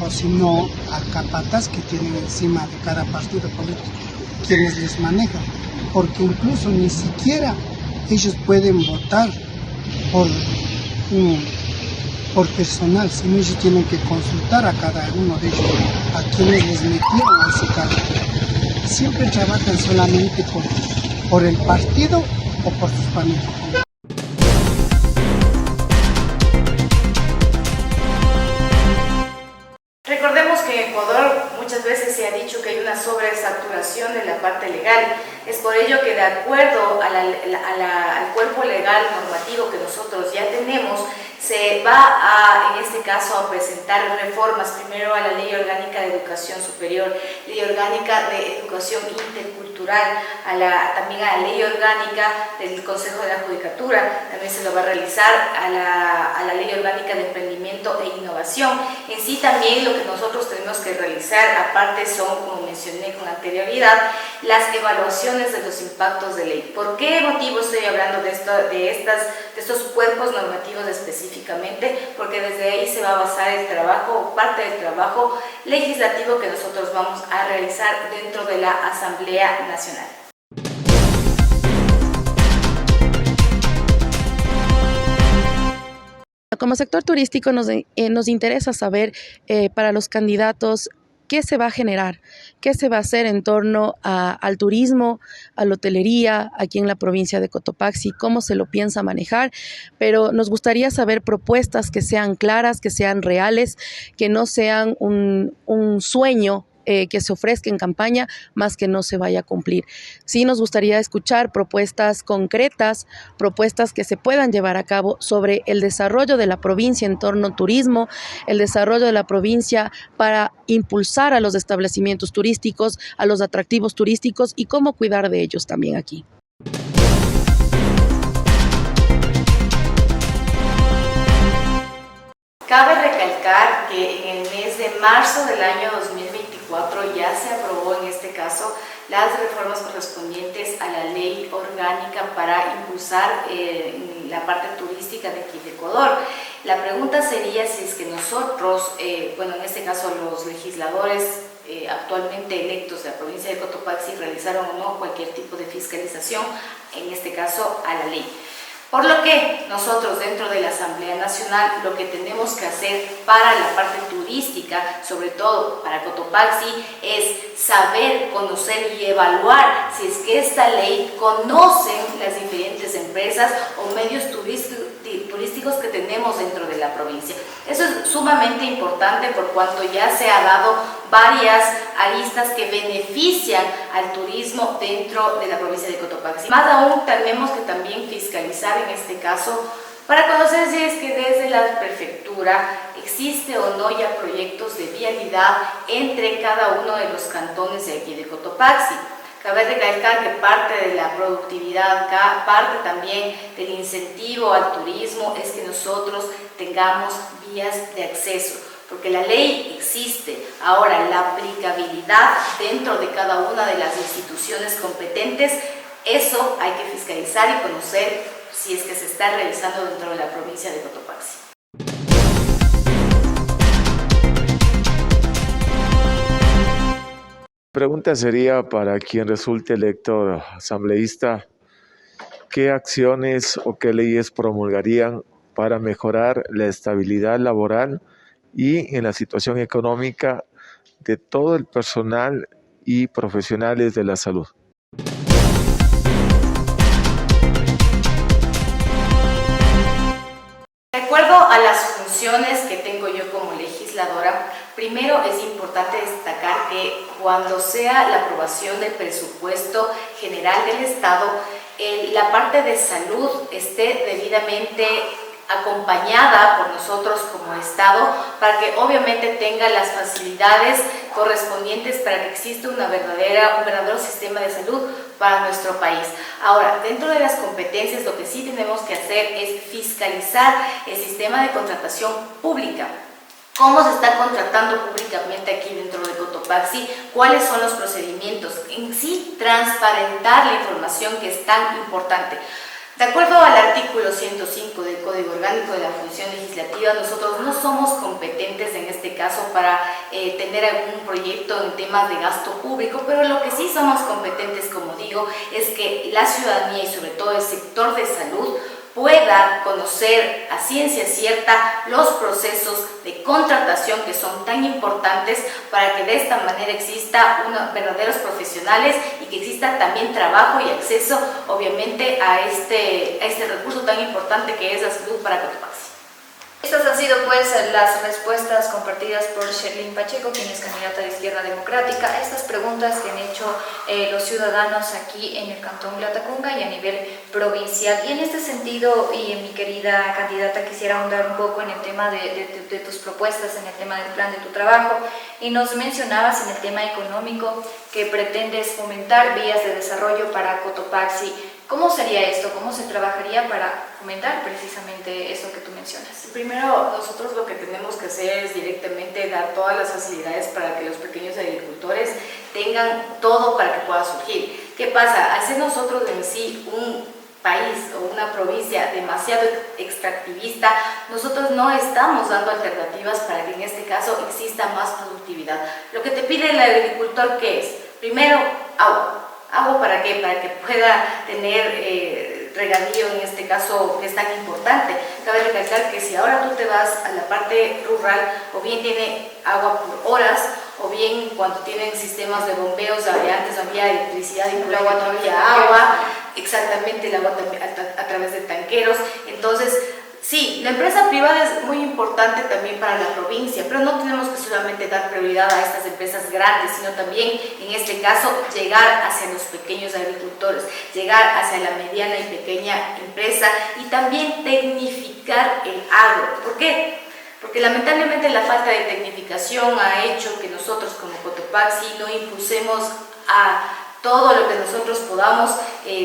I: o si no, al capataz que tienen encima de cada partido político, quienes les manejan, porque incluso ni siquiera ellos pueden votar por personal, sino ellos tienen que consultar a cada uno de ellos, a quienes les metieron a ese cargo. Siempre trabajan solamente por el partido o por sus familias.
C: Recordemos que en Ecuador muchas veces se ha dicho que hay una sobresaturación de la parte legal. Es por ello que de acuerdo al cuerpo legal normativo que nosotros ya tenemos, se va en este caso, a presentar reformas, primero a la Ley Orgánica de Educación Superior, Ley Orgánica de Educación Intercultural, también a la Ley Orgánica del Consejo de la Judicatura, también se lo va a realizar a la Ley Orgánica de Emprendimiento e Innovación. En sí también lo que nosotros tenemos que realizar, aparte son, como mencioné con anterioridad, las evaluaciones de los impactos de ley. ¿Por qué motivo estoy hablando de estos cuerpos normativos específicamente? Porque desde ahí se va a basar el trabajo, parte del trabajo legislativo que nosotros vamos a realizar dentro de la Asamblea Nacional.
J: Como sector turístico nos interesa saber para los candidatos qué se va a generar, qué se va a hacer en torno al turismo, a la hotelería aquí en la provincia de Cotopaxi, cómo se lo piensa manejar, pero nos gustaría saber propuestas que sean claras, que sean reales, que no sean un sueño que se ofrezca en campaña, más que no se vaya a cumplir. Sí nos gustaría escuchar propuestas concretas, propuestas que se puedan llevar a cabo sobre el desarrollo de la provincia en torno al turismo, el desarrollo de la provincia para impulsar a los establecimientos turísticos, a los atractivos turísticos y cómo cuidar de ellos también aquí.
C: Cabe recalcar que en el mes de marzo del año 2024 ya se aprobó en este caso las reformas correspondientes a la ley orgánica para impulsar la parte turística de aquí de Ecuador. La pregunta sería si es que nosotros, en este caso los legisladores actualmente electos de la provincia de Cotopaxi realizaron o no cualquier tipo de fiscalización, en este caso a la ley. Por lo que nosotros dentro de la Asamblea Nacional lo que tenemos que hacer para la parte turística, sobre todo para Cotopaxi, es saber, conocer y evaluar si es que esta ley conocen las diferentes empresas o medios turísticos que tenemos dentro de la provincia. Eso es sumamente importante por cuanto ya se ha dado varias aristas que benefician al turismo dentro de la provincia de Cotopaxi. Más aún tenemos que también fiscalizar en este caso para conocer si es que desde la prefectura existe o no ya proyectos de vialidad entre cada uno de los cantones de aquí de Cotopaxi. Cabe recalcar que parte de la productividad, parte también del incentivo al turismo es que nosotros tengamos vías de acceso, porque la ley existe. Ahora, la aplicabilidad dentro de cada una de las instituciones competentes, eso hay que fiscalizar y conocer si es que se está realizando dentro de la provincia de Cotopaxi.
K: La pregunta sería para quien resulte electo asambleísta, ¿qué acciones o qué leyes promulgarían para mejorar la estabilidad laboral y en la situación económica de todo el personal y profesionales de la salud?
C: De acuerdo a las funciones que tengo yo como legisladora, primero es importante destacar que cuando sea la aprobación del presupuesto general del Estado, la parte de salud esté debidamente acompañada por nosotros como Estado para que obviamente tenga las facilidades correspondientes para que exista un verdadero sistema de salud para nuestro país. Ahora, dentro de las competencias lo que sí tenemos que hacer es fiscalizar el sistema de contratación pública. ¿Cómo se está contratando públicamente aquí dentro de Cotopaxi? ¿Cuáles son los procedimientos? En sí, transparentar la información que es tan importante. De acuerdo al artículo 105 del Código Orgánico de la Función Legislativa, nosotros no somos competentes en este caso para tener algún proyecto en temas de gasto público, pero lo que sí somos competentes, como digo, es que la ciudadanía y sobre todo el sector de salud pueda conocer a ciencia cierta los procesos de contratación que son tan importantes para que de esta manera exista verdaderos profesionales y que exista también trabajo y acceso obviamente a este recurso tan importante que es la salud para Cotopaxi.
H: Estas han sido pues las respuestas compartidas por Sherlyn Pacheco, quien es candidata de Izquierda Democrática, a estas preguntas que han hecho los ciudadanos aquí en el Cantón Latacunga y a nivel provincial. Y en este sentido, y mi querida candidata, quisiera ahondar un poco en el tema de tus propuestas, en el tema del plan de tu trabajo, y nos mencionabas en el tema económico que pretendes fomentar vías de desarrollo para Cotopaxi. ¿Cómo sería esto? ¿Cómo se trabajaría para fomentar precisamente eso que tú mencionas?
C: Primero, nosotros lo que tenemos que hacer es directamente dar todas las facilidades para que los pequeños agricultores tengan todo para que pueda surgir. ¿Qué pasa? Al ser nosotros en sí un país o una provincia demasiado extractivista, nosotros no estamos dando alternativas para que en este caso exista más productividad. Lo que te pide el agricultor, ¿qué es? Primero, agua. ¿Agua para qué? Para que pueda tener regadío, en este caso, que es tan importante. Cabe recalcar que si ahora tú te vas a la parte rural, o bien tiene agua por horas, o bien cuando tienen sistemas de bombeos, antes había electricidad y por agua no había agua, exactamente el agua a través de tanqueros. Entonces, sí, la empresa privada es muy importante también para la provincia, pero no tenemos que solamente dar prioridad a estas empresas grandes, sino también, en este caso, llegar hacia los pequeños agricultores, llegar hacia la mediana y pequeña empresa y también tecnificar el agro. ¿Por qué? Porque lamentablemente la falta de tecnificación ha hecho que nosotros como Cotopaxi no impulsemos a todo lo que nosotros podamos,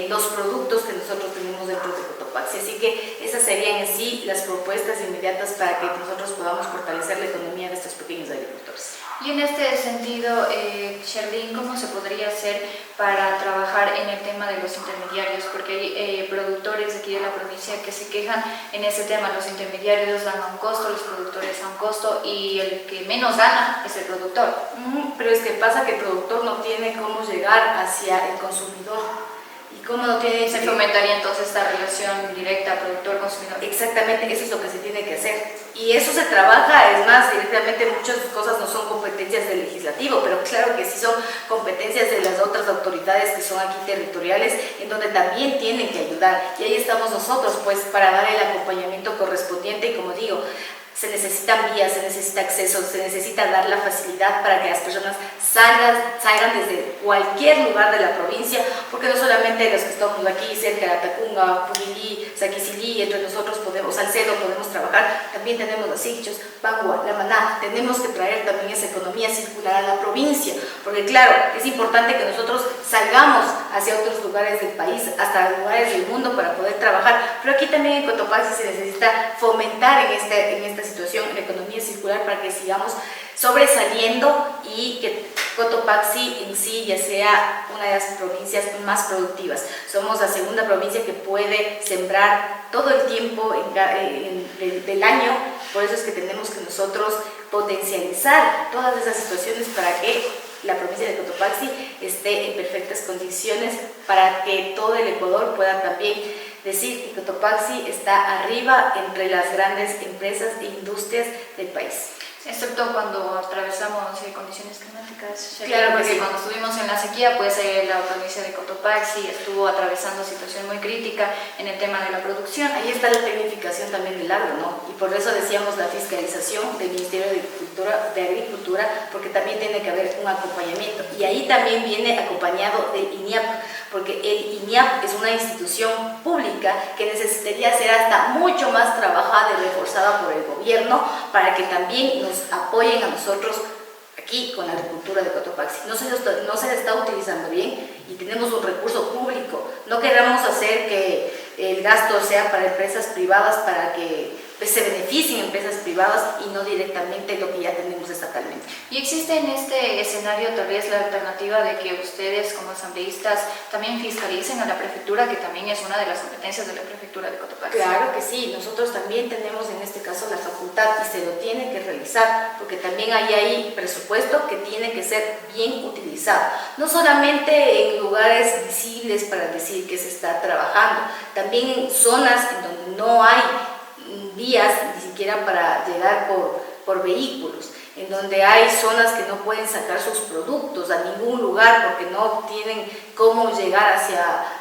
C: los productos que nosotros tenemos dentro de Cotopaxi. Así que esas serían en sí las propuestas inmediatas para que nosotros podamos fortalecer la economía de estos pequeños agricultores.
H: Y en este sentido, Sherlyn, ¿cómo se podría hacer para trabajar en el tema de los intermediarios? Porque hay productores aquí de la provincia que se quejan en ese tema. Los intermediarios dan a un costo, los productores a un costo, y el que menos gana es el productor.
C: Pero es que pasa que el productor no tiene cómo llegar hacia el consumidor. ¿Y cómo no tiene?
H: Se fomentaría entonces esta relación directa productor-consumidor.
C: Exactamente, eso es lo que se tiene que hacer. Y eso se trabaja, es más, directamente muchas cosas no son competencias del legislativo, pero claro que sí son competencias de las otras autoridades que son aquí territoriales, en donde también tienen que ayudar. Y ahí estamos nosotros, pues, para dar el acompañamiento correspondiente. Y como digo,
L: se necesitan vías, se necesita acceso, se necesita dar la facilidad para que las personas salgan desde cualquier lugar de la provincia, porque no solamente los que estamos aquí cerca de Latacunga, Pujilí, Saquicilí, entre nosotros podemos, Salcedo podemos trabajar, también tenemos los Iquitos, Bangua, La Maná, tenemos que traer también esa economía circular a la provincia, porque claro, es importante que nosotros salgamos hacia otros lugares del país, hasta lugares del mundo para poder trabajar, pero aquí también en Cotopaxi se necesita fomentar en esta situación la economía circular para que sigamos sobresaliendo y que Cotopaxi en sí ya sea una de las provincias más productivas. Somos la segunda provincia que puede sembrar todo el tiempo del año, por eso es que tenemos que nosotros potencializar todas esas situaciones para que la provincia de Cotopaxi esté en perfectas condiciones para que todo el Ecuador pueda también decir que Cotopaxi está arriba entre las grandes empresas e industrias del país.
H: Excepto cuando atravesamos condiciones climáticas.
L: Claro que sí.
H: Cuando estuvimos en la sequía, pues la provincia de Cotopaxi estuvo atravesando situación muy crítica en el tema de la producción.
L: Ahí está la tecnificación también del agro, ¿no? Y por eso decíamos la fiscalización del Ministerio de Agricultura, porque también tiene que haber un acompañamiento. Y ahí también viene acompañado del INIAP, porque el INIAP es una institución pública que necesitaría ser hasta mucho más trabajada y reforzada por el gobierno para que también nos apoyen a nosotros aquí con la agricultura de Cotopaxi. No se le está utilizando bien y tenemos un recurso público. No queramos hacer que el gasto sea para empresas privadas para que se beneficien empresas privadas y no directamente lo que ya tenemos estatalmente.
H: ¿Y existe en este escenario tal vez la alternativa de que ustedes como asambleístas también fiscalicen a la prefectura, que también es una de las competencias de la prefectura de Cotopaxi?
L: Claro que sí, nosotros también tenemos en este caso la facultad y se lo tiene que realizar, porque también hay ahí presupuesto que tiene que ser bien utilizado, no solamente en lugares visibles para decir que se está trabajando, también en zonas en donde no hay vías ni siquiera para llegar por vehículos, en donde hay zonas que no pueden sacar sus productos a ningún lugar porque no tienen cómo llegar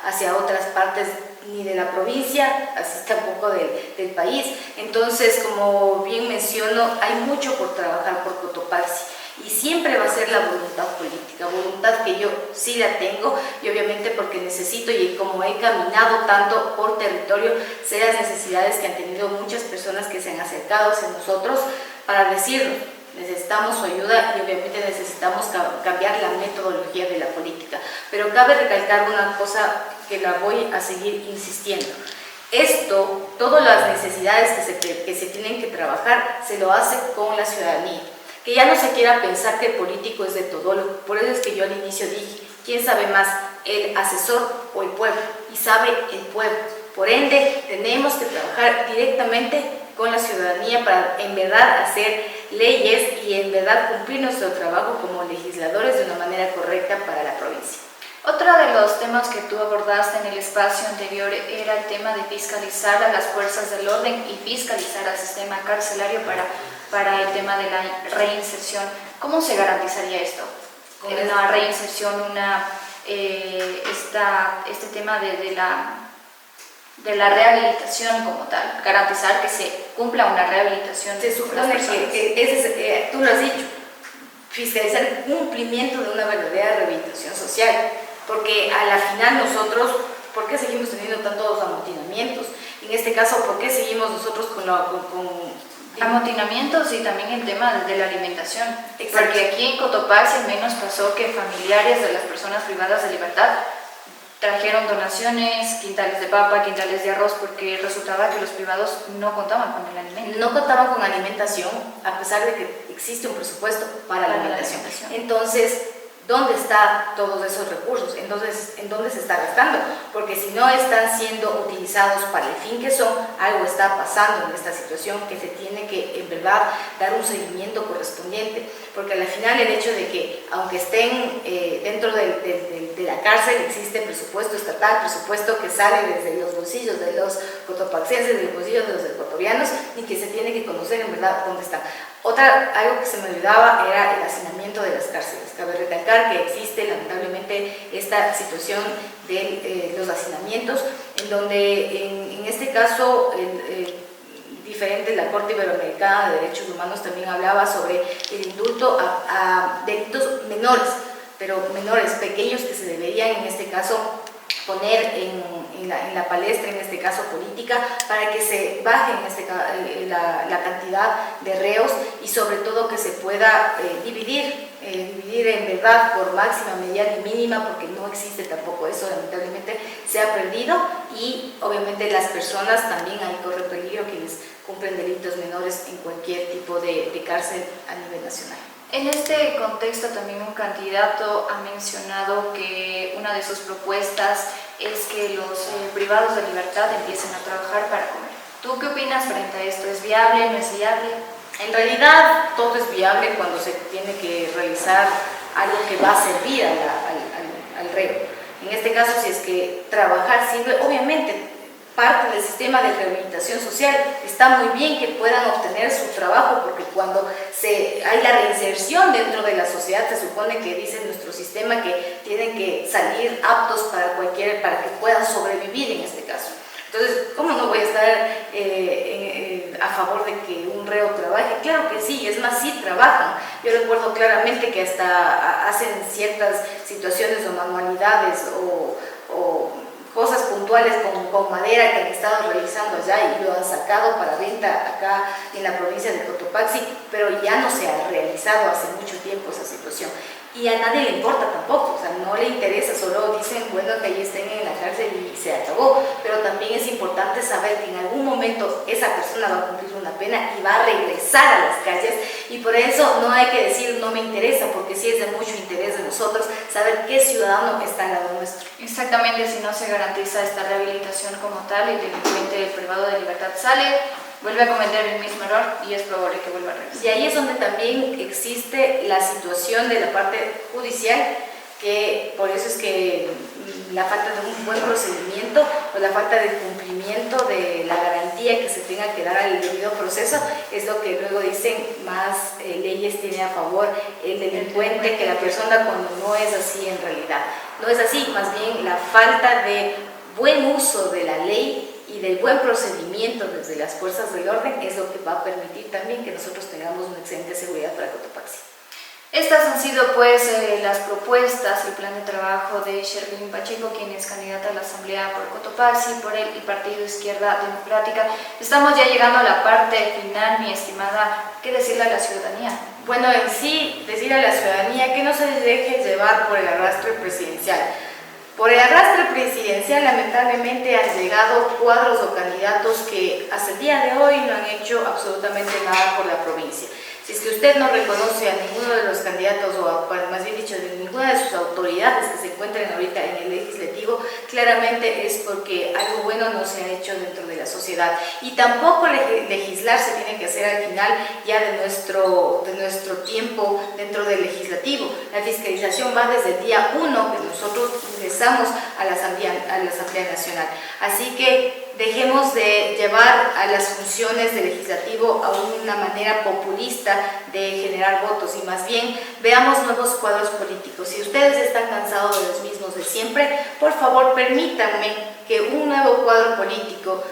L: hacia otras partes ni de la provincia, así tampoco del país. Entonces, como bien menciono, hay mucho por trabajar por Cotopaxi. Y siempre va a ser la voluntad política, voluntad que yo sí la tengo y obviamente porque necesito y como he caminado tanto por territorio, sé las necesidades que han tenido muchas personas que se han acercado hacia nosotros para decirnos, necesitamos su ayuda y obviamente necesitamos cambiar la metodología de la política. Pero cabe recalcar una cosa que la voy a seguir insistiendo. Esto, todas las necesidades que se tienen que trabajar, se lo hace con la ciudadanía. Que ya no se quiera pensar que el político es de todólogo. Por eso es que yo al inicio dije, ¿quién sabe más, el asesor o el pueblo? Y sabe el pueblo. Por ende, tenemos que trabajar directamente con la ciudadanía para en verdad hacer leyes y en verdad cumplir nuestro trabajo como legisladores de una manera correcta para la provincia.
H: Otro de los temas que tú abordaste en el espacio anterior era el tema de fiscalizar a las fuerzas del orden y fiscalizar al sistema carcelario para el tema de la reinserción. ¿Cómo se garantizaría esto? Una reinserción, este tema de la rehabilitación como tal, garantizar que se cumpla una rehabilitación de las personas.
L: Tú lo has dicho, fiscalizar el cumplimiento de una verdadera rehabilitación social, porque a la final nosotros, ¿por qué seguimos teniendo tantos amotinamientos? En este caso, ¿por qué seguimos nosotros con
H: amotinamientos y también el tema de la alimentación?
L: Exacto.
H: Porque aquí en Cotopaxi al menos pasó que familiares de las personas privadas de libertad trajeron donaciones, quintales de papa, quintales de arroz, porque resultaba que los privados no contaban con el alimento.
L: No contaban con alimentación, a pesar de que existe un presupuesto para la alimentación. Entonces, ¿dónde están todos esos recursos? Entonces, ¿en dónde se está gastando? Porque si no están siendo utilizados para el fin que son, algo está pasando en esta situación que se tiene que, en verdad, dar un seguimiento correspondiente. Porque al final el hecho de que, aunque estén dentro de la cárcel, existe presupuesto estatal, presupuesto que sale desde los bolsillos de los cotopaxenses, de los bolsillos de los ecuatorianos, y que se tiene que conocer en verdad dónde están. Algo que se me olvidaba era el hacinamiento de las cárceles. Cabe recalcar que existe lamentablemente esta situación de los hacinamientos, en donde en este caso diferente. La Corte Iberoamericana de Derechos Humanos también hablaba sobre el indulto a delitos menores, pero menores, pequeños, que se deberían en este caso poner en la palestra, en este caso política, para que se baje la cantidad de reos y sobre todo que se pueda dividir en verdad por máxima, mediana y mínima, porque no existe tampoco eso, lamentablemente se ha perdido, y obviamente las personas también ahí corren peligro, quienes cumplen delitos menores en cualquier tipo de cárcel a nivel nacional.
H: En este contexto también un candidato ha mencionado que una de sus propuestas es que los privados de libertad empiecen a trabajar para comer. ¿Tú qué opinas frente a esto? ¿Es viable? ¿No es viable?
L: En realidad todo es viable cuando se tiene que realizar algo que va a servir al reo. En este caso, si es que trabajar sirve, obviamente parte del sistema de rehabilitación social, está muy bien que puedan obtener su trabajo, porque cuando hay la reinserción dentro de la sociedad, se supone que dice nuestro sistema que tienen que salir aptos para que puedan sobrevivir en este caso. Entonces, ¿cómo no voy a estar a favor de que un reo trabaje? Claro que sí, es más, sí trabajan. Yo recuerdo claramente que hasta hacen ciertas situaciones o manualidades o cosas puntuales con madera que han estado realizando allá y lo han sacado para venta acá en la provincia de Cotopaxi, pero ya no se ha realizado hace mucho tiempo esa situación. Y a nadie le importa tampoco, o sea, no le interesa, solo dicen, bueno, que ahí estén en la cárcel y se acabó. Pero también es importante saber que en algún momento esa persona va a cumplir una pena y va a regresar a las calles, y por eso no hay que decir no me interesa, porque sí es de mucho interés de nosotros saber qué ciudadano está al lado nuestro.
H: Exactamente, si no se garantiza esta rehabilitación como tal, el delincuente del privado de libertad sale, vuelve a cometer el mismo error y es probable que vuelva a regresar.
L: Y ahí es donde también existe la situación de la parte judicial, que por eso es que la falta de un buen procedimiento o la falta de cumplimiento de la garantía que se tenga que dar al debido proceso es lo que luego dicen más leyes tiene a favor el delincuente que la persona, cuando no es así en realidad. No es así, más bien la falta de buen uso de la ley y del buen procedimiento desde las fuerzas del orden es lo que va a permitir también que nosotros tengamos una excelente seguridad para Cotopaxi.
H: Estas han sido pues las propuestas, el plan de trabajo de Sherlyn Pacheco, quien es candidata a la Asamblea por Cotopaxi, por el Partido Izquierda Democrática. Estamos ya llegando a la parte final, mi estimada. ¿Qué decirle a la ciudadanía?
L: Bueno, en sí, decir a la ciudadanía que no se deje llevar por el arrastre presidencial. Por el arrastre presidencial, lamentablemente, han llegado cuadros o candidatos que hasta el día de hoy no han hecho absolutamente nada por la provincia. Si es que usted no reconoce a ninguno de los candidatos, o más bien dicho, de ninguna de sus autoridades que se encuentran ahorita en el legislativo, claramente es porque algo bueno no se ha hecho dentro de la sociedad. Y tampoco legislar se tiene que hacer al final ya de nuestro tiempo dentro del legislativo. La fiscalización va desde el día 1 que nosotros ingresamos a la Asamblea Nacional. Así que dejemos de llevar a las funciones del legislativo a una manera populista de generar votos, y más bien veamos nuevos cuadros políticos. Si ustedes están cansados de los mismos de siempre, por favor permítanme que un nuevo cuadro político,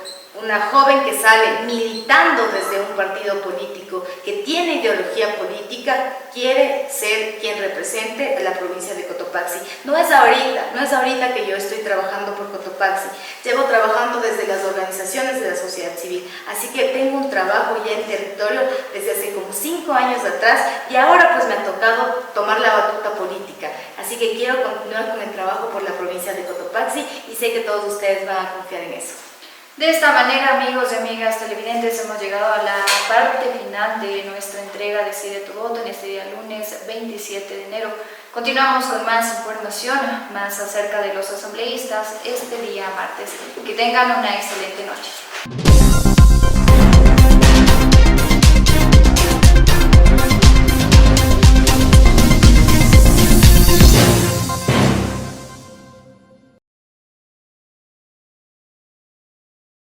L: una joven que sale militando desde un partido político, que tiene ideología política, quiere ser quien represente a la provincia de Cotopaxi. No es ahorita que yo estoy trabajando por Cotopaxi, llevo trabajando desde las organizaciones de la sociedad civil, así que tengo un trabajo ya en territorio desde hace como 5 años atrás, y ahora pues me ha tocado tomar la batuta política, así que quiero continuar con el trabajo por la provincia de Cotopaxi y sé que todos ustedes van a confiar en eso.
H: De esta manera, amigos y amigas televidentes, hemos llegado a la parte final de nuestra entrega de Decide tu Voto en este día lunes 27 de enero. Continuamos con más información, más acerca de los asambleístas este día martes. Que tengan una excelente noche.